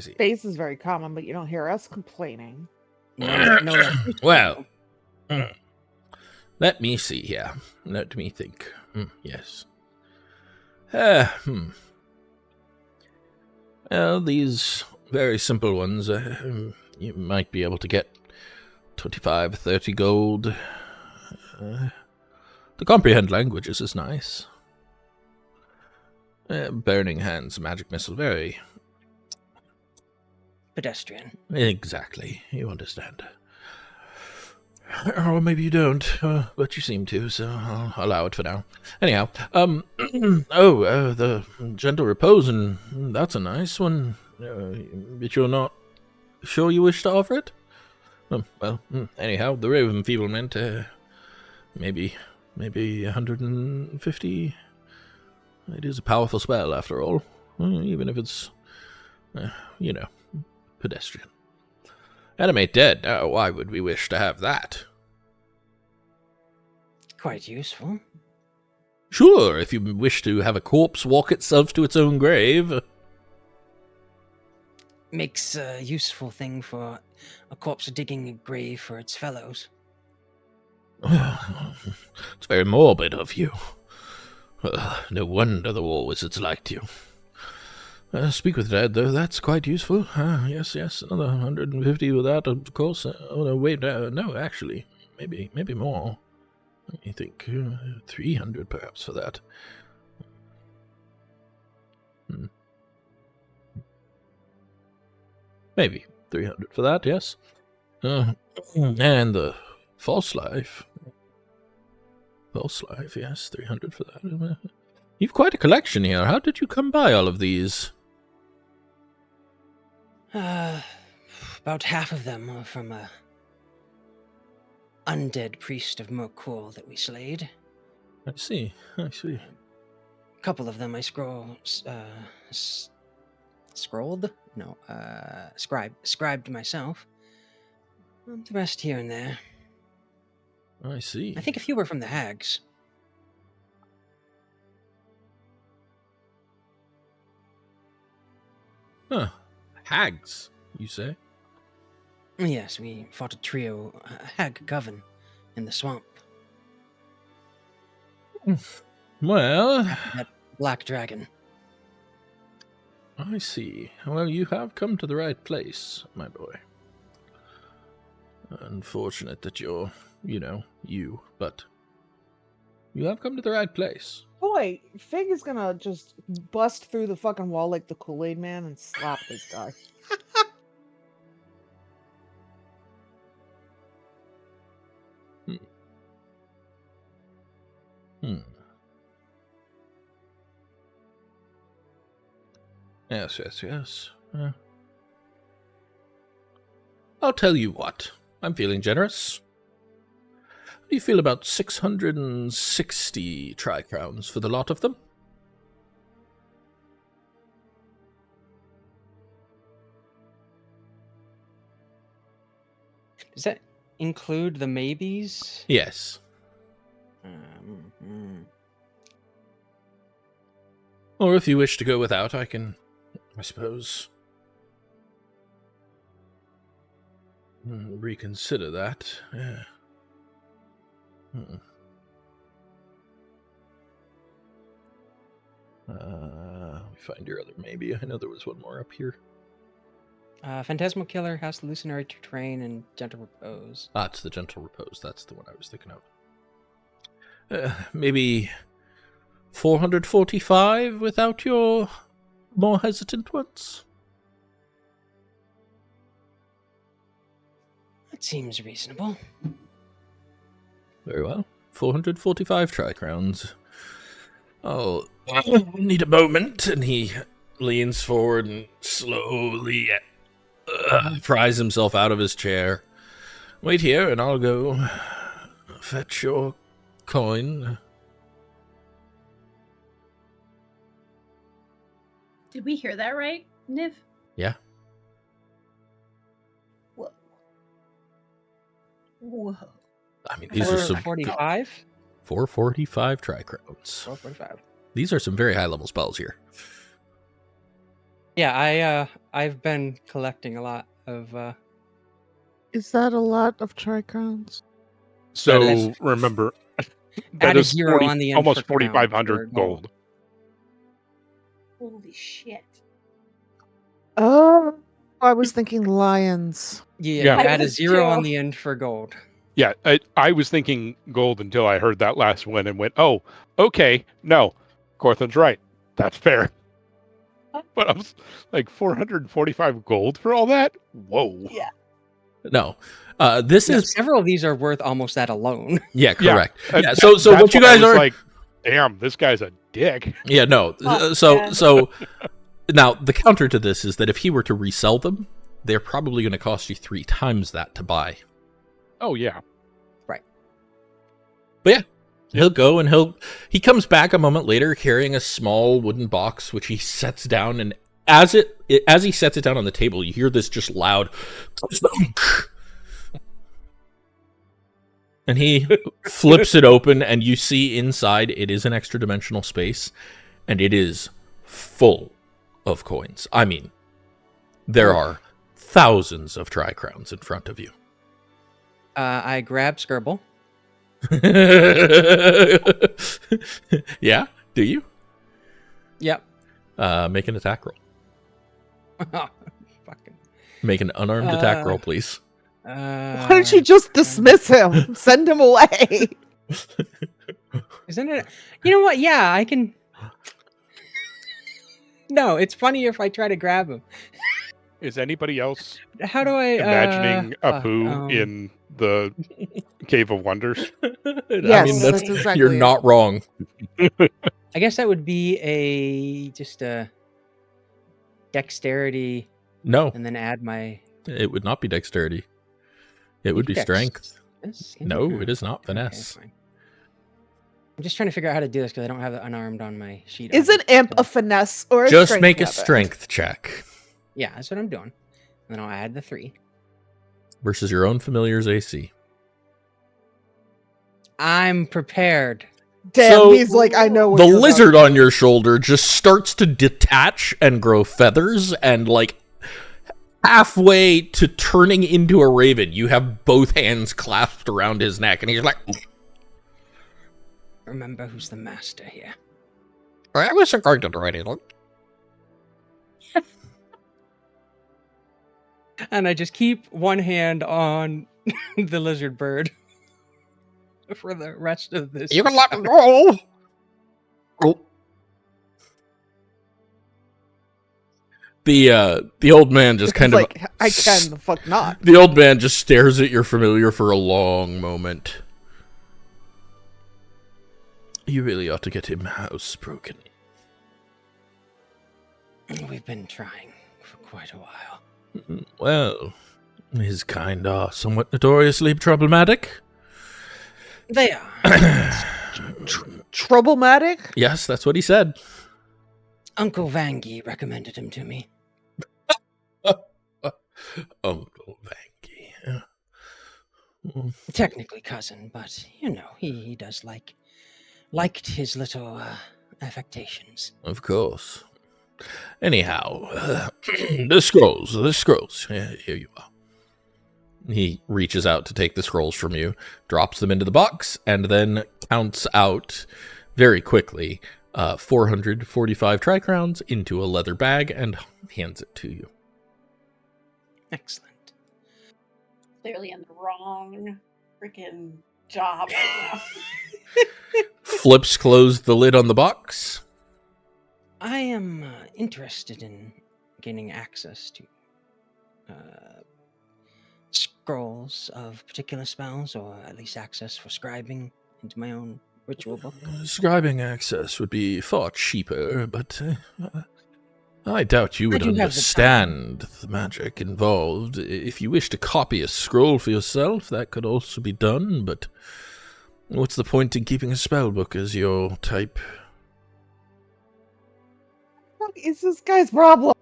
S5: Space is very common, but you don't hear us complaining.
S2: No.
S1: Well, let me see here. Let me think. Yes. Well, these very simple ones, you might be able to get 25, 30 gold. To comprehend languages is nice. Burning Hands magic missile, very...
S2: pedestrian.
S1: Exactly, you understand. Or maybe you don't, but you seem to, so I'll allow it for now. Anyhow, the Gentle Repose, and that's a nice one. But you're not sure you wish to offer it? Well, anyhow, the Ray of Enfeeblement, maybe 150. It is a powerful spell, after all, even if it's, pedestrian. Animate dead. Why would we wish to have that?
S2: Quite useful.
S1: Sure, if you wish to have a corpse walk itself to its own grave.
S2: Makes a useful thing for a corpse digging a grave for its fellows.
S1: It's very morbid of you. No wonder the war wizards liked you. Speak with dead, though, that's quite useful. Yes, another 150 with that, of course. Oh, no, wait, no, actually, maybe more. Let me think, 300 perhaps for that. Maybe 300 for that, yes. And the false life, yes, 300 for that. You've quite a collection here. How did you come by all of these?
S2: About half of them are from a undead priest of Mokul that we slayed.
S1: I see. I see.
S2: A couple of them I scribed myself. The rest here and there.
S1: I see.
S2: I think a few were from the hags.
S1: Huh. Hags, you say?
S2: Yes, we fought a trio, a hag coven, in the swamp.
S1: Well,
S2: That black dragon.
S1: I see. Well, you have come to the right place, my boy. Unfortunate that you're, you, but you have come to the right place.
S5: Boy, Fig is gonna just bust through the fucking wall like the Kool-Aid Man and slap this guy.
S1: Yes. I'll tell you what. I'm feeling generous. How do you feel about 660 tri-crowns for the lot of them?
S2: Does that include the maybes?
S1: Yes.
S2: Mm.
S1: Or if you wish to go without, I can, I suppose, reconsider that. Yeah. Let me find your other maybe. I know there was one more up here.
S2: Phantasmal Killer, House Hallucinatory Terrain, and Gentle Repose.
S1: Ah, it's the Gentle Repose. That's the one I was thinking of. Maybe 445 without your more hesitant ones?
S2: That seems reasonable.
S1: Very well. 445 tri-crowns. I'll need a moment, and he leans forward and slowly pries himself out of his chair. Wait here, and I'll go fetch your coin.
S4: Did we hear that right, Niv?
S1: Yeah.
S4: Whoa. Whoa.
S1: I mean, these are some
S2: 45?
S1: 445 tri-crowns.
S2: 445.
S1: These are some very high-level spells here.
S2: Yeah, I've been collecting a lot of.
S5: Is that a lot of tri-crowns?
S6: So remember, that
S2: Add a
S6: is
S2: zero on the end
S6: almost
S2: for crown
S6: 4,500
S2: for
S6: gold.
S4: Holy shit.
S5: Oh, I was thinking lions.
S2: Yeah,
S6: Yeah.
S2: you add a
S4: was
S2: zero on
S4: too.
S2: the end for gold.
S6: Yeah, I was thinking gold until I heard that last one and went, oh, okay, no, Corthin's right. That's fair. But I was like 445 gold for all that? Whoa.
S4: Yeah.
S1: No. This
S2: No,
S1: is...
S2: several of these are worth almost that alone.
S1: Yeah, correct.
S6: Yeah,
S1: Yeah, so
S6: that's
S1: what you guys
S6: I was
S1: are...
S6: like, damn, this guy's a dick.
S1: Yeah, no.
S4: Oh, man.
S1: So now the counter to this is that if he were to resell them, they're probably going to cost you 3 times that to buy.
S6: Oh, yeah.
S2: Right.
S1: But yeah, he'll go and he comes back a moment later carrying a small wooden box, which he sets down. And as he sets it down on the table, you hear this just loud thunk. And he flips it open, and you see inside it is an extra dimensional space, and it is full of coins. I mean, there are thousands of tri-crowns in front of you.
S2: I grab Skirble.
S1: Yeah? Do you?
S2: Yep.
S1: Make an attack roll.
S2: Fucking.
S1: Make an unarmed attack roll, please.
S5: Why don't you just dismiss him? Send him away.
S2: Isn't it? You know what? Yeah, I can. No, it's funnier if I try to grab him.
S6: Is anybody else
S2: How do I
S6: imagining
S2: fuck,
S6: Apu in the Cave of Wonders?
S5: Yes,
S1: I mean,
S5: that's exactly
S1: you're
S5: it.
S1: not wrong.
S2: I guess that would be just a dexterity,
S1: No,
S2: and then add my.
S1: it would not be dexterity. It would be strength. No, it is not finesse.
S2: Okay, fine. I'm just trying to figure out how to do this because I don't have the unarmed on my sheet.
S5: Is an imp a finesse or a
S1: Just
S5: strength
S1: make a
S5: weapon?
S1: strength check
S2: Yeah, that's what I'm doing. And then I'll add the 3.
S1: versus your own familiar's AC.
S2: I'm prepared.
S5: Damn,
S1: So,
S5: he's like, I know what
S1: The
S5: you're
S1: lizard
S5: about
S1: on your shoulder just starts to detach and grow feathers, and like halfway to turning into a raven, you have both hands clasped around his neck, and he's like,
S2: Remember who's the master here.
S1: I wasn't going to do anything.
S2: And I just keep one hand on the lizard bird for the rest of this.
S1: You can let me go. Oh. The old man just
S5: It's
S1: kind of
S5: like, I can, the fuck not.
S1: The old man just stares at your familiar for a long moment. You really ought to get him housebroken.
S2: We've been trying for quite a while.
S1: Well, his kind are somewhat notoriously problematic.
S2: They are.
S5: Troublematic?
S1: Yes, that's what he said.
S2: Uncle Vangie recommended him to me.
S1: Uncle Vangie.
S2: Technically cousin, but you know, he does liked his little affectations.
S1: Of course. Anyhow, the scrolls. Here you are. He reaches out to take the scrolls from you, drops them into the box, and then counts out very quickly 445 tricrowns into a leather bag and hands it to you.
S2: Excellent.
S4: Clearly in the wrong freaking job right now.
S1: Flips closed the lid on the box.
S2: I am interested in gaining access to scrolls of particular spells, or at least access for scribing into my own ritual book.
S1: Scribing access would be far cheaper, but I doubt you would
S2: do have the
S1: understand the magic involved. If you wish to copy a scroll for yourself, that could also be done, but what's the point in keeping a spellbook as your type?
S5: What is this guy's problem?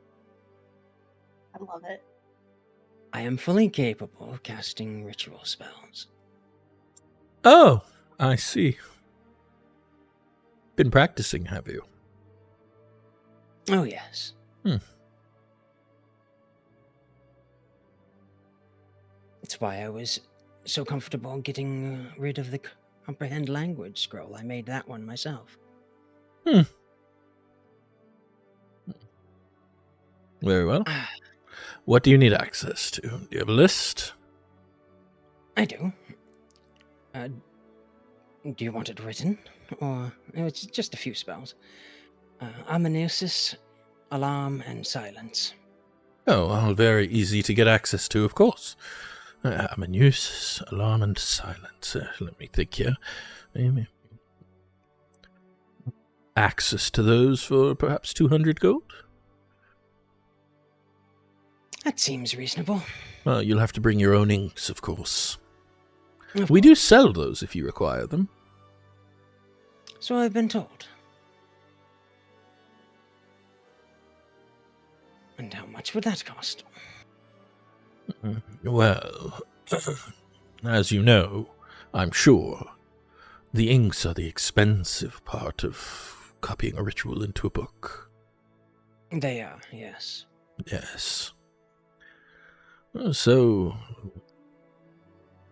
S4: I love it.
S2: I am fully capable of casting ritual spells.
S1: Oh, I see. Been practicing, have you?
S2: Oh, yes. That's why I was so comfortable getting rid of the comprehend language scroll. I made that one myself.
S1: Very well. What do you need access to? Do you have a list?
S2: I do. Do you want it written? Or it's just a few spells. Omniosis, Alarm, and Silence.
S1: Oh, all very easy to get access to, of course. Omniosis, Alarm, and Silence. Let me think here. Access to those for perhaps 200 gold?
S2: That seems reasonable.
S1: Well, you'll have to bring your own inks, of course.
S2: Of
S1: We do
S2: course.
S1: sell those if you require them.
S2: So I've been told. And how much would that cost?
S1: Well, as you know, I'm sure, the inks are the expensive part of copying a ritual into a book.
S2: They are, yes.
S1: Yes. So,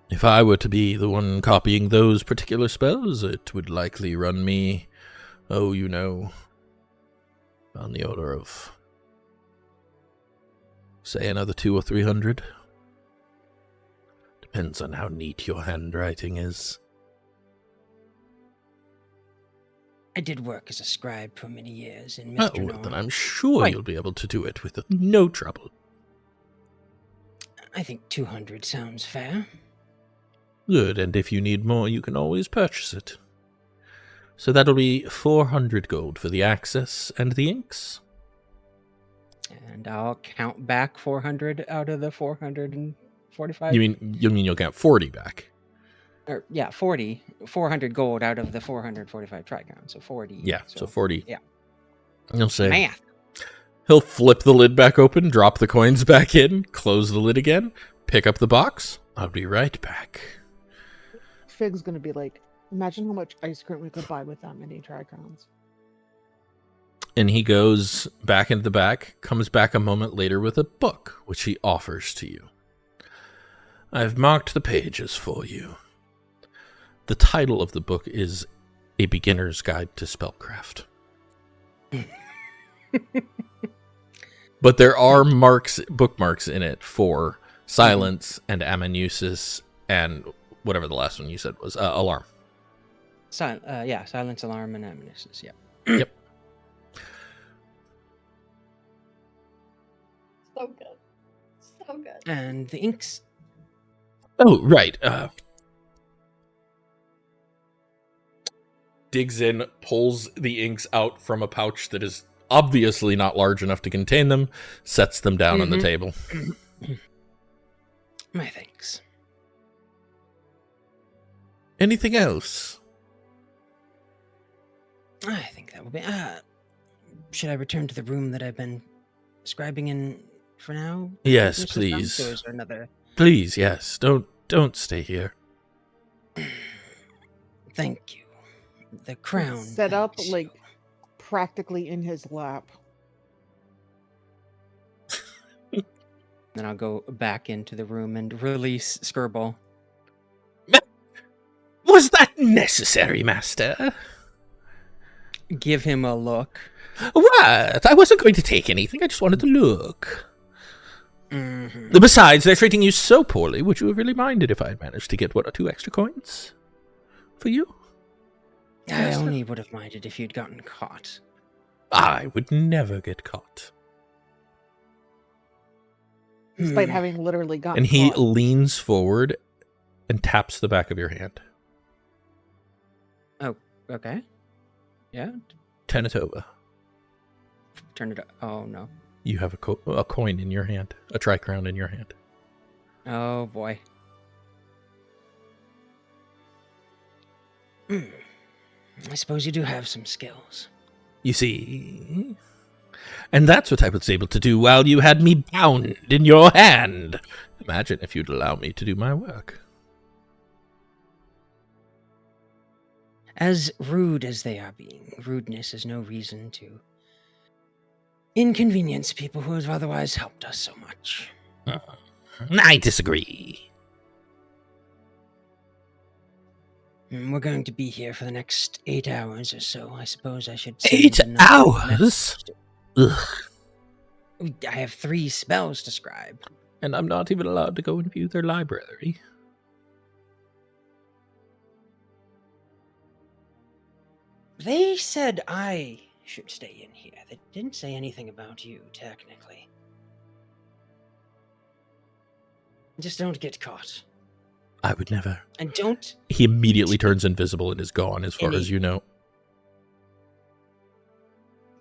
S1: if I were to be the one copying those particular spells, it would likely run me, on the order of, say, another 200 or 300. Depends on how neat your handwriting is.
S2: I did work as a scribe for many years in
S1: Oh,
S2: Mr.
S1: well, then I'm sure
S2: Right.
S1: you'll be able to do it with no trouble.
S2: I think 200 sounds fair.
S1: Good, and if you need more, you can always purchase it. So that'll be 400 gold for the access and the inks.
S2: And I'll count back 400 out of the 445.
S1: You mean you'll count 40 back?
S2: Or, yeah, 40. 400 gold out of the 445 Tricon. So 40.
S1: Yeah, so 40.
S2: Yeah.
S1: He'll say.
S2: Math.
S1: He'll flip the lid back open, drop the coins back in, close the lid again, pick up the box. I'll be right back.
S5: Fig's gonna be like, imagine how much ice cream we could buy with that many Tricons.
S1: And he goes back into the back, comes back a moment later with a book, which he offers to you. I've marked the pages for you. The title of the book is A Beginner's Guide to Spellcraft. But there are bookmarks in it for silence and amanuensis and whatever the last one you said was, alarm.
S2: Silence, alarm, and amanuensis, yeah.
S1: Yep.
S4: So good. So good.
S2: And the inks.
S1: Oh, right. Digs in, pulls the inks out from a pouch that is obviously not large enough to contain them, sets them down on the table.
S2: My thanks.
S1: Anything else?
S2: I think that will be... should I return to the room that I've been scribing in for now?
S1: Yes,
S2: Mr.
S1: please.
S2: Thumbs, or is there another...
S1: Please, yes. Don't stay here.
S2: Thank you. The crown.
S5: Set up
S2: thanks
S5: like
S2: you.
S5: practically in his lap.
S2: Then I'll go back into the room and release Skirble.
S1: Was that necessary, Master?
S2: Give him a look.
S1: What? I wasn't going to take anything. I just wanted to look.
S2: Mm-hmm.
S1: Besides, they're treating you so poorly. Would you have really minded if I had managed to get 1 or 2 extra coins for you?
S2: I only would have minded if you'd gotten caught.
S1: I would never get caught.
S5: Despite having literally gotten
S1: And he
S5: caught.
S1: leans forward and taps the back of your hand.
S2: Oh, okay. Yeah.
S1: Turn it over.
S2: Turn it up. Oh, no.
S1: You have a coin in your hand. A tricrown in your hand.
S2: Oh, boy. I suppose you do have some skills.
S1: You see? And that's what I was able to do while you had me bound in your hand. Imagine if you'd allow me to do my work.
S2: As rude as they are being, rudeness is no reason to inconvenience people who have otherwise helped us so much.
S1: I disagree.
S2: We're going to be here for the next 8 hours or so. I suppose I should...
S1: 8 hours? Ugh.
S2: I have 3 spells to scribe.
S1: And I'm not even allowed to go and view their library.
S2: They said I should stay in here. They didn't say anything about you, technically. Just don't get caught.
S1: I would never.
S2: And don't...
S1: He immediately turns invisible and is gone as far as you know.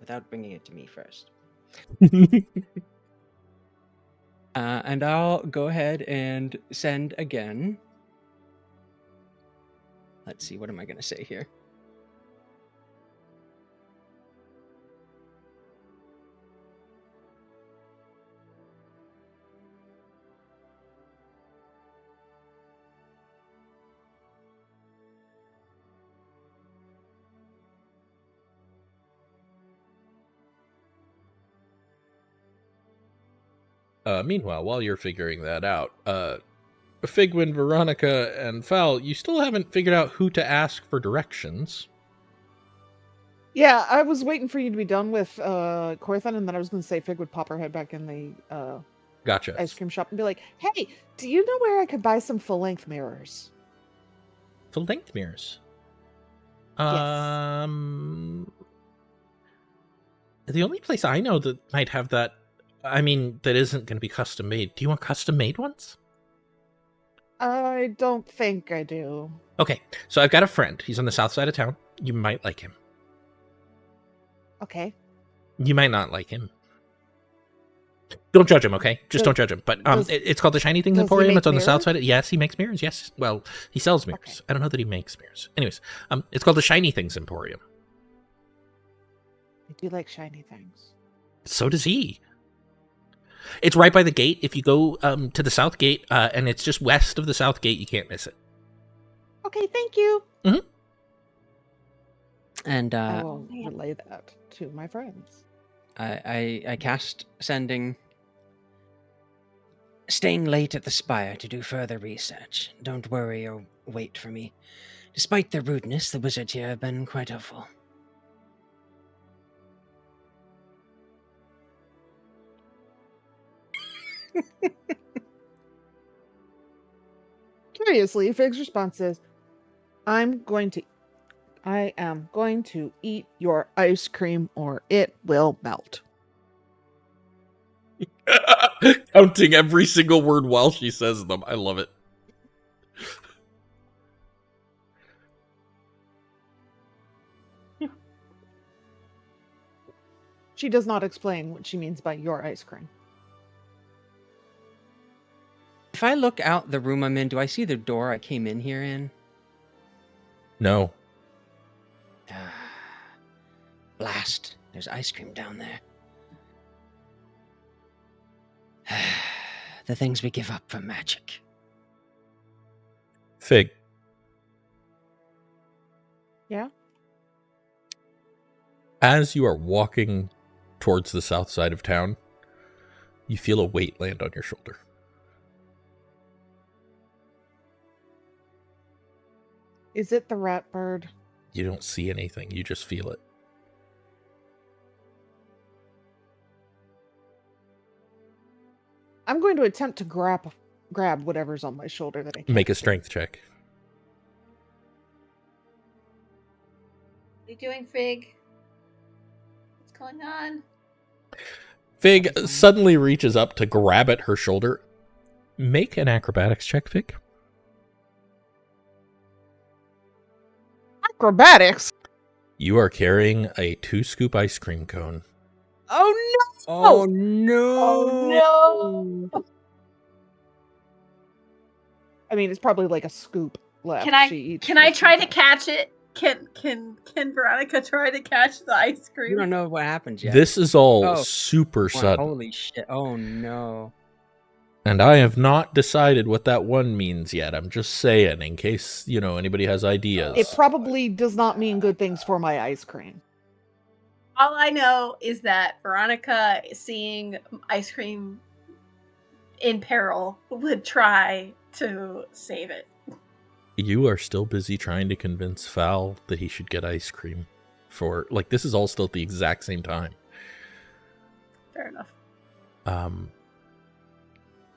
S2: Without bringing it to me first. And I'll go ahead and send again. Let's see, what am I going to say here?
S1: Meanwhile, while you're figuring that out, Figwyn, Veronica, and Fal, you still haven't figured out who to ask for directions.
S5: Yeah, I was waiting for you to be done with Corthyndahast, and then I was going to say Fig would pop her head back in the
S1: Gotcha.
S5: ice cream shop and be like, hey, do you know where I could buy some full-length mirrors?
S1: Full-length mirrors?
S5: Yes.
S1: The only place I know that might have that, I mean, that isn't going to be custom-made. Do you want custom-made ones?
S5: I don't think I do.
S1: Okay, so I've got a friend. He's on the south side of town. You might like him.
S5: Okay.
S1: You might not like him. Don't judge him, okay? Just don't judge him. But it's called the Shiny Things
S5: does he
S1: Emporium.
S5: make
S1: It's on the south
S5: mirrors?
S1: side. Yes, he makes mirrors. Yes. Well, he sells mirrors.
S5: Okay.
S1: I don't know that he makes mirrors. Anyways, it's called the Shiny Things Emporium.
S5: I do like shiny things.
S1: So does he. It's right by the gate. If you go to the south gate, and it's just west of the south gate, you can't miss it.
S5: Okay, thank you.
S2: And
S5: I will relay that to my friends.
S2: I cast sending. Staying late at the spire to do further research. Don't worry or wait for me. Despite their rudeness, the wizards here have been quite helpful.
S5: Curiously, Fig's response is, I am going to eat your ice cream or it will melt.
S1: Counting every single word while she says them. I love it.
S5: She does not explain what she means by your ice cream.
S2: If I look out the room I'm in, do I see the door I came in here in?
S1: No.
S2: Blast. There's ice cream down there. The things we give up for magic.
S1: Fig.
S5: Yeah?
S1: As you are walking towards the south side of town, you feel a weight land on your shoulder.
S5: Is it the rat bird?
S1: You don't see anything. You just feel it.
S5: I'm going to attempt to grab whatever's on my shoulder that I can't
S1: Make a
S5: see.
S1: strength check.
S4: What are you doing, Fig? What's going on?
S1: Fig suddenly reaches up to grab at her shoulder. Make an acrobatics check, Fig.
S5: Acrobatics?
S1: You are carrying a 2-scoop ice cream cone.
S5: Oh no!
S2: Oh no!
S4: Oh no!
S5: I mean, it's probably like a scoop left.
S4: Can I
S5: She eats
S4: can I
S5: this
S4: try to
S5: sometimes.
S4: catch it? Can Veronica try to catch the ice cream?
S2: You don't know what happens yet.
S1: This is all
S2: Oh,
S1: super
S2: Wow,
S1: sudden.
S2: holy shit. Oh no.
S1: And I have not decided what that one means yet. I'm just saying, in case, anybody has ideas.
S5: It probably does not mean good things for my ice cream.
S4: All I know is that Veronica, seeing ice cream in peril, would try to save it.
S1: You are still busy trying to convince Fal that he should get ice cream for, this is all still at the exact same time.
S4: Fair enough.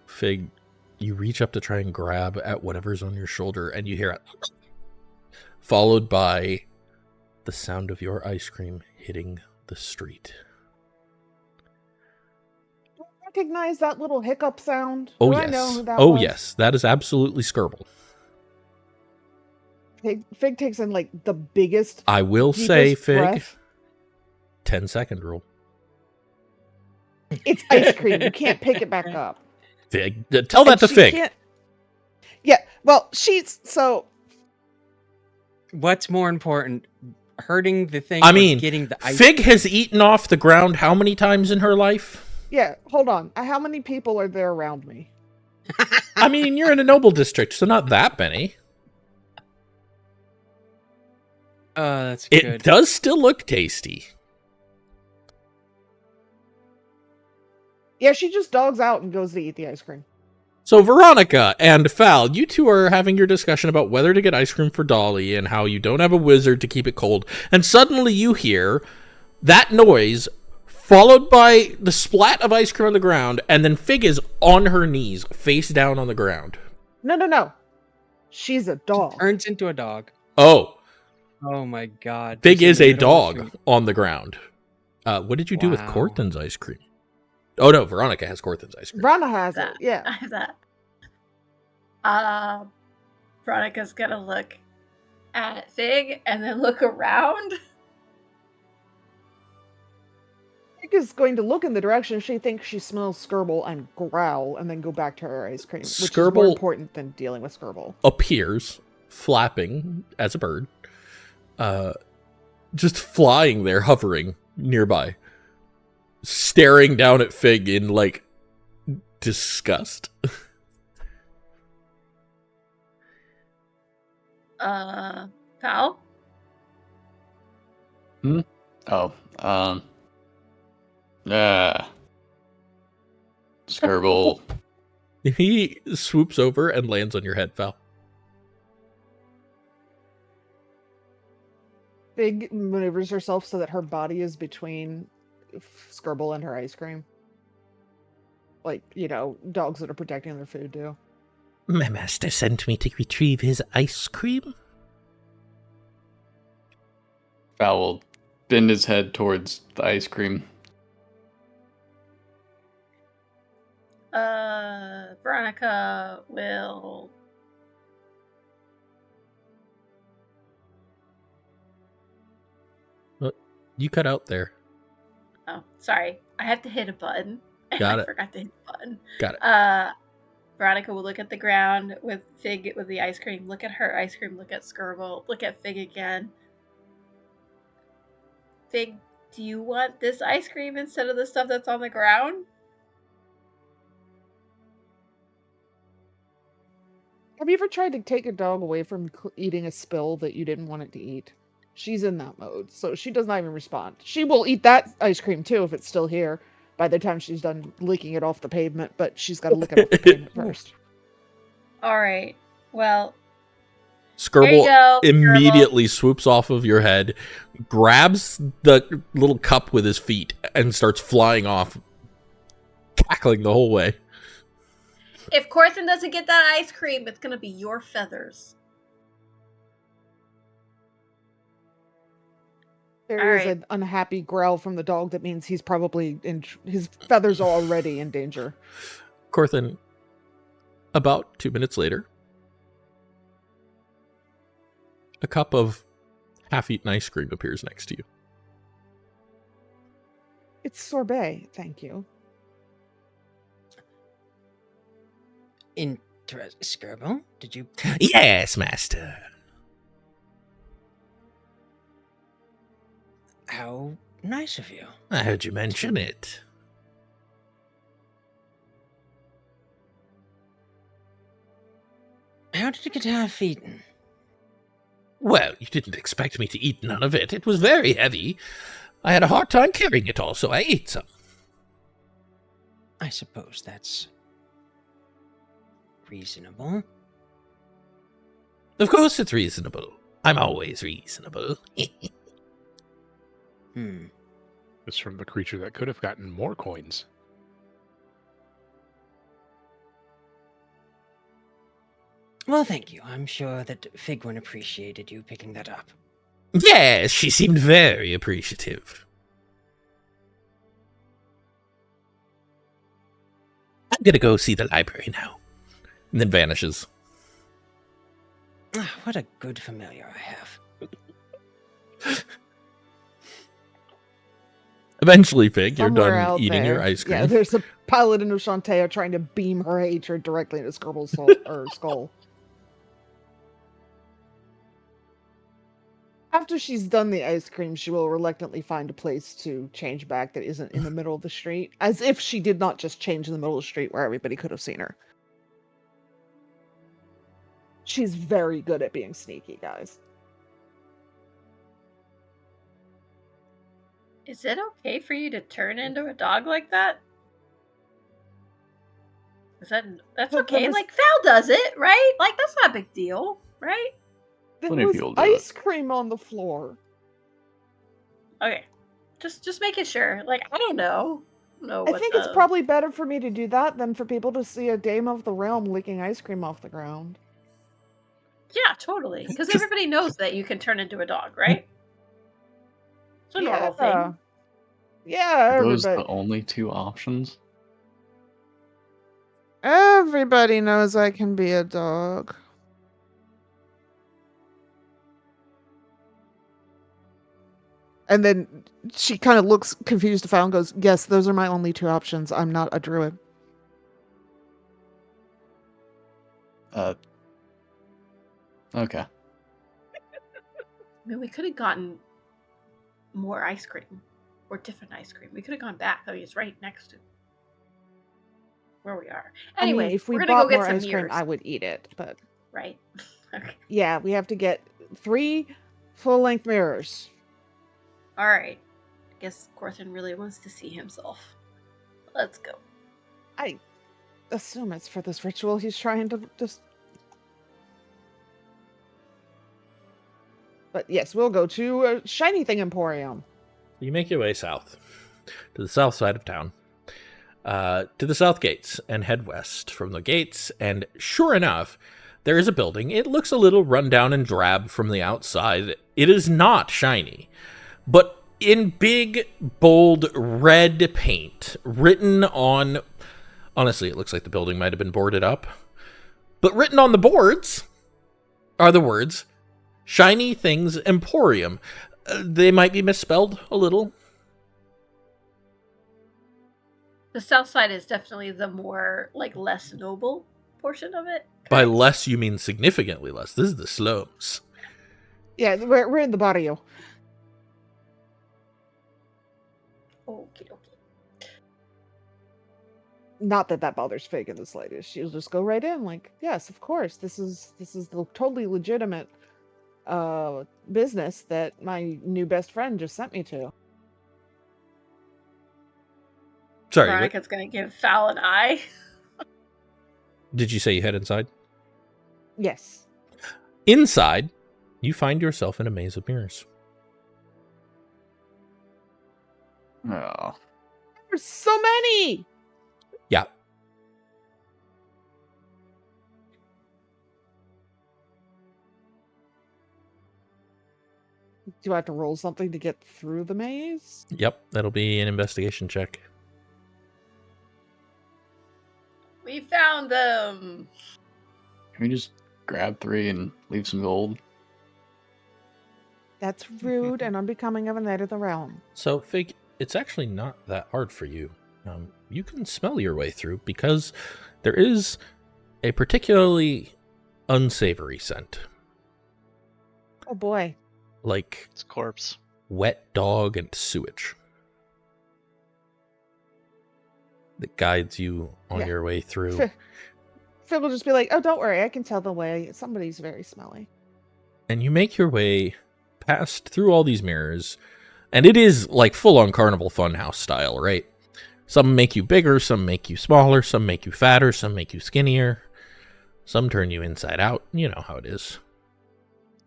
S1: Fig, you reach up to try and grab at whatever's on your shoulder, and you hear it, followed by the sound of your ice cream hitting the street.
S5: Do I recognize that little hiccup sound?
S1: Oh,
S5: Do
S1: yes.
S5: I know who that
S1: Oh,
S5: was?
S1: yes. That is absolutely Skirble.
S5: Fig takes in the biggest.
S1: I will say,
S5: deepest
S1: Fig,
S5: breath.
S1: 10-second rule.
S5: It's ice cream. You can't pick it back up.
S1: Fig, tell that
S5: And
S1: to
S5: she
S1: Fig.
S5: can't- Yeah, well, she's so.
S2: What's more important? Hurting the thing
S1: I
S2: or
S1: mean,
S2: getting the ice
S1: Fig has eaten off the ground how many times in her life?
S5: Yeah, hold on. How many people are there around me?
S1: I mean, you're in a noble district, so not that many.
S2: Oh, that's
S1: It
S2: good.
S1: does still look tasty.
S5: Yeah, she just dogs out and goes to eat the ice cream.
S1: So Veronica and Fal, you two are having your discussion about whether to get ice cream for Dolly and how you don't have a wizard to keep it cold. And suddenly you hear that noise followed by the splat of ice cream on the ground, and then Fig is on her knees, face down on the ground.
S5: No. She's a dog.
S2: Turns into a dog.
S1: Oh,
S2: Oh my god.
S1: Fig
S2: Just
S1: is
S2: in the
S1: a
S2: middle of the
S1: dog
S2: street.
S1: on the ground. What did you do with
S2: Wow.
S1: Corthyndahast ice cream? Oh no, Veronica has Corthyndahast ice cream.
S5: Rana has it.
S4: That.
S5: Yeah.
S4: I have that. Veronica's gonna look at Fig and then look around.
S5: Fig is going to look in the direction she thinks she smells Skirble and growl, and then go back to her ice cream, which is more
S1: Skirble
S5: important than dealing with Skirble.
S1: appears, flapping as a bird, just flying there, hovering nearby, staring down at Fig in, like, disgust.
S4: Val?
S7: Oh, Skirble.
S1: He swoops over and lands on your head, Val.
S5: Fig maneuvers herself so that her body is between Skirble and her ice cream. Like, dogs that are protecting their food do.
S1: My master sent me to retrieve his ice cream.
S7: Val will bend his head towards the ice cream.
S4: Veronica will...
S1: You cut out there.
S4: Oh, sorry. I have to hit a button.
S1: Got
S4: I
S1: it.
S4: forgot to hit the button.
S1: Got it.
S4: Veronica will look at the ground with Fig with the ice cream, look at her ice cream, look at Skirble, look at Fig again. Fig, do you want this ice cream instead of the stuff that's on the ground?
S5: Have you ever tried to take a dog away from eating a spill that you didn't want it to eat? She's in that mode, so she does not even respond. She will eat that ice cream too if it's still here by the time she's done licking it off the pavement, but she's got to lick it off the pavement first.
S4: All right. Well,
S1: Skirble immediately swoops off of your head, grabs the little cup with his feet, and starts flying off, cackling the whole way.
S4: If Corthyndahast doesn't get that ice cream, it's going to be your feathers.
S5: There is an unhappy growl from the dog that means he's probably his feathers are already in danger.
S1: Corthyndahast, about 2 minutes later, a cup of half-eaten ice cream appears next to you.
S5: It's sorbet, thank you.
S2: Skirble, did you...
S1: Yes, master.
S2: How nice of you.
S1: I heard you mention it.
S2: How did it get half-eaten?
S1: Well, you didn't expect me to eat none of it. It was very heavy. I had a hard time carrying it all, so I ate some.
S2: I suppose that's reasonable.
S1: Of course it's reasonable. I'm always reasonable.
S6: It's from the creature that could have gotten more coins.
S2: Well, thank you. I'm sure that Figwyn appreciated you picking that up.
S1: Yes, she seemed very appreciative. I'm gonna go see the library now. And then vanishes.
S2: Ah, what a good familiar I have.
S1: Eventually, Fig, you're
S5: Somewhere
S1: done
S5: out
S1: eating
S5: there.
S1: your ice cream.
S5: Yeah, there's a paladin of Shantae trying to beam her hatred directly into Skirble's skull. After she's done the ice cream, she will reluctantly find a place to change back that isn't in the middle of the street, as if she did not just change in the middle of the street where everybody could have seen her. She's very good at being sneaky, guys.
S4: Is it okay for you to turn into a dog like that? That's okay? Like, Val does it, right? Like, that's not a big deal, right?
S5: There
S7: Plenty of
S5: was
S7: people do
S5: ice
S7: it.
S5: cream on the floor.
S4: Okay. Just making sure. Like, I don't know.
S5: I think it's probably better for me to do that than for people to see a dame of the realm licking ice cream off the ground.
S4: Yeah, totally. Because everybody knows that you can turn into a dog, right? It's a normal thing.
S5: Yeah,
S7: Are those
S5: everybody.
S7: the only two options?
S5: Everybody knows I can be a dog. And then she kind of looks confused to Fal and goes, yes, those are my only two options. I'm not a druid.
S7: Okay.
S4: I mean, we could have gotten more ice cream or different ice cream. We could have gone back. I mean, it's right next to where we are. Anyway,
S5: I mean, if we
S4: we're gonna go
S5: bought
S4: get
S5: more
S4: some
S5: ice cream,
S4: mirrors.
S5: I would eat it. But
S4: Right. Okay.
S5: yeah, we have to get 3 full-length mirrors.
S4: All right. I guess Corthynd really wants to see himself. Let's go.
S5: I assume it's for this ritual he's trying to just... But yes, we'll go to Shiny Thing Emporium.
S1: You make your way south, to the south side of town, to the south gates, and head west from the gates, and sure enough, there is a building. It looks a little rundown and drab from the outside. It is not shiny, but in big, bold, red paint, written on... Honestly, it looks like the building might have been boarded up. But written on the boards are the words, Shiny Things Emporium. They might be misspelled a little.
S4: The south side is definitely the more, less noble portion of it.
S1: By
S4: correct?
S1: less, you mean significantly less. This is the slums.
S5: Yeah, we're in the barrio.
S4: Okie dokie.
S5: Not that bothers Fig in the slightest. She'll just go right in, like, yes, of course. This is the totally legitimate business that my new best friend just sent me to.
S1: Sorry,
S4: Veronica's gonna give Fal an eye.
S1: did you say you head inside?
S5: Yes.
S1: Inside, you find yourself in a maze of mirrors.
S7: Oh.
S5: There's so many!
S1: Yeah.
S5: Do I have to roll something to get through the maze?
S1: Yep, that'll be an investigation check.
S4: We found them.
S7: Can we just grab 3 and leave some gold?
S5: That's rude and unbecoming of a knight of the realm.
S1: So, Fig, it's actually not that hard for you. You can smell your way through because there is a particularly unsavory scent.
S5: Oh boy.
S1: Like
S3: It's corpse.
S1: wet dog and sewage. That guides you on
S5: Yeah.
S1: your way through.
S5: Phil will just be like, oh, don't worry, I can tell the way. Somebody's very smelly.
S1: And you make your way past through all these mirrors. And it is like full-on Carnival Funhouse style, right? Some make you bigger, some make you smaller, some make you fatter, some make you skinnier. Some turn you inside out. You know how it is.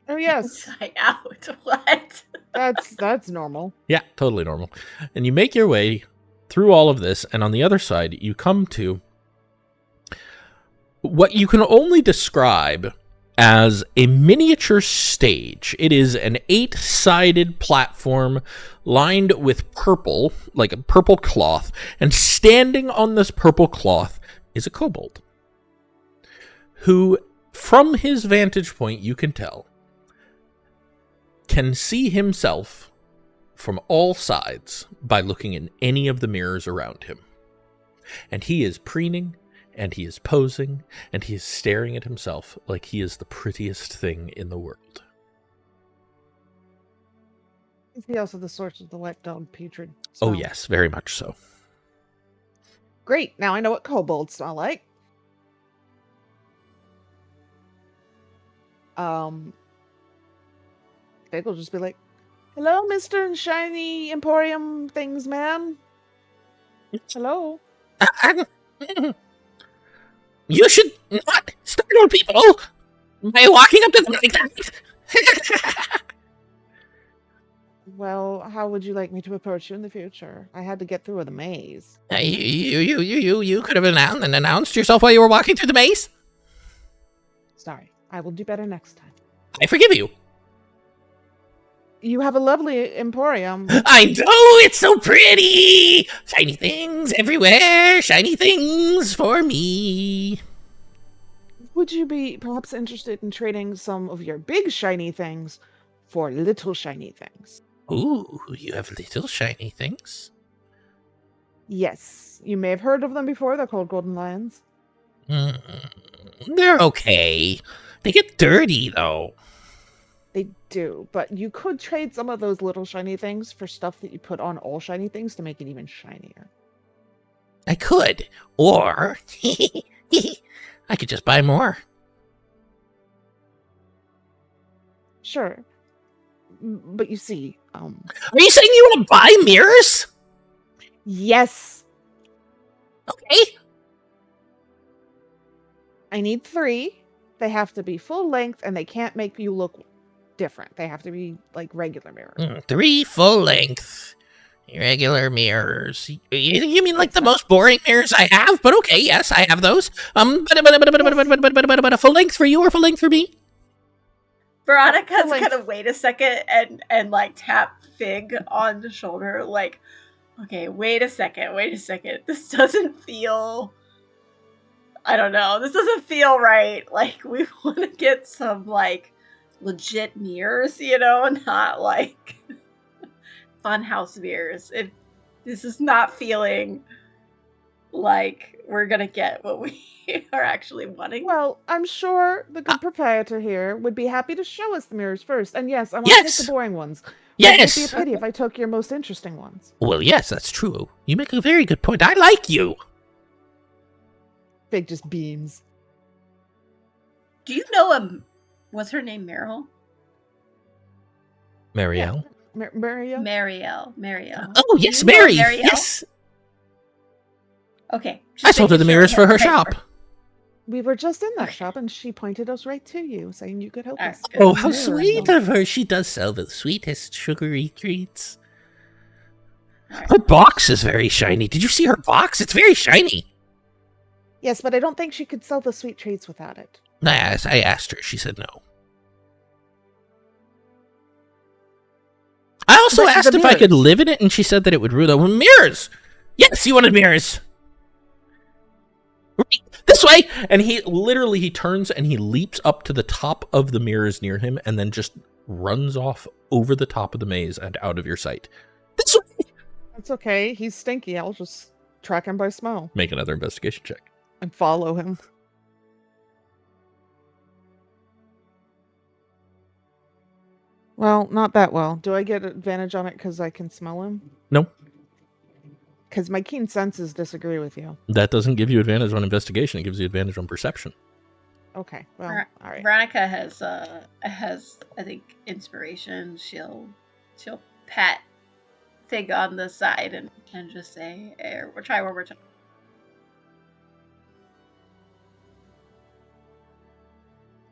S5: Oh yes,
S4: Inside out. What?
S5: that's normal.
S1: Yeah, totally normal. And you make your way through all of this, and on the other side, you come to what you can only describe as a miniature stage. It is an 8-sided platform lined with purple, like a purple cloth, and standing on this purple cloth is a kobold, who, from his vantage point, you can tell, can see himself from all sides by looking in any of the mirrors around him. And he is preening, and he is posing, and he is staring at himself like he is the prettiest thing in the world.
S5: Is he also the source of the wet dog putrid
S1: Oh,
S5: smell?
S1: yes, very much so.
S5: Great, now I know what kobolds smell like. Fig will just be like, hello, Mr. Shiny Emporium Things Man. Hello.
S1: You should not startle people by walking up to them like that.
S5: Well, how would you like me to approach you in the future? I had to get through the maze.
S1: You could have announced yourself while you were walking through the maze.
S5: Sorry, I will do better next time.
S1: I forgive you.
S5: You have a lovely emporium.
S1: I know, it's so pretty. Shiny things everywhere. Shiny things for me.
S5: Would you be perhaps interested in trading some of your big shiny things for little shiny things?
S1: Ooh, you have little shiny things.
S5: Yes, you may have heard of them before. They're called golden lions.
S1: They're okay. They get dirty, though.
S5: They do, but you could trade some of those little shiny things for stuff that you put on all shiny things to make it even shinier.
S1: I could. Or, I could just buy more.
S5: Sure. But you see,
S1: Are you saying you want to buy mirrors?
S5: yes,
S1: Okay.
S5: I need 3. They have to be full length and they can't make you look different. They have to be like regular mirrors.
S1: 3 full-length regular mirrors. You mean like the most boring mirrors I have? But okay, yes, I have those. But a full length for you or full length for me?
S4: Veronica's
S5: Like-
S4: gonna wait a second and like tap Fig on the shoulder, like, okay, wait a second. This doesn't feel, I don't know, this doesn't feel right. Like, we want to get some like legit mirrors, not like funhouse mirrors. This is not feeling like we're gonna get what we are actually wanting.
S5: Well, I'm sure the good proprietor here would be happy to show us the mirrors first. And yes, I want
S1: Yes!
S5: to take the boring ones. But
S1: Yes!
S5: It'd be a pity if I took your most interesting ones.
S1: Well, yes, that's true. You make a very good point. I like you.
S5: Big just beams.
S4: Do you know what's her name? Meryl?
S1: Marielle?
S5: Mario?
S4: Marielle.
S1: Oh, yes,
S4: You know
S1: Mary.
S4: Marielle?
S1: Yes.
S4: Okay.
S1: I sold her the mirrors for her shop.
S5: We were just in that
S4: Okay.
S5: shop and she pointed us right to you, saying you could help
S4: Alright,
S5: us.
S4: good.
S1: Oh, how
S5: Mirror
S1: sweet
S5: them.
S1: of her. She does sell the sweetest sugary treats.
S4: Alright.
S1: Her box is very shiny. Did you see her box? It's very shiny.
S5: Yes, but I don't think she could sell the sweet treats without it.
S1: I asked her. She said no. I also
S5: But
S1: asked
S5: the
S1: if I could
S5: mirrors.
S1: live in it, and she said that it would ruin the mirrors. Yes, you wanted mirrors. Right, this way. And he turns and he leaps up to the top of the mirrors near him, and then just runs off over the top of the maze and out of your sight. This way.
S5: That's okay. He's stinky. I'll just track him by smell
S1: Make another investigation check.
S5: and follow him. Well, not that well. Do I get advantage on it because I can smell him?
S1: No,
S5: Because my keen senses disagree with you.
S1: that doesn't give you advantage on investigation. It gives you advantage on perception.
S5: Okay, well,
S4: Ver-
S5: all right.
S4: Veronica has I think inspiration. She'll pat Fig on the side and just say, hey, we'll try one more time.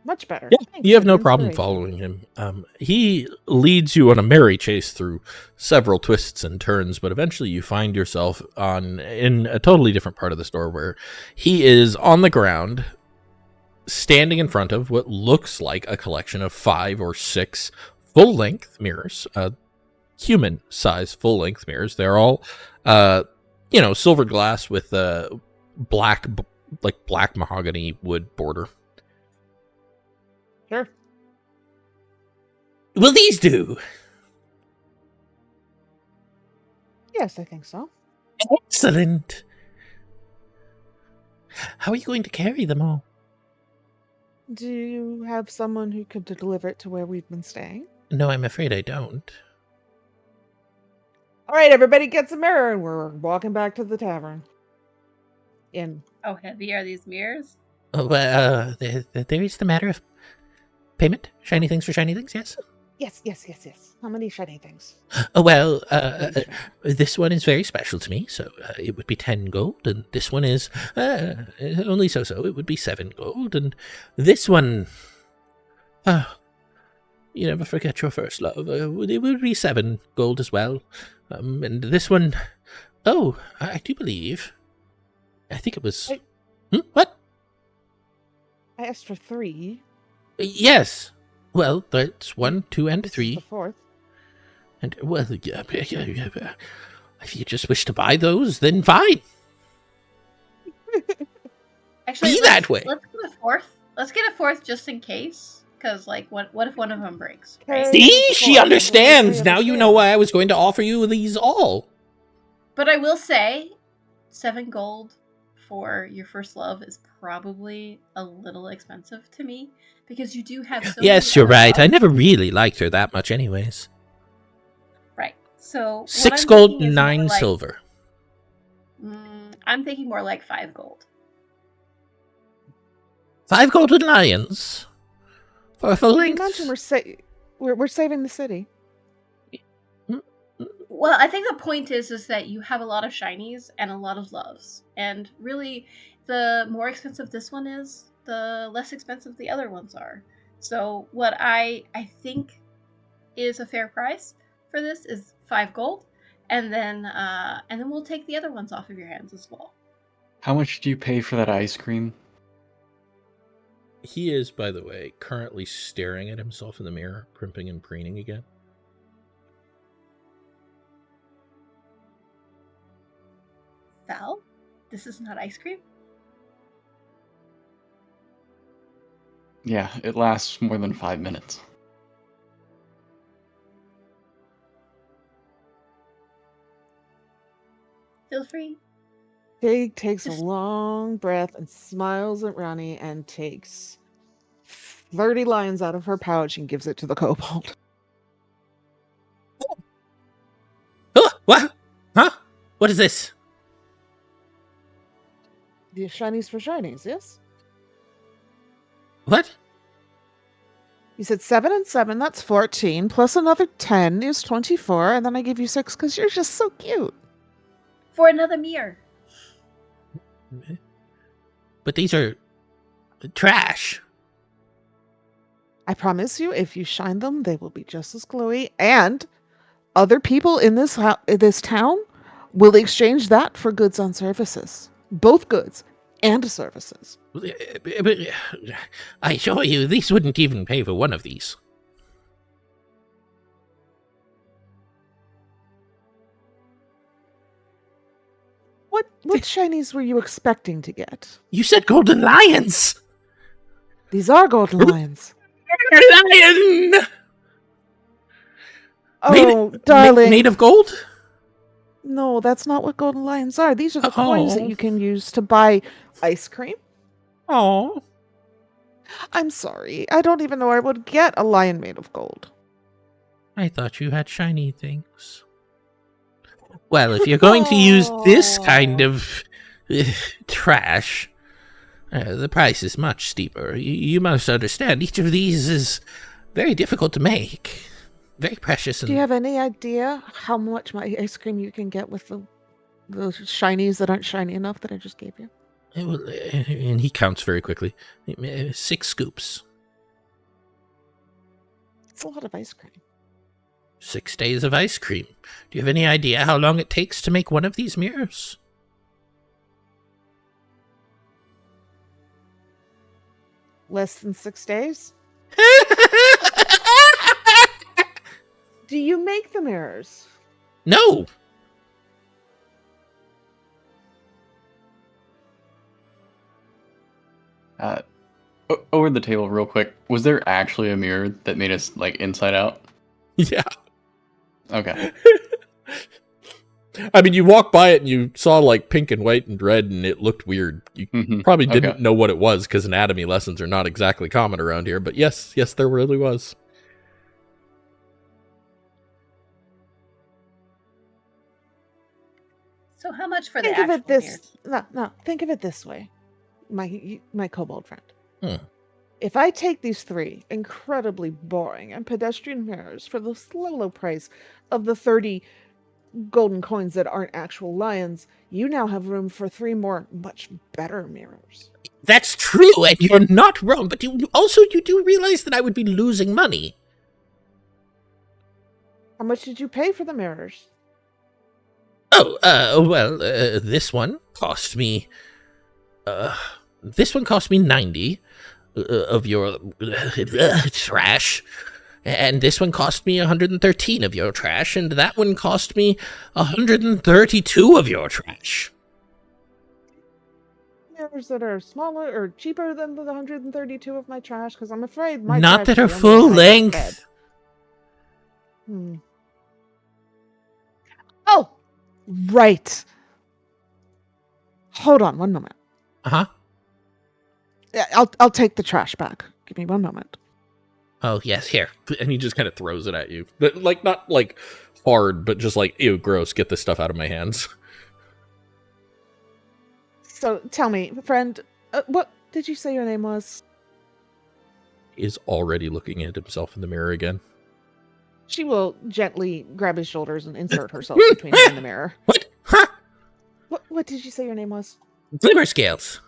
S5: Much better.
S1: Yeah,
S5: Thanks
S1: you have
S5: for
S1: no
S5: the
S1: problem
S5: inspiration.
S1: following him. He leads you on a merry chase through several twists and turns, but eventually you find yourself in a totally different part of the store where he is on the ground, standing in front of what looks like a collection of 5 or 6 full-length mirrors, human-size full-length mirrors. They're all, silvered glass with black mahogany wood border.
S5: Sure.
S1: Will these do?
S5: Yes, I think so.
S1: Excellent. How are you going to carry them all?
S5: Do you have someone who could deliver it to where we've been staying?
S1: No, I'm afraid I don't.
S5: All right, everybody gets a mirror, and we're walking back to the tavern. In.
S4: How heavy are these mirrors?
S1: Oh, there is the matter of payment. Shiny things for shiny things, yes?
S5: Yes. How many shiny things?
S1: Oh, well, this one is very special to me, so it would be 10 gold, and this one is only so-so. It would be 7 gold, and this one... you never forget your first love. It would be 7 gold as well. And this one... Oh, I do believe... I think it was... What?
S5: I asked for 3.
S1: Yes. Well, that's 1, 2, and
S5: This is
S1: 3.
S5: the 4th.
S1: And, well, yeah, if you just wish to buy those, then fine.
S4: Actually,
S1: Be that way.
S4: Let's get a fourth. Let's get a fourth just in case. Because, like, what if one of them breaks?
S5: Okay.
S4: Right?
S1: See? She
S5: Well,
S1: understands.
S5: we
S1: Now you
S5: understand.
S1: know why I was going to offer you these all.
S4: But I will say, 7 gold for your first love is probably a little expensive to me because you do have so
S1: Yes,
S4: many
S1: you're
S4: other
S1: right. I
S4: loves.
S1: never really liked her that much anyways.
S4: Right. So
S1: 6
S4: what I'm
S1: gold,
S4: thinking is more
S1: 9
S4: like-
S1: silver.
S4: I'm thinking more like 5 gold.
S1: 5 golden lions. For
S5: You
S1: length.
S5: mentioned we're saving the city.
S4: Well, I think the point is that you have a lot of shinies and a lot of loves. And really, the more expensive this one is, the less expensive the other ones are. So what I think is a fair price for this is 5 gold. And then we'll take the other ones off of your hands as well.
S7: How much do you pay for that ice cream?
S1: He is, by the way, currently staring at himself in the mirror, primping and preening again.
S4: Val, this is not ice cream?
S7: Yeah, it lasts more than 5 minutes.
S4: Feel free.
S5: Fig takes a
S4: Just-
S5: long breath and smiles at Ronnie and takes 30 lions out of her pouch and gives it to the kobold.
S1: What? Huh? What is this?
S5: The shinies for shinies, yes?
S1: What?
S5: You said 7 and 7, that's 14, plus another 10 is 24, and then I give you 6 because you're just so cute.
S4: For another mirror.
S1: But these are trash.
S5: I promise you, if you shine them, they will be just as glowy, and other people in this town will exchange that for goods and services. Both goods and services.
S1: I assure you, these wouldn't even pay for one of these.
S5: What shinies were you expecting to get?
S1: You said golden lions!
S5: These are golden lions.
S1: Lion!
S5: Oh, darling.
S1: Made of gold?
S5: No, that's not what golden lions are. These are the coins that
S1: Oh.
S5: you can use to buy ice cream.
S1: Oh.
S5: I'm sorry. I don't even know I would get a lion made of gold.
S1: I thought you had shiny things. Well, if you're going to use this kind of trash, the price is much steeper. You must understand, each of these is very difficult to make. Very precious.
S5: Do you have any idea how much my ice cream you can get with the shinies that aren't shiny enough that I just gave you?
S1: And he counts very quickly. 6 scoops.
S5: It's a lot of ice cream.
S1: 6 days of ice cream. Do you have any idea how long it takes to make one of these mirrors?
S5: Less than 6 days? Do you make the mirrors?
S1: No!
S7: Over the table real quick, was there actually a mirror that made us, like, inside out?
S1: Yeah.
S7: Okay.
S1: I mean, you walk by it and you saw, like, pink and white and red, and it looked weird. You
S7: Mhm.
S1: probably didn't
S7: Okay.
S1: know what it was, because anatomy lessons are not exactly common around here. But yes, there really was.
S4: So how much for the
S5: Think of
S4: actual
S5: it this
S4: mirrors?
S5: no. Think of it this way, my kobold friend.
S1: Hmm.
S5: If I take these 3 incredibly boring and pedestrian mirrors for the low price of the 30 golden coins that aren't actual lions, you now have room for 3 more much better mirrors.
S1: That's true, and you're not wrong. But you do realize that I would be losing money.
S5: How much did you pay for the mirrors?
S1: Oh, well, this one cost me 90 of your trash, and this one cost me 113 of your trash, and that one cost me 132 of your trash.
S5: mirrors that are smaller or cheaper than the 132 of my trash? Because I'm afraid my
S1: Not
S5: trash
S1: that are
S5: is the only
S1: full
S5: one I can
S1: length.
S5: bed. Oh, right. Hold on one moment.
S1: Uh-huh.
S5: Yeah, I'll take the trash back. Give me one moment.
S1: Oh, yes, here. And he just kind of throws it at you. But, like, not, like, hard, but just like, ew, gross, get this stuff out of my hands.
S5: So, tell me, friend, what did you say your name was?
S1: He is already looking at himself in the mirror again.
S5: She will gently grab his shoulders and insert herself between him and the mirror.
S1: What? Huh?
S5: What did you say your name was?
S1: Glimmer scales.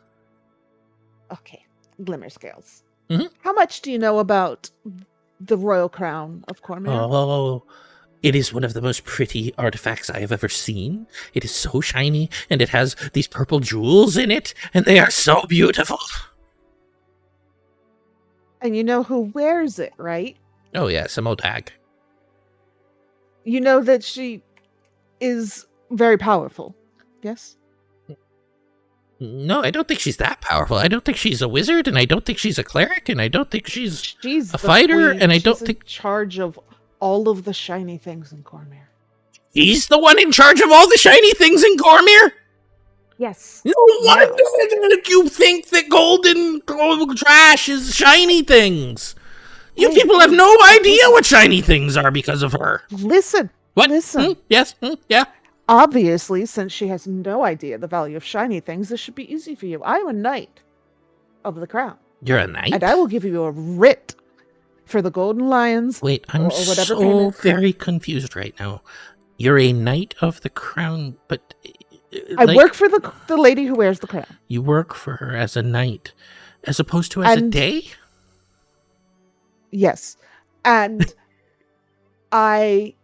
S5: Okay, Glimmer Scales.
S1: Mhm.
S5: How much do you know about the royal crown of Cormyr?
S1: Oh, it is one of the most pretty artifacts I have ever seen. It is so shiny, and it has these purple jewels in it, and they are so beautiful.
S5: And you know who wears it, right?
S1: Oh, yeah, some old hag.
S5: You know that she is very powerful. Yes?
S1: No, I don't think she's that powerful. I don't think she's a wizard, and I don't think she's a cleric, and I don't think she's
S5: She's
S1: a
S5: the
S1: fighter,
S5: queen.
S1: and I
S5: She's
S1: don't
S5: in
S1: think
S5: charge of all of the shiny things in Cormyr.
S1: she's the one in charge of all the shiny things in Cormyr.
S5: Yes.
S1: No wonder that you think that golden trash is shiny things. You
S5: Hey,
S1: people have
S5: hey,
S1: no idea
S5: listen.
S1: what shiny things are because of her.
S5: Listen.
S1: What?
S5: Listen.
S1: Yes? Yeah.
S5: Obviously, since she has no idea the value of shiny things, this should be easy for you. I am a knight of the crown,
S1: You're a knight?
S5: and I will give you a writ for the golden lions.
S1: Wait, I'm
S5: or whatever
S1: so
S5: payment.
S1: very confused right now. You're a knight of the crown, but...
S5: I
S1: like,
S5: work for the lady who wears the crown.
S1: You work for her as a knight, as opposed to as a
S5: And-
S1: day?
S5: Yes. And I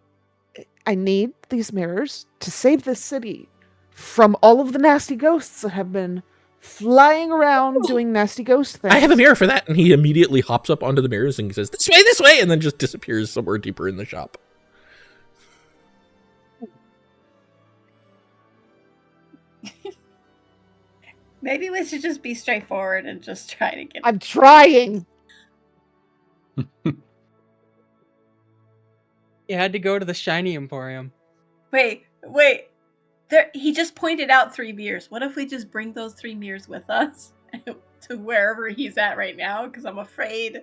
S5: need these mirrors to save this city from all of the nasty ghosts that have been flying around doing nasty ghost things.
S1: I have a mirror for that. And he immediately hops up onto the mirrors and says, this way, and then just disappears somewhere deeper in the shop.
S4: Maybe we should just be straightforward and just try to get.
S5: I'm trying.
S2: You had to go to the shiny emporium.
S4: Wait. He just pointed out 3 mirrors. What if we just bring those 3 mirrors with us to wherever he's at right now? Because I'm afraid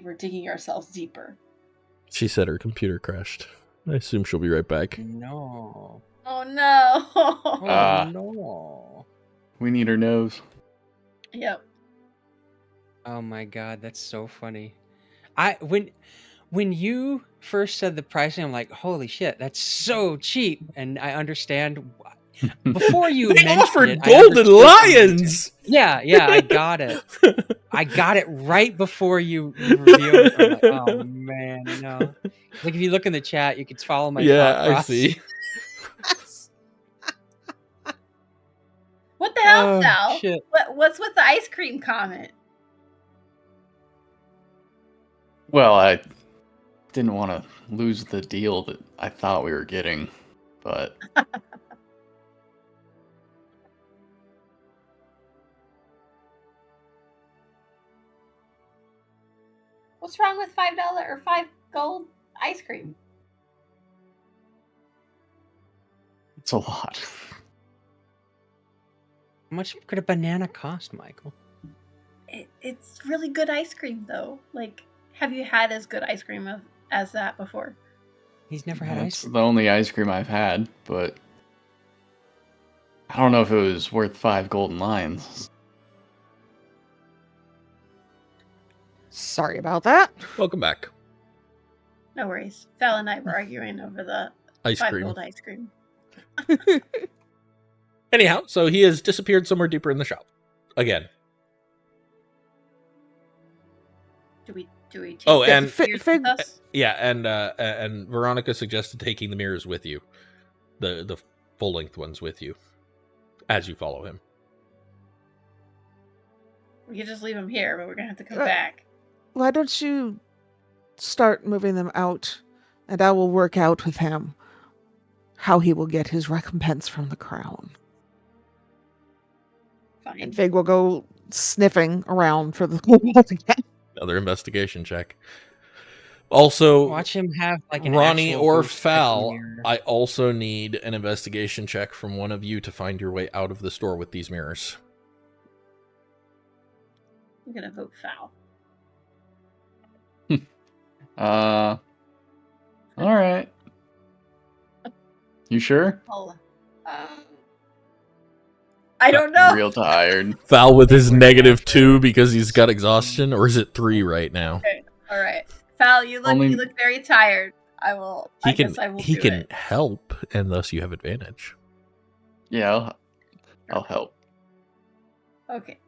S4: we're digging ourselves deeper.
S1: She said her computer crashed. I assume she'll be right back.
S2: No.
S4: Oh no!
S2: Oh no.
S7: We need her nose.
S4: Yep.
S2: Oh my god, that's so funny. When you first said the pricing, I'm like, holy shit, that's so cheap. And I understand before you
S1: They
S2: mentioned
S1: offered
S2: it, I
S1: golden
S2: understood the
S1: lions!
S2: Yeah, I got it. I got it right before you revealed it. I'm like, oh man, no. Like if you look in the chat, you can follow my
S1: Yeah,
S2: thought
S1: I
S2: process.
S1: see.
S4: What the hell,
S2: Oh,
S4: Sal?
S2: shit.
S4: What's with the ice cream comment?
S7: Well, I didn't want to lose the deal that I thought we were getting, but
S4: What's wrong with $5 or 5 gold ice cream?
S7: it's a lot.
S2: How much could a banana cost, Michael?
S4: It's really good ice cream, though. Like, have you had as good ice cream as that before?
S2: He's never had
S7: That's
S2: ice.
S7: the only ice cream I've had, but I don't know if it was worth 5 golden lions.
S5: Sorry about that.
S1: Welcome back.
S4: No worries. Val and I were arguing over the
S1: Ice
S4: 5
S1: cream.
S4: gold ice cream.
S1: Anyhow, so he has disappeared somewhere deeper in the shop. Again.
S4: Do we take
S1: Oh,
S4: the
S1: and-
S4: mirrors with us?
S1: Yeah, and Veronica suggested taking the mirrors with you. The full-length ones with you. As you follow him.
S4: We could just leave them here, but we're gonna have to come
S5: Uh,
S4: back.
S5: Why don't you start moving them out, and I will work out with him how he will get his recompense from the crown.
S4: fine.
S5: And Fig will go sniffing around for the kobolds again.
S1: Another investigation check. Also,
S2: Watch him have like an
S1: Ronnie
S2: actual
S1: or
S2: ghost checking
S1: Fal,
S2: mirror.
S1: I also need an investigation check from one of you to find your way out of the store with these mirrors.
S4: I'm gonna vote foul.
S7: All right. You sure?
S4: Oh, I don't know.
S7: Real tired.
S1: Fal with his -2 because he's got exhaustion, or is it 3 right now?
S4: Okay, all right. Foul, you look very tired. I guess I will
S1: He
S4: do
S1: can
S4: it.
S1: help, and thus you have advantage.
S7: Yeah, I'll help.
S4: Okay,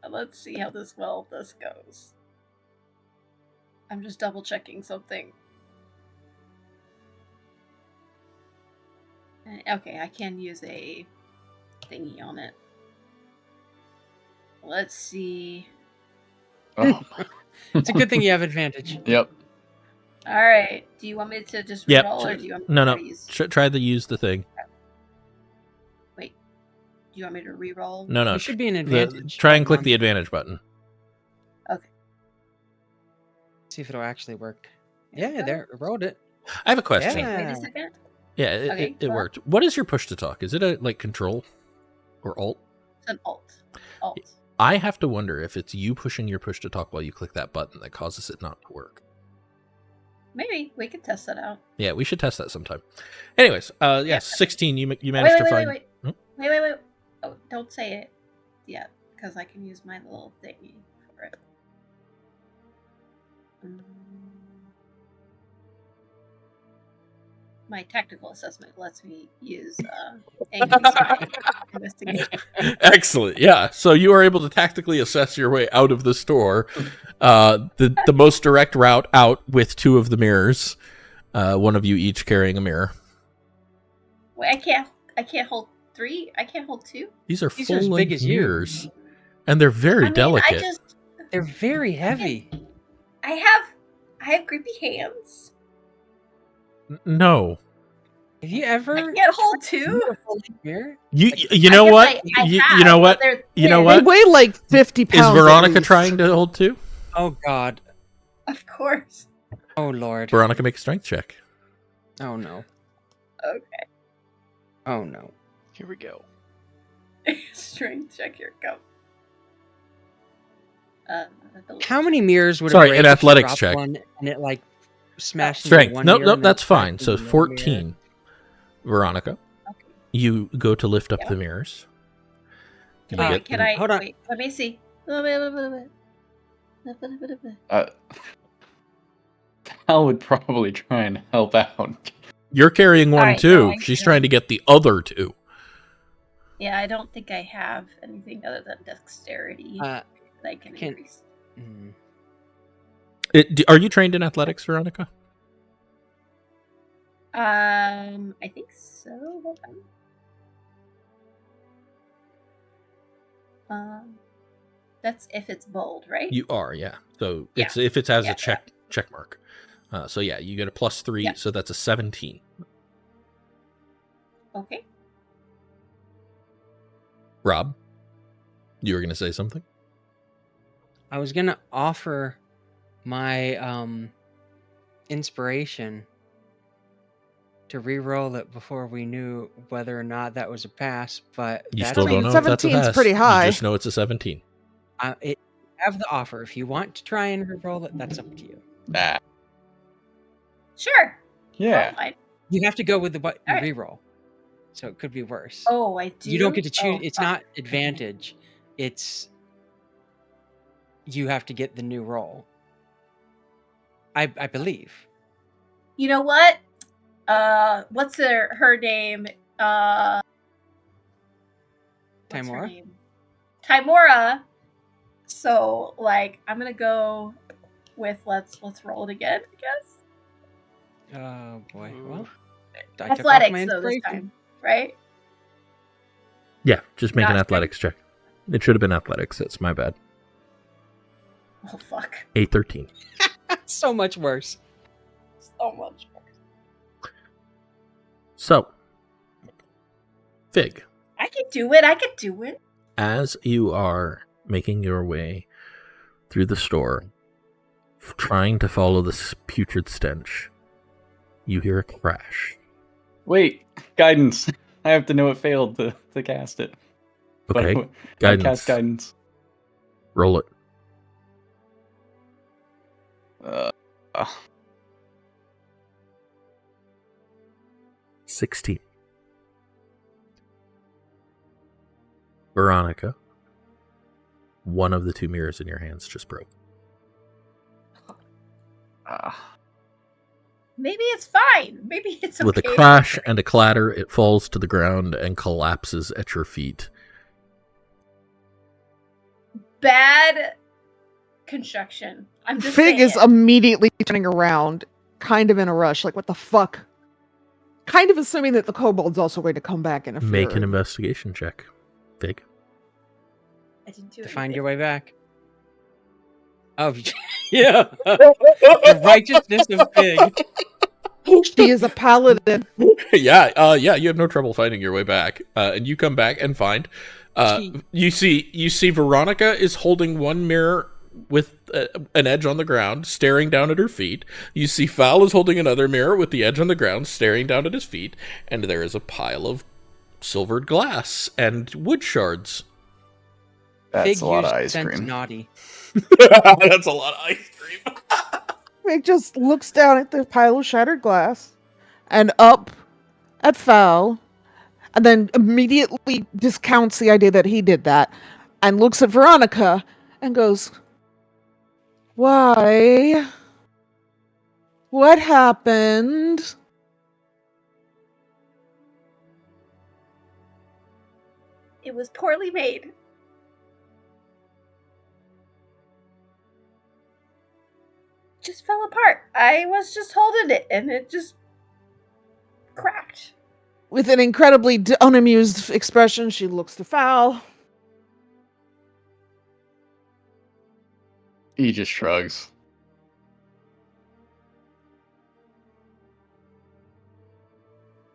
S4: let's see how this goes. I'm just double checking something. Okay, I can use a thingy on it. Let's see.
S7: Oh.
S2: It's a good thing you have advantage.
S7: Yep.
S4: All right. Do you want me to just
S1: Yep.
S4: reroll, or do you want me
S1: No.
S4: to use?
S1: Try to use the thing.
S4: Wait. Do you want me to reroll?
S1: No.
S2: There should be an advantage.
S1: Try and click the advantage button.
S4: Okay.
S2: See if it'll actually work. Yeah, there, rolled it.
S1: I have a question.
S2: Yeah.
S4: Wait a second.
S1: Yeah,
S4: Okay,
S1: it
S4: well.
S1: worked. What is your push to talk? Is it a control or alt?
S4: It's an alt.
S1: I have to wonder if it's you pushing your push to talk while you click that button that causes it not to work.
S4: Maybe we could test that out.
S1: Yeah, we should test that sometime. Anyways, yes, 16. You managed to find.
S4: Wait.
S1: Oh.
S4: Wait. Oh, don't say it yet, because I can use my little thingy for it. My tactical assessment lets me use investigation.
S1: Excellent. Yeah. So you are able to tactically assess your way out of the store. The most direct route out with 2 of the mirrors. One of you each carrying a mirror.
S4: Wait, I can't hold 3. I can't hold 2.
S1: These are
S2: These are as
S1: full
S2: big
S1: length
S2: as you.
S1: mirrors, and they're very delicate.
S2: They're very heavy.
S4: I have grippy hands.
S1: No.
S2: Have you ever
S4: I can't hold 2.
S2: a full-length mirror?
S1: You know what? You know what? You know
S5: They
S1: what?
S5: weigh like 50
S1: Is
S5: pounds. at
S1: Veronica
S5: least.
S1: trying to hold 2?
S2: Oh God.
S4: Of course.
S2: Oh Lord.
S1: Veronica, make a strength check.
S2: Oh no.
S4: Okay.
S2: Oh no.
S3: Here we go.
S4: Strength check, here go.
S2: How many mirrors would
S1: Sorry,
S2: it break
S1: an
S2: if you
S1: athletics
S2: dropped
S1: check.
S2: one and it like smashed into
S1: Strength.
S2: one
S1: Nope,
S2: mirror and then
S1: that's fine.
S2: smashed
S1: So
S2: into the other mirror?
S1: 14. Veronica,
S4: Okay.
S1: you go to lift up
S4: Yeah.
S1: the mirrors. You
S2: Wait,
S1: get-
S4: Can I?
S2: Hold on.
S4: Wait, let me see.
S7: Al would probably try and help out.
S1: You're carrying one
S4: Alright,
S1: too.
S4: no, I
S1: She's
S4: can.
S1: trying to get the other 2.
S4: Yeah, I don't think I have anything other than dexterity that I can
S2: can't-
S4: increase.
S2: Mm.
S1: Are you trained in athletics, Veronica?
S4: I think so. Hold on. That's if it's bold, right?
S1: You are, yeah. So
S4: Yeah.
S1: it's if it has
S4: Yeah,
S1: a check mark. So yeah, you get a +3,
S4: Yeah.
S1: so that's a 17.
S4: Okay.
S1: Rob, you were going to say something?
S2: I was gonna offer my inspiration to re-roll it before we knew whether or not that was a pass, but
S1: You
S2: that's
S1: still
S5: I mean,
S1: don't know if that's a
S5: 17's
S1: pass.
S5: pretty high.
S1: You just know it's a 17.
S2: it have the offer. If you want to try and re-roll it, that's up to you.
S7: Ah,
S4: Sure.
S7: yeah.
S4: Oh,
S2: You have to go with the what you
S4: Alright.
S2: re-roll, so it could be worse.
S4: I do.
S2: You don't get to choose.
S4: Oh,
S2: It's
S4: fuck.
S2: not advantage. It's you have to get the new roll. I believe.
S4: You know what? What's her name? What's her
S2: Timora?
S4: name? Timora. So, like, I'm gonna go with let's roll it again, I guess.
S2: Oh boy.
S3: Ooh.
S2: Well, I took off
S4: Athletics
S2: my
S4: though this
S2: inspiration.
S4: time, right?
S1: Yeah, just make an
S4: Not
S1: athletics check. It should have been athletics. That's my bad.
S4: Oh fuck!
S1: A 13.
S2: So much worse.
S4: So much worse.
S1: So, Fig,
S4: I could do it.
S1: As you are making your way through the store, trying to follow this putrid stench, you hear a crash.
S7: Wait, guidance. I have to know it failed to cast it.
S1: Okay,
S7: But I
S1: guidance.
S7: cast guidance.
S1: Roll it. 16. Veronica, one of the two mirrors in your hands just broke.
S4: Maybe it's fine. Maybe it's okay.
S1: With a crash and a clatter, it falls to the ground and collapses at your feet.
S4: Bad construction. I'm just
S5: Fig
S4: saying.
S5: is immediately turning around, kind of in a rush, like, what the fuck? Kind of assuming that the kobold's also going to come back in a fury.
S1: Make an investigation check, Fig.
S4: I didn't do
S2: To
S4: it.
S2: find your way back. Oh, yeah. The righteousness of Fig.
S5: She is a paladin.
S1: Yeah, you have no trouble finding your way back. And you come back and find you see Veronica is holding one mirror with an edge on the ground, staring down at her feet. You see Fal is holding another mirror with the edge on the ground, staring down at his feet, and there is a pile of silvered glass and wood shards.
S7: That's
S2: Fig
S7: a lot of
S2: used
S7: ice
S2: sense
S7: cream.
S2: naughty.
S1: That's a lot of ice cream.
S5: Fig just looks down at the pile of shattered glass and up at Fal, and then immediately discounts the idea that he did that and looks at Veronica and goes, "Why? What happened?"
S4: It was poorly made. Just fell apart. I was just holding it and it just cracked.
S5: With an incredibly unamused expression, she looks to Fal.
S7: He just shrugs.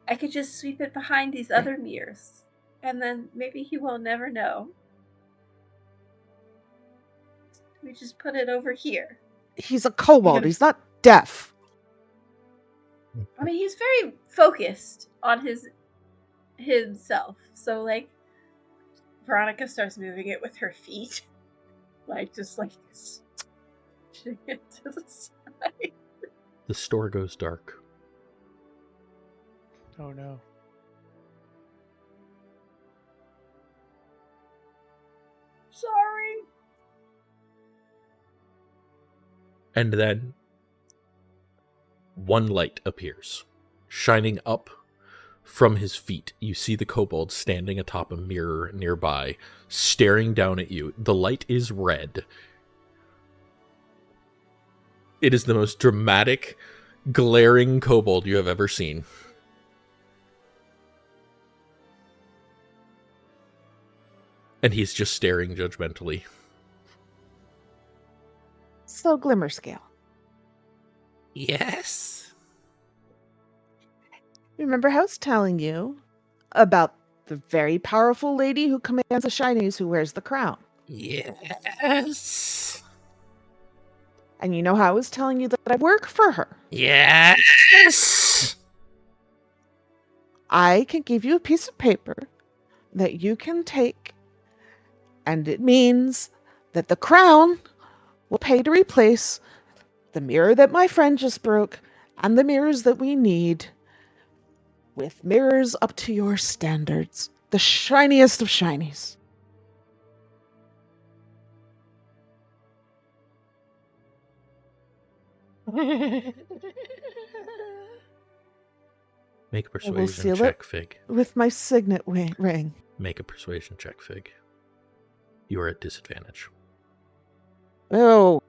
S4: I could just sweep it behind these other mirrors. And then maybe he will never know. We just put it over here.
S5: He's a kobold. He's not deaf.
S4: I mean, he's very focused on himself. So, like, Veronica starts moving it with her feet. Just pushing it to the side.
S1: The store goes dark.
S3: Oh no.
S4: Sorry.
S1: And then one light appears, shining up from his feet. You see the kobold standing atop a mirror nearby, staring down at you. The light is red. It is the most dramatic, glaring kobold you have ever seen. And he's just staring judgmentally.
S5: So, Glimmerscale.
S1: Yes.
S5: Remember how I was telling you about the very powerful lady who commands the shinies who wears the crown?
S1: Yes.
S5: And you know how I was telling you that I work for her?
S1: Yes.
S5: I can give you a piece of paper that you can take, and it means that the crown will pay to replace the mirror that my friend just broke and the mirrors that we need with mirrors up to your standards. The shiniest of shinies.
S1: Make a
S5: I will
S1: persuasion
S5: seal
S1: check,
S5: it
S1: Fig.
S5: with my signet ring.
S1: Make a persuasion check, Fig. You are at disadvantage.
S5: Oh,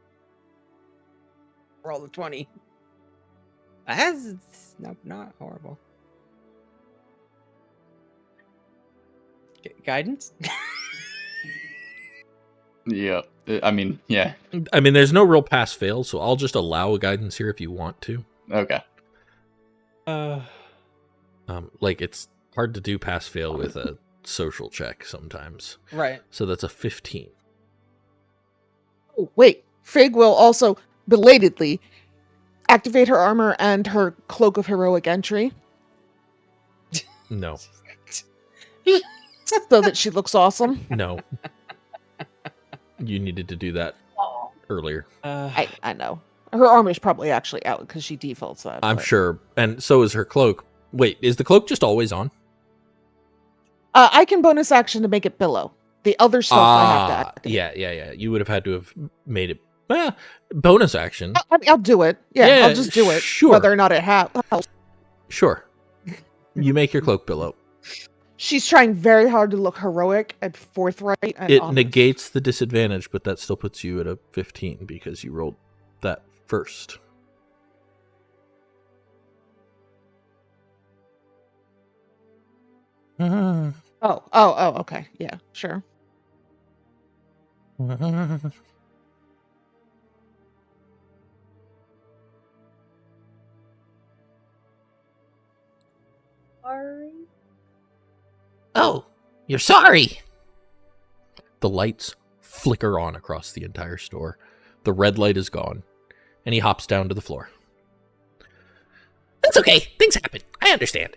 S2: Roll the 20. That's not horrible. Guidance?
S7: Yeah. I mean, yeah.
S1: I mean, there's no real pass-fail, so I'll just allow a guidance here if you want to.
S7: Okay.
S1: Like, it's hard to do pass-fail with a social check sometimes.
S2: Right.
S1: So that's a 15.
S5: Oh, wait. Fig will also belatedly activate her armor and her cloak of heroic entry
S1: No.
S5: so that she looks awesome.
S1: No. You needed to do that
S8: Oh.
S1: earlier.
S5: I know. Her armor is probably actually out because she defaults that.
S1: I'm
S5: but-
S1: sure. And so is her cloak. Wait, is the cloak just always on?
S5: I can bonus action to make it billow. The other stuff I have to activate.
S1: Yeah. You would have had to have made it. Bonus action.
S5: I'll do it. Yeah,
S1: Yeah,
S5: I'll just do it.
S1: sure.
S5: Whether or not it helps.
S1: Sure. You make your cloak billow.
S5: She's trying very hard to look heroic and forthright. And
S1: It
S5: honest.
S1: negates the disadvantage, but that still puts you at a 15 because you rolled that first.
S5: Oh, okay. Yeah, sure.
S8: Sorry.
S1: Oh, you're sorry. The lights flicker on across the entire store. The red light is gone, and he hops down to the floor. That's okay. Things happen. I understand.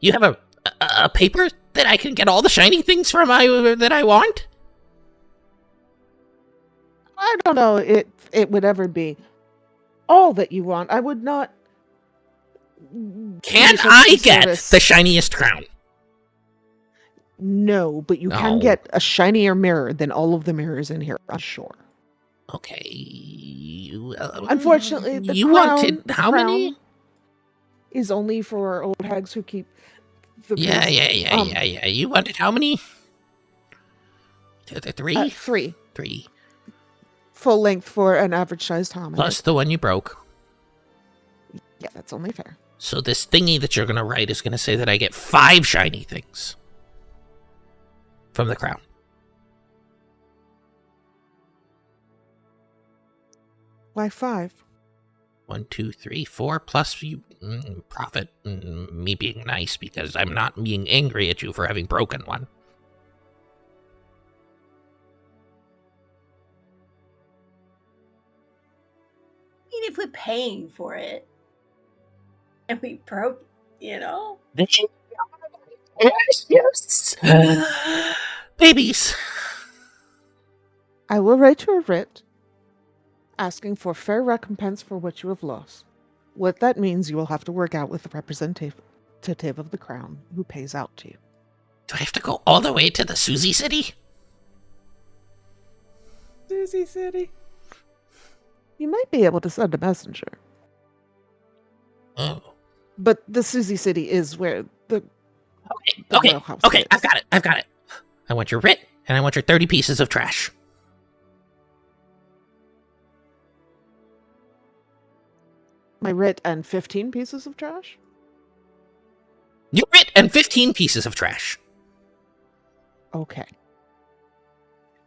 S1: You have a paper that I can get all the shiny things from that I want?
S5: I don't know it would ever be all that you want. I would not.
S1: Can
S5: use
S1: I
S5: such
S1: get
S5: service.
S1: the shiniest crown?
S5: No, but you can
S1: No.
S5: get a shinier mirror than all of the mirrors in here, I'm sure.
S1: Okay.
S5: Unfortunately, the
S1: you
S5: crown,
S1: wanted how many?
S5: is only for old hags who keep the
S1: Yeah.
S5: place.
S1: You wanted how many? Three?
S5: 3
S1: Three.
S5: full length for an average sized hominid.
S1: Plus the one you broke.
S5: Yeah, that's only fair.
S1: So this thingy that you're going to write is going to say that I get 5 shiny things from the crown.
S5: Why 5?
S1: 1, 2, 3, 4 plus you profit. Me being nice because I'm not being angry at you for having broken one.
S4: I mean, if we're paying for it and we broke,
S1: Yes. Babies.
S5: I will write you a writ asking for fair recompense for what you have lost. What that means, you will have to work out with the representative of the crown who pays out to you.
S1: Do I have to go all the way to the Susie City?
S5: Susie City. You might be able to send a messenger,
S1: Oh.
S5: but the Susie City is where the
S1: Okay.
S5: royal house
S1: Okay.
S5: is.
S1: I've got it. I want your writ, and I want your 30 pieces of trash.
S5: My writ and 15 pieces of trash?
S1: Your writ and 15 pieces of trash.
S5: Okay.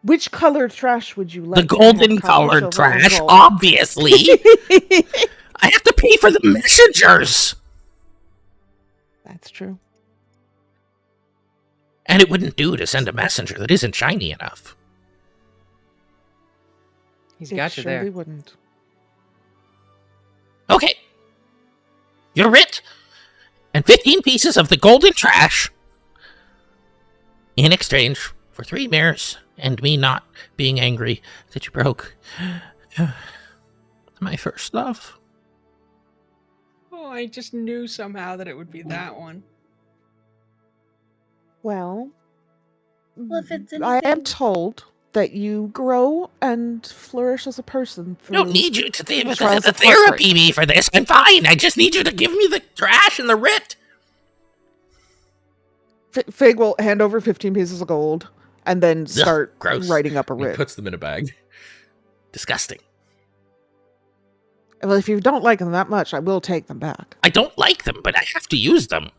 S5: Which colored trash would you like?
S1: The
S5: to have?
S1: golden
S5: Copper,
S1: colored
S5: silver, or
S1: trash,
S5: gold?
S1: obviously. I have to pay for the messengers.
S5: That's true.
S1: And it wouldn't do to send a messenger that isn't shiny enough.
S2: He's
S5: It
S2: got you
S5: surely
S2: there.
S5: wouldn't.
S1: Okay. Your writ and 15 pieces of the golden trash in exchange for 3 mirrors and me not being angry that you broke my first love.
S2: Oh, I just knew somehow that it would be that one.
S5: Well,
S4: Well, if it's
S5: I am
S4: anything-
S5: told that you grow and flourish as a person.
S1: I don't
S5: through
S1: need you to
S5: trials of
S1: therapy
S5: heartbreak.
S1: me for this. I'm fine. I just need you to give me the trash and the writ.
S5: Fig will hand over 15 pieces of gold and then start
S1: gross.
S5: writing up a
S1: He
S5: writ.
S1: puts them in a bag. Disgusting.
S5: Well, if you don't like them that much, I will take them back.
S1: I don't like them, but I have to use them.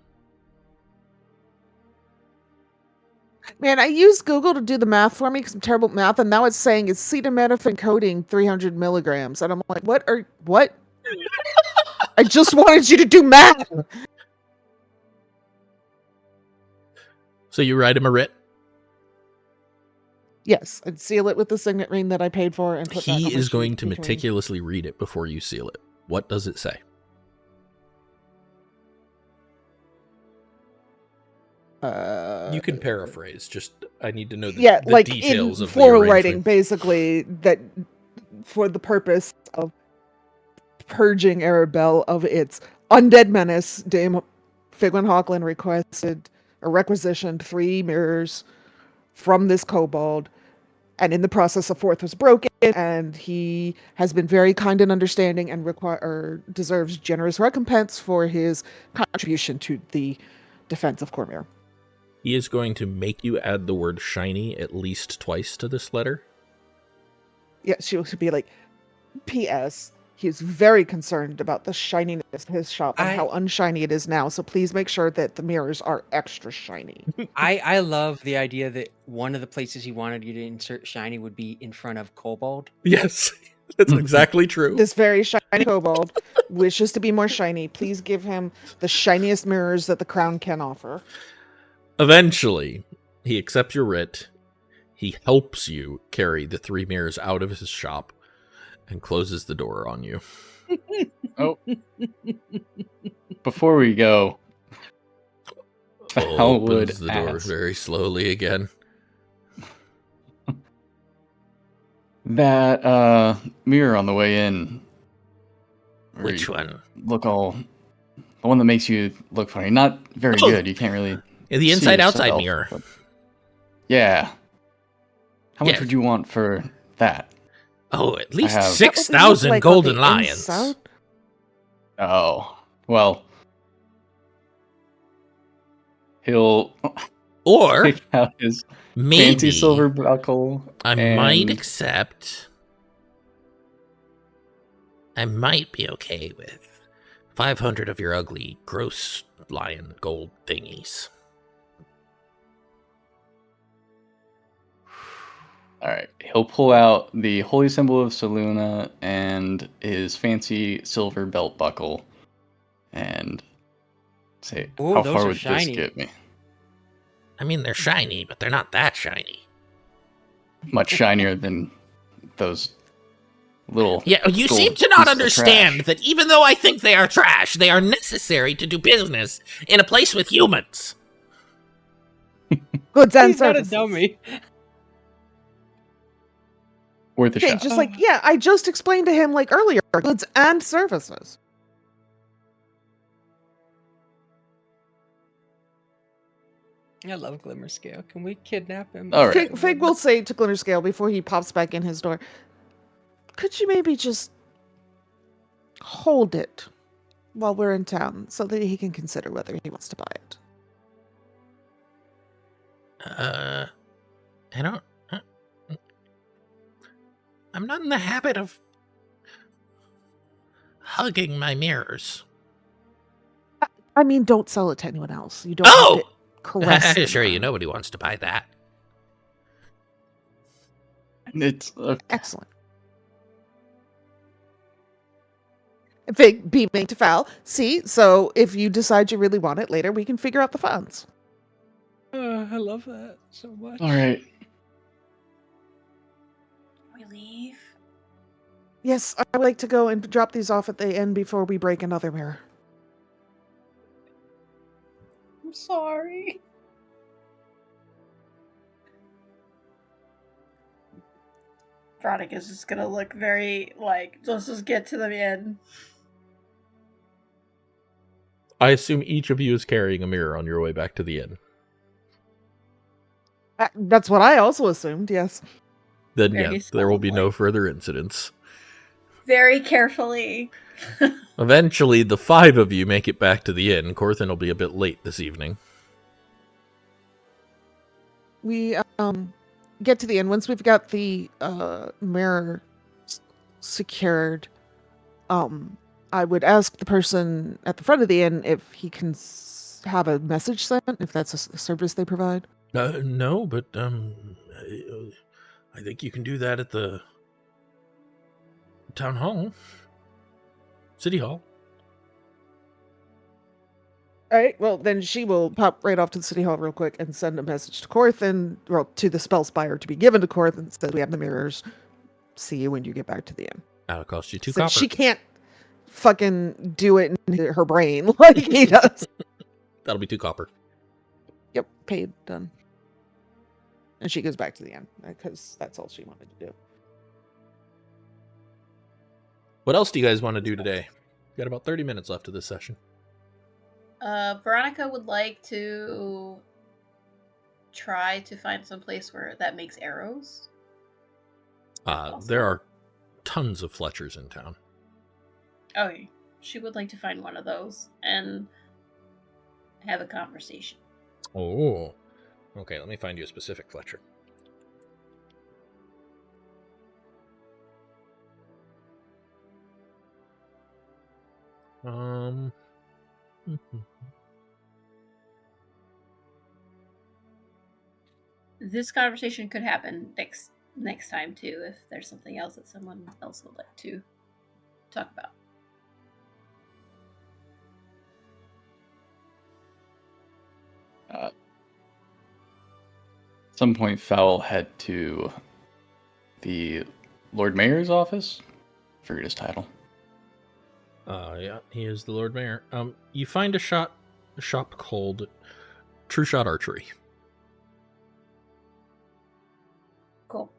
S5: Man, I used Google to do the math for me because I'm terrible at math, and now it's saying it's acetaminophen coating 300 milligrams. And I'm like, what? I just wanted you to do math.
S1: So you write him a writ?
S5: Yes, I'd seal it with the signet ring that I paid for and put that on
S1: He
S5: my
S1: is going
S5: sheet
S1: to
S5: between-
S1: meticulously read it before you seal it. What does it say? You can paraphrase. Just I need to know the
S5: like
S1: details
S5: in
S1: of the
S5: floral
S1: arrangement.
S5: writing, basically, that for the purpose of purging Arabelle of its undead menace, Dame Figwyn Hawklin requested or requisitioned 3 mirrors from this kobold, and in the process, a 4th was broken, and he has been very kind and understanding and deserves generous recompense for his contribution to the defense of Cormyr.
S1: He is going to make you add the word shiny at least twice to this letter.
S5: Yeah, she will be like, P.S. He is very concerned about the shininess of his shop and how unshiny it is now, so please make sure that the mirrors are extra shiny.
S2: I love the idea that one of the places he wanted you to insert shiny would be in front of kobold.
S1: Yes, that's exactly true.
S5: This very shiny kobold wishes to be more shiny. Please give him the shiniest mirrors that the crown can offer.
S1: Eventually, he accepts your writ. He helps you carry the 3 mirrors out of his shop and closes the door on you.
S7: Oh. Before we go, Val would
S1: Opens the door
S7: ask
S1: very slowly again.
S7: that mirror on the way in. where
S1: Which
S7: you
S1: one?
S7: Look all. The one that makes you look funny. Not very
S1: Oh!
S7: good. You can't really.
S1: Yeah, the
S7: see
S1: inside-outside
S7: yourself,
S1: mirror.
S7: but- Yeah. How much
S1: Yeah.
S7: would you want for that?
S1: Oh, at least
S7: have-
S5: What would it look
S1: 6,000
S5: like on
S1: golden
S5: the
S1: lions.
S5: inside?
S7: Oh, well. He'll
S1: Or
S7: take out his
S1: maybe
S7: fancy silver buckle.
S1: I might
S7: and-
S1: accept. I might be okay with 500 of your ugly, gross lion gold thingies.
S7: All right. He'll pull out the holy symbol of Selûne and his fancy silver belt buckle and say,
S2: Ooh,
S7: how
S2: those
S7: far
S2: are
S7: would
S2: shiny.
S7: this get me?
S1: I mean, they're shiny, but they're not that shiny.
S7: Much shinier than those little...
S1: Yeah, you
S7: gold
S1: seem to not
S7: pieces of
S1: understand
S7: trash.
S1: that even though I think they are trash, they are necessary to do business in a place with humans.
S5: Goods and
S2: He's not a
S5: services.
S2: dummy.
S7: Worth a
S5: Okay,
S7: shot.
S5: just like, yeah, I just explained to him like earlier, goods and services.
S2: I love Glimmer Scale. Can we kidnap him?
S7: All right.
S5: Fig will say to Glinterscale before he pops back in his door, could you maybe just hold it while we're in town so that he can consider whether he wants to buy it?
S1: I don't... I'm not in the habit of hugging my mirrors.
S5: I mean, don't sell it to anyone else. You don't
S1: Oh!
S5: have to caress
S1: I
S5: them.
S1: assure you, nobody wants to buy that.
S7: It's
S5: Excellent. Fig beaming to Fowl. See, so if you decide you really want it later, we can figure out the funds.
S2: I love that so much.
S7: all right.
S4: We leave.
S5: Yes, I would like to go and drop these off at the end before we break another mirror.
S4: I'm sorry. Veronica's just gonna look very like, let's just get to the end.
S1: I assume each of you is carrying a mirror on your way back to the inn.
S5: That's what I also assumed, yes.
S1: Then,
S4: Very
S1: yeah, there will be no
S4: solemnly.
S1: further incidents.
S4: Very carefully.
S1: Eventually, the 5 of you make it back to the inn. Corthynd will be a bit late this evening.
S5: We get to the end. Once we've got the mirror secured, I would ask the person at the front of the inn if he can have a message sent, if that's a service they provide.
S1: No, but I think you can do that at the town hall, city hall.
S5: All right, well, then she will pop right off to the city hall real quick and send a message to Corthynd, well, to the Spellspire to be given to Corthynd, says we have the mirrors. See you when you get back to the inn.
S1: That'll cost you 2
S5: Since
S1: copper.
S5: she can't fucking do it in her brain like he does.
S1: That'll be 2 copper.
S5: Yep, paid, done. And she goes back to the inn, because that's all she wanted to do.
S1: What else do you guys want to do today? We got about 30 minutes left of this session.
S4: Veronica would like to try to find some place where that makes arrows.
S1: There are tons of Fletchers in town.
S4: Okay, she would like to find one of those and have a conversation.
S1: Oh. Okay, let me find you a specific Fletcher.
S4: This conversation could happen next time too, if there's something else that someone else would like to talk about.
S7: At some point, Fowl head to the Lord Mayor's office. Forget his title.
S1: Yeah, he is the Lord Mayor. You find a shop called True Shot Archery.
S4: Cool.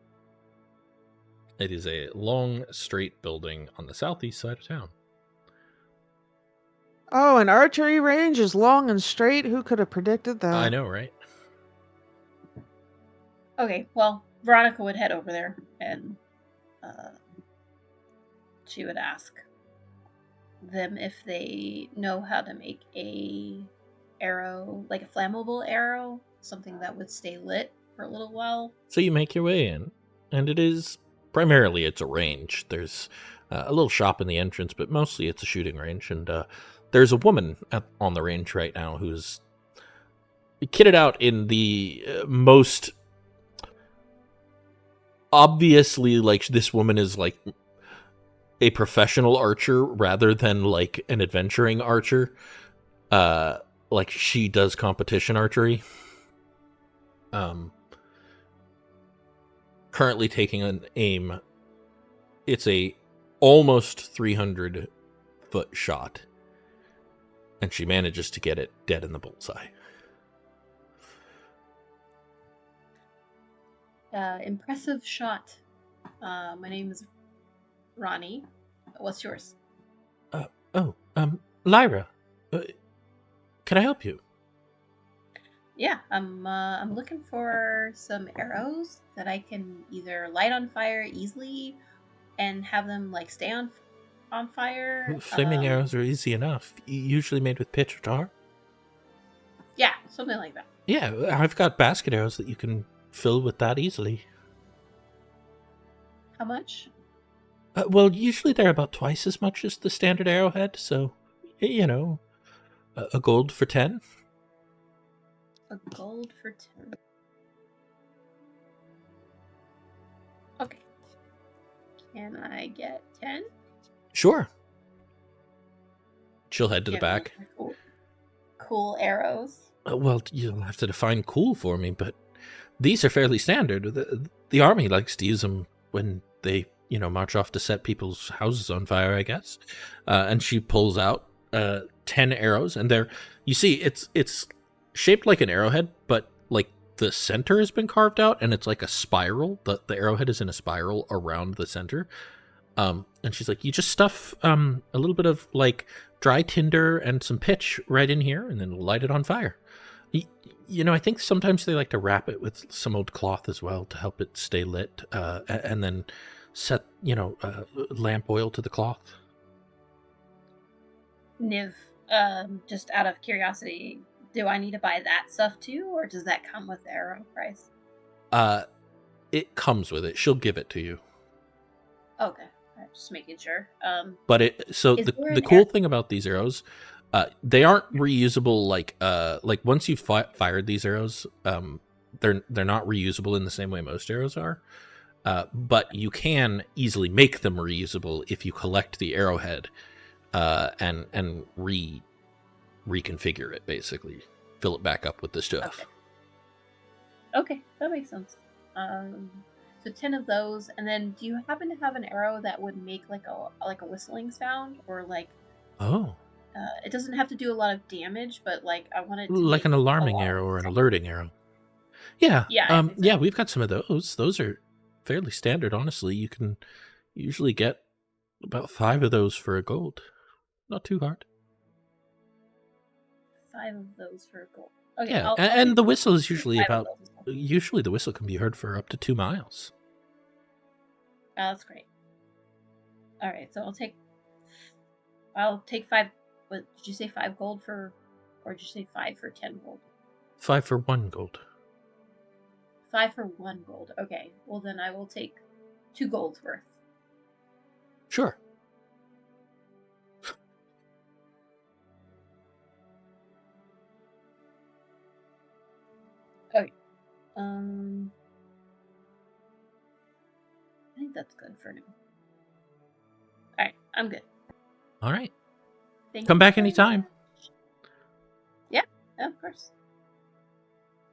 S1: It is a long, straight building on the southeast side of town.
S5: Oh, an archery range is long and straight? Who could have predicted that?
S1: I know, right?
S4: Okay, well, Veronica would head over there and she would ask them if they know how to make a arrow, like a flammable arrow, something that would stay lit for a little while.
S1: So you make your way in, and it's a range. There's a little shop in the entrance, but mostly it's a shooting range, and there's a woman on the range right now who's kitted out in the most obviously, like, this woman is like a professional archer rather than like an adventuring archer. Like, she does competition archery. Currently taking an aim. It's a almost 300 foot shot, and she manages to get it dead in the bullseye.
S4: Impressive shot. My name is Ronnie. What's yours?
S1: Lyra, can I help you?
S4: Yeah, I'm looking for some arrows that I can either light on fire easily and have them like stay on fire.
S1: Flaming arrows are easy enough. Usually made with pitch or tar.
S4: Yeah, something like that.
S1: Yeah, I've got basket arrows that you can fill with that easily.
S4: How much?
S1: Well, usually they're about twice as much as the standard arrowhead, so, you know, a gold for 10.
S4: A gold for 10. Okay. Can I get 10?
S1: Sure. She'll head to the
S4: Give me
S1: back.
S4: Cool arrows.
S1: Well, you'll have to define cool for me, but these are fairly standard. The army likes to use them when they, march off to set people's houses on fire, I guess. And she pulls out 10 arrows, and you see, it's shaped like an arrowhead, but like the center has been carved out, and it's like a spiral. The arrowhead is in a spiral around the center. And she's like, you just stuff a little bit of like dry tinder and some pitch right in here, and then light it on fire. I think sometimes they like to wrap it with some old cloth as well to help it stay lit, and then set, lamp oil to the cloth.
S4: Niv, just out of curiosity, do I need to buy that stuff too, or does that come with the arrow price?
S1: It comes with it. She'll give it to you.
S4: Okay, just making sure.
S1: But the cool thing about these arrows, they aren't reusable. Like once you've fired these arrows, they're not reusable in the same way most arrows are. But you can easily make them reusable if you collect the arrowhead and reconfigure it, basically. Fill it back up with the stuff.
S4: Okay, that makes sense. So 10 of those, and then do you happen to have an arrow that would make like a whistling sound, or like?
S1: Oh.
S4: It doesn't have to do a lot of damage, but like I want it to
S1: Like
S4: make
S1: an alarming arrow or an alerting arrow. Yeah.
S4: Yeah. Exactly.
S1: Yeah, we've got some of those. Those are fairly standard, honestly. You can usually get about 5 of those for a gold. Not too hard.
S4: 5 of those for a gold. Okay.
S1: Yeah,
S4: I'll
S1: and the whistle is usually
S4: 5 of
S1: about.
S4: those as well.
S1: Usually, the whistle can be heard for up to 2 miles.
S4: Oh, that's great. All right, so I'll take 5. What did you say? 5 gold for, or did you say 5 for 10 gold?
S1: 5 for 1 gold.
S4: 5 for 1 gold. Okay. Well, then I will take 2 golds worth.
S1: Sure.
S4: Okay. I think that's good for now. All right, I'm good.
S1: All right.
S4: Thank
S1: Come
S4: you
S1: back
S4: very
S1: anytime.
S4: much. Yeah, of course.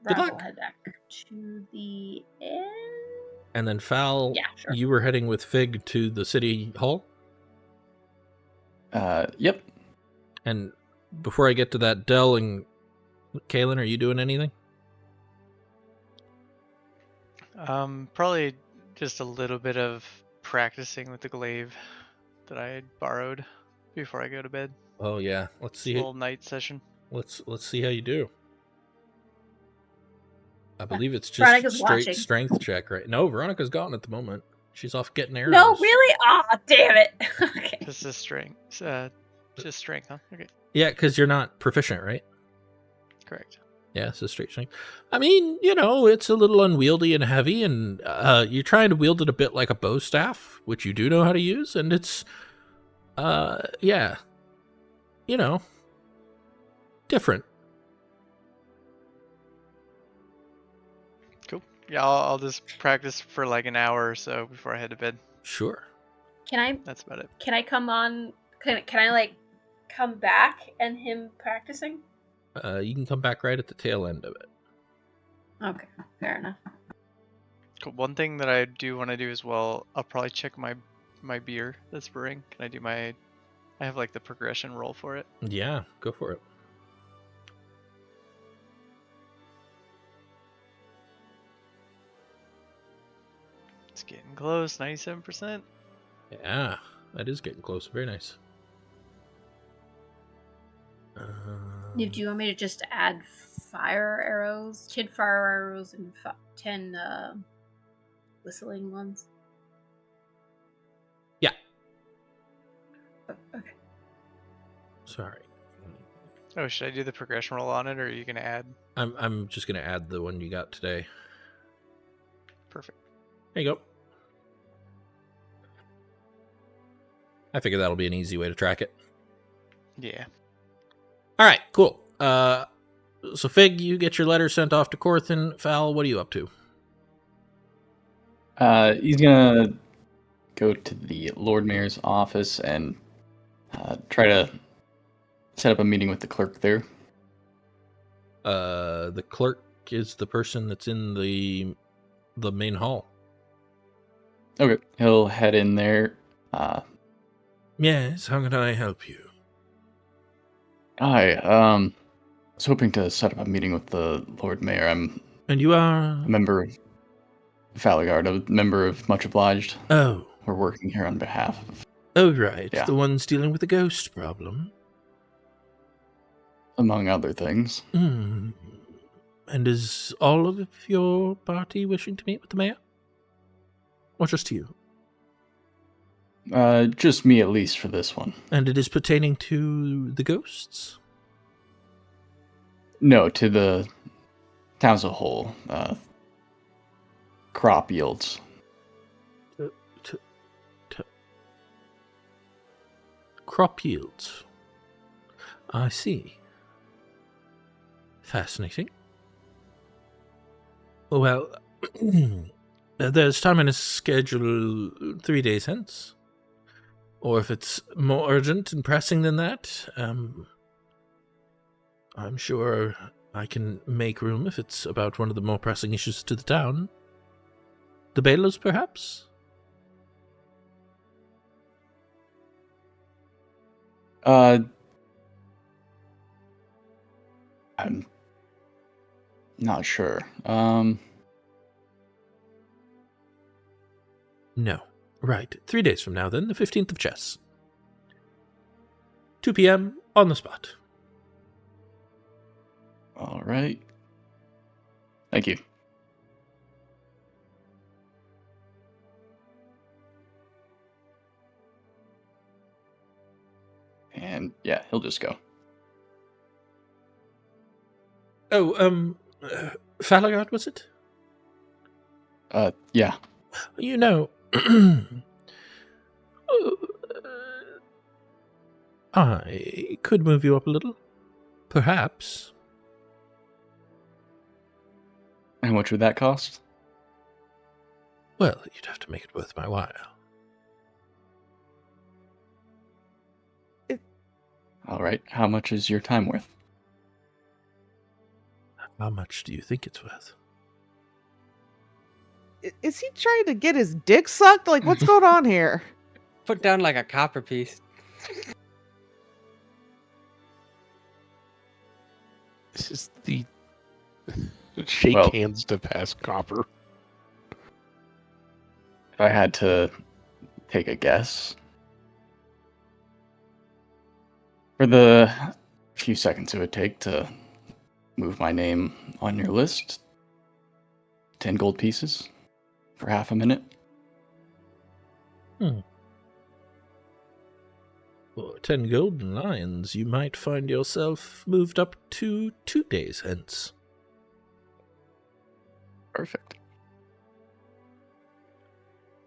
S1: Good
S4: Rob
S1: luck.
S4: will head back to the end.
S1: And then, Fal,
S4: Yeah, sure.
S1: you were heading with Fig to the city hall?
S7: Yep.
S1: And before I get to that, Del and Kaelen, are you doing anything?
S3: Probably just a little bit of practicing with the glaive that I had borrowed before I go to bed.
S1: Oh yeah, let's
S3: It's a
S1: see.
S3: little night session.
S1: Let's see how you do. I believe it's just
S4: Veronica's
S1: straight
S4: watching.
S1: strength check, right? No, Veronica's gone at the moment. She's off getting arrows.
S4: No, really? Aw, damn it. Okay.
S3: This is strength. Just strength, huh? Okay,
S1: Yeah, because you're not proficient, right?
S3: correct.
S1: Yeah, it's a straight strength. I mean, it's a little unwieldy and heavy, and you're trying to wield it a bit like a bow staff, which you do know how to use, and it's, yeah, different.
S3: Cool. Yeah, I'll just practice for like an hour or so before I head to bed.
S1: Sure.
S3: That's about it.
S4: Can I come on? Can I like come back and him practicing?
S1: You can come back right at the tail end of it.
S4: Okay, fair enough.
S3: Cool. One thing that I do want to do as well, I'll probably check my beer that's brewing. Can I do I have like the progression roll for it.
S1: Yeah, go for it.
S3: It's getting close, 97%.
S1: Yeah, that is getting close. Very nice.
S4: Do you want me to just add fire arrows, 10 fire arrows, and 10 whistling ones?
S1: Yeah.
S4: Okay.
S1: Sorry.
S3: Oh, should I do the progression roll on it, or are you gonna add?
S1: I'm just gonna add the one you got today.
S3: Perfect.
S1: There you go. I figure that'll be an easy way to track it.
S3: Yeah.
S1: All right, cool. So Fig, you get your letter sent off to Corthyndahast. Fal, what are you up to?
S7: He's gonna go to the Lord Mayor's office and try to set up a meeting with the clerk there.
S1: The clerk is the person that's in the main hall.
S7: Okay, he'll head in there.
S1: Yes, how can I help you?
S7: Hi, I was hoping to set up a meeting with the Lord Mayor. I'm
S1: And you are?
S7: a member of Falaghard, a member of Much Obliged.
S1: Oh.
S7: We're working here on behalf of,
S1: Oh, right.
S7: Yeah.
S1: The ones dealing with the ghost problem.
S7: among other things.
S1: Hmm. And is all of your party wishing to meet with the mayor? Or just you?
S7: Just me at least for this one.
S1: And it is pertaining to the ghosts?
S7: No, to the town as a whole. Crop yields.
S1: Crop yields. I see. Fascinating. Well, there's time in a schedule 3 days hence. Or if it's more urgent and pressing than that, I'm sure I can make room if it's about one of the more pressing issues to the town. The Baylors, perhaps?
S7: I'm not sure.
S1: No. Right. 3 days from now, then, the 15th of chess. 2 p.m. on the spot.
S7: All right. Thank you. And yeah, he'll just go.
S1: Oh, Falaghard, was it?
S7: Yeah.
S1: You know, I could move you up a little. Perhaps.
S7: How much would that cost?
S1: Well, you'd have to make it worth my while.
S7: All right. How much is your time worth?
S1: How much do you think it's worth?
S5: Is he trying to get his dick sucked? Like, what's going on here?
S2: Put down like a copper piece.
S6: This is the shake
S7: Well-
S6: hands to pass copper.
S7: If I had to take a guess, for the few seconds it would take to move my name on your list, 10 gold pieces for half a minute.
S1: For 10 golden lions, you might find yourself moved up to 2 days hence.
S7: Perfect.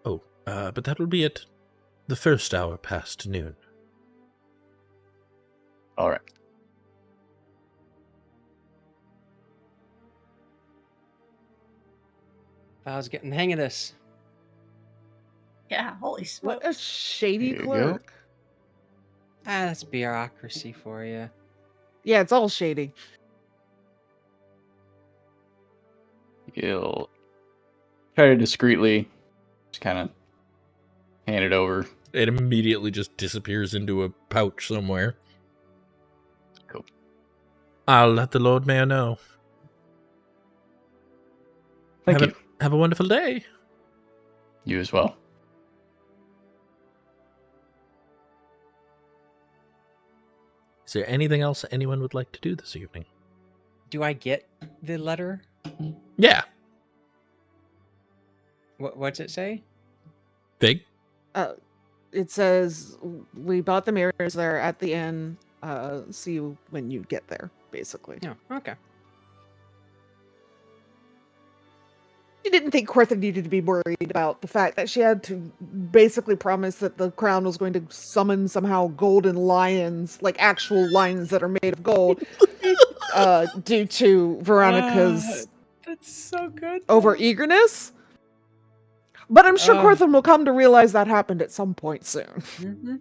S1: Oh, but that will be at the first hour past noon.
S7: All right.
S2: I was getting the hang of this.
S4: Yeah, holy smokes.
S5: What a shady
S7: There you go.
S5: clerk.
S2: That's bureaucracy for you.
S5: Yeah, it's all shady.
S7: You'll try to discreetly just kind of hand it over.
S1: It immediately just disappears into a pouch somewhere.
S7: Cool.
S1: I'll let the Lord Mayor know.
S7: Thank you.
S1: Have a wonderful day.
S7: You as well.
S1: Is there anything else anyone would like to do this evening?
S2: Do I get the letter?
S1: Yeah.
S2: What's it say?
S1: Big?
S5: It says, we bought the mirrors there at the inn. See you when you get there, basically.
S2: No. Okay.
S5: She didn't think Corthyndahast needed to be worried about the fact that she had to basically promise that the crown was going to summon somehow golden lions, like actual lions that are made of gold, due to Veronica's
S2: That's so good.
S5: over eagerness. But I'm sure Corthyndahast will come to realize that happened at some point soon.
S2: Mm-hmm.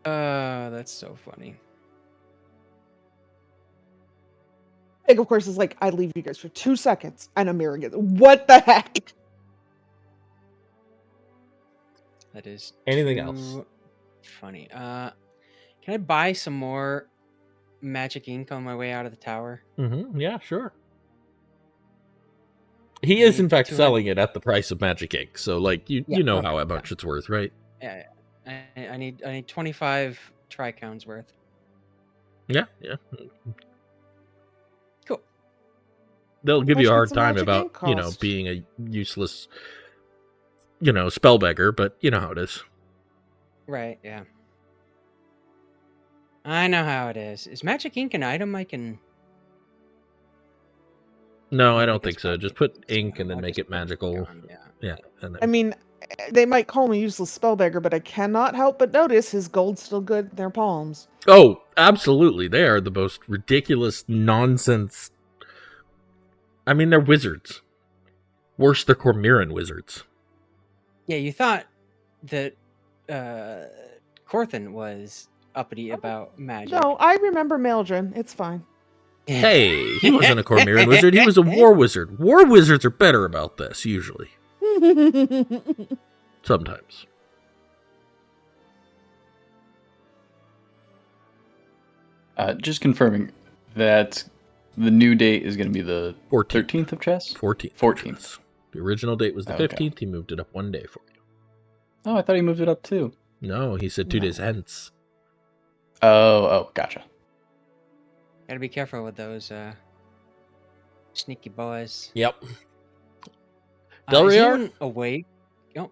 S2: That's so funny.
S5: Big, of course, is like, I leave you guys for 2 seconds, and Amira gets, what the heck?
S2: That is
S1: Anything
S2: too
S1: else?
S2: funny. Can I buy some more magic ink on my way out of the tower?
S1: Mm-hmm. Yeah, sure. He is, in fact,
S2: 200
S1: selling it at the price of magic ink. So, like, you know
S2: okay,
S1: how much it's worth, right?
S2: Yeah. I need 25 tricounts worth.
S1: Yeah.
S2: Cool.
S1: They'll give
S5: How
S1: you a
S5: much
S1: hard
S5: does a
S1: time
S5: magic
S1: about,
S5: ink cost?
S1: being a useless, spell beggar, but you know how it is.
S2: Right. Yeah. I know how it is. Is magic ink an item I can?
S1: No, I
S2: I
S1: don't
S2: think
S1: think
S2: it's
S1: so.
S2: probably
S1: Just put
S2: just
S1: ink
S2: fine.
S1: and then
S2: I'll
S1: make
S2: just
S1: it
S2: put ink
S1: magical.
S2: on, yeah.
S1: Yeah. And
S5: I
S1: then,
S5: mean, they might call me useless spellbeggar, but I cannot help but notice his gold's still good in their palms.
S1: oh, absolutely. They are the most ridiculous nonsense. I mean, they're wizards. Worse, they're Cormyran wizards.
S2: Yeah, you thought that Corthin was uppity about magic.
S5: No, I remember Maldrin. It's fine.
S1: Hey, he wasn't a Cormyr wizard. He was a war wizard. War wizards are better about this, usually. Sometimes.
S7: Just confirming that the new date is going to be the
S1: 14th.
S7: 13th of chess?
S1: 14th.
S7: 14th.
S1: The original date was the
S7: Okay.
S1: 15th. He moved it up one day for you.
S7: Oh, I thought he moved it up too.
S1: No, he said 2 days hence.
S7: Oh, gotcha.
S2: Gotta be careful with those sneaky boys.
S1: Yep.
S2: Is
S1: Delryar?
S2: anyone awake? Oh,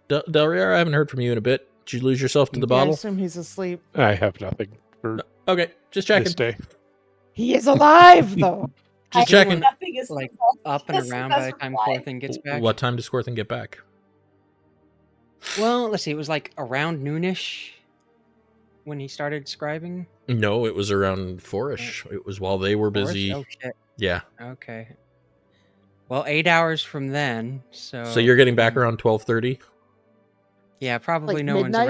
S1: Delryar, I haven't heard from you in a bit. Did you lose yourself to the
S5: Yeah, I
S1: bottle?
S5: assume he's asleep.
S6: I have nothing for
S1: Okay, just checking.
S6: this day.
S5: He is alive, though.
S1: Just
S2: I
S1: checking.
S8: Nothing is
S2: like
S8: false.
S2: up and
S8: That's
S2: around
S8: the
S2: by the
S8: best
S2: time
S8: reply.
S2: Corthin gets back.
S1: What time does Corthin get back?
S2: Well, let's see. It was like around noonish when he started scribing.
S1: No, it was around 4-ish. It was while they were busy.
S2: Oh shit.
S1: Yeah.
S2: Okay. Well, 8 hours from then. So.
S1: So you're getting back around 12:30?
S2: Yeah, probably
S5: Like
S2: no
S5: midnight?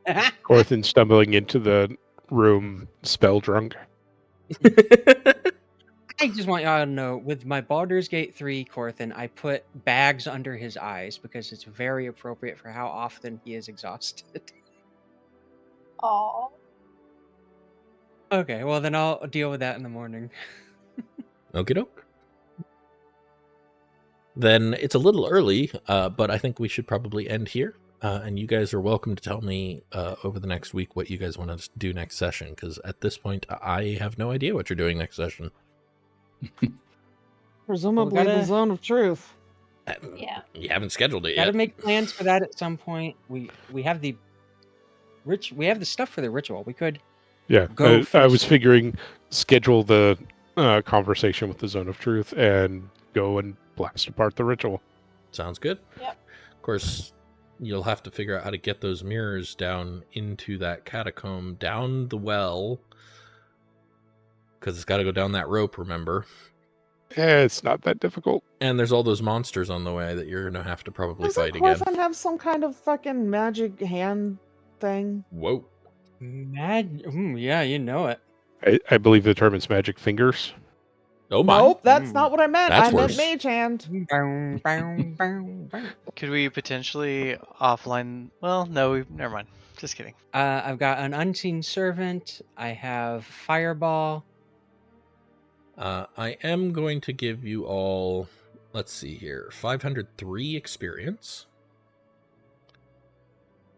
S2: one's around.
S6: Corthin stumbling into the room, spell drunk.
S2: I just want y'all to know, with my Baldur's Gate 3 Corthin, I put bags under his eyes because it's very appropriate for how often he is exhausted.
S8: Aw.
S2: Okay, well then I'll deal with that in the morning.
S1: Okie doke. Then it's a little early, but I think we should probably end here. And you guys are welcome to tell me over the next week what you guys want to do next session, because at this point, I have no idea what you're doing next session.
S5: Presumably
S2: gotta-
S5: the zone of truth.
S8: Yeah.
S1: You haven't scheduled it
S2: Got to
S1: yet.
S2: make plans for that at some point. We have the we have the stuff for the ritual. We could
S6: Yeah,
S2: Go
S6: I was
S2: finish.
S6: figuring schedule the conversation with the Zone of Truth and go and blast apart the ritual.
S1: Sounds good.
S8: Yep.
S1: Of course, you'll have to figure out how to get those mirrors down into that catacomb, down the well, because it's got to go down that rope, remember?
S6: It's not that difficult.
S1: And there's all those monsters on the way that you're going to have to probably
S5: Doesn't
S1: fight again.
S5: Corthin have some kind of fucking magic hand thing?
S1: Whoa.
S2: yeah, you know it.
S6: I believe the term is magic fingers.
S1: Oh my.
S5: Nope, that's
S2: Mm.
S5: not what I meant.
S1: That's
S5: I meant
S1: worse.
S5: mage hand.
S2: Bow, bow, bow, bow.
S3: Could we potentially offline? Well, no, never mind. Just kidding.
S2: I've got an unseen servant. I have fireball.
S1: I am going to give you all, let's see here, 503 experience.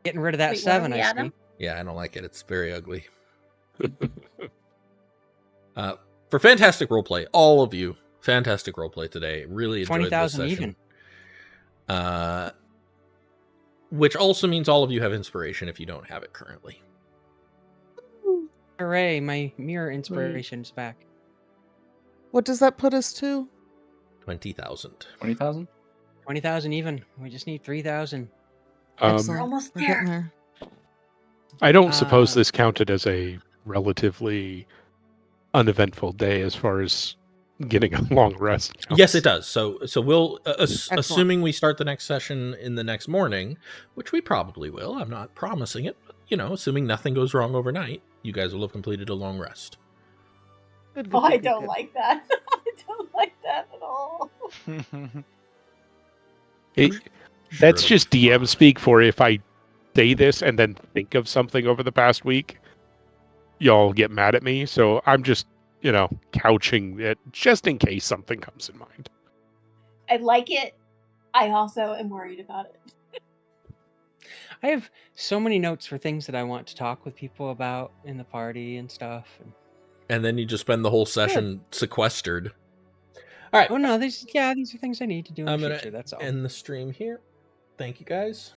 S2: Getting rid of that
S4: Wait, what
S2: 7,
S4: are we
S2: I
S4: at
S2: see.
S4: now?
S1: Yeah, I don't like it. It's very ugly. For fantastic roleplay, all of you, fantastic roleplay today. Really enjoyed this
S2: 20,000
S1: session.
S2: even.
S1: Which also means all of you have inspiration if you don't have it currently.
S2: Hooray, my mirror inspiration's back.
S5: What does that put us to?
S1: 20,000.
S7: 20,000?
S2: 20,000 even. We just need 3,000.
S4: We're
S5: Excellent.
S4: almost
S5: We're getting
S4: there.
S5: there.
S6: I don't suppose
S2: Uh,
S6: this counted as a relatively uneventful day as far as getting a long rest.
S1: Yes, it does. So we'll,
S5: Excellent.
S1: assuming we start the next session in the next morning, which we probably will. I'm not promising it, but, assuming nothing goes wrong overnight, you guys will have completed a long rest.
S5: Good,
S8: Oh,
S5: good,
S8: I
S5: good,
S8: don't
S5: good.
S8: like that. I don't like that at all.
S6: That's
S1: Sure,
S6: just
S1: it'll be
S6: DM
S1: fine.
S6: speak for if I say this and then think of something over the past week, y'all get mad at me. So I'm just, couching it just in case something comes in mind.
S8: I like it. I also am worried about it.
S2: I have so many notes for things that I want to talk with people about in the party and stuff.
S1: And then you just spend the whole session sequestered. All right.
S2: Oh no, these are things I need to do in
S1: I'm
S2: the
S1: going
S2: future. That's all.
S1: to end the stream here. Thank you, guys.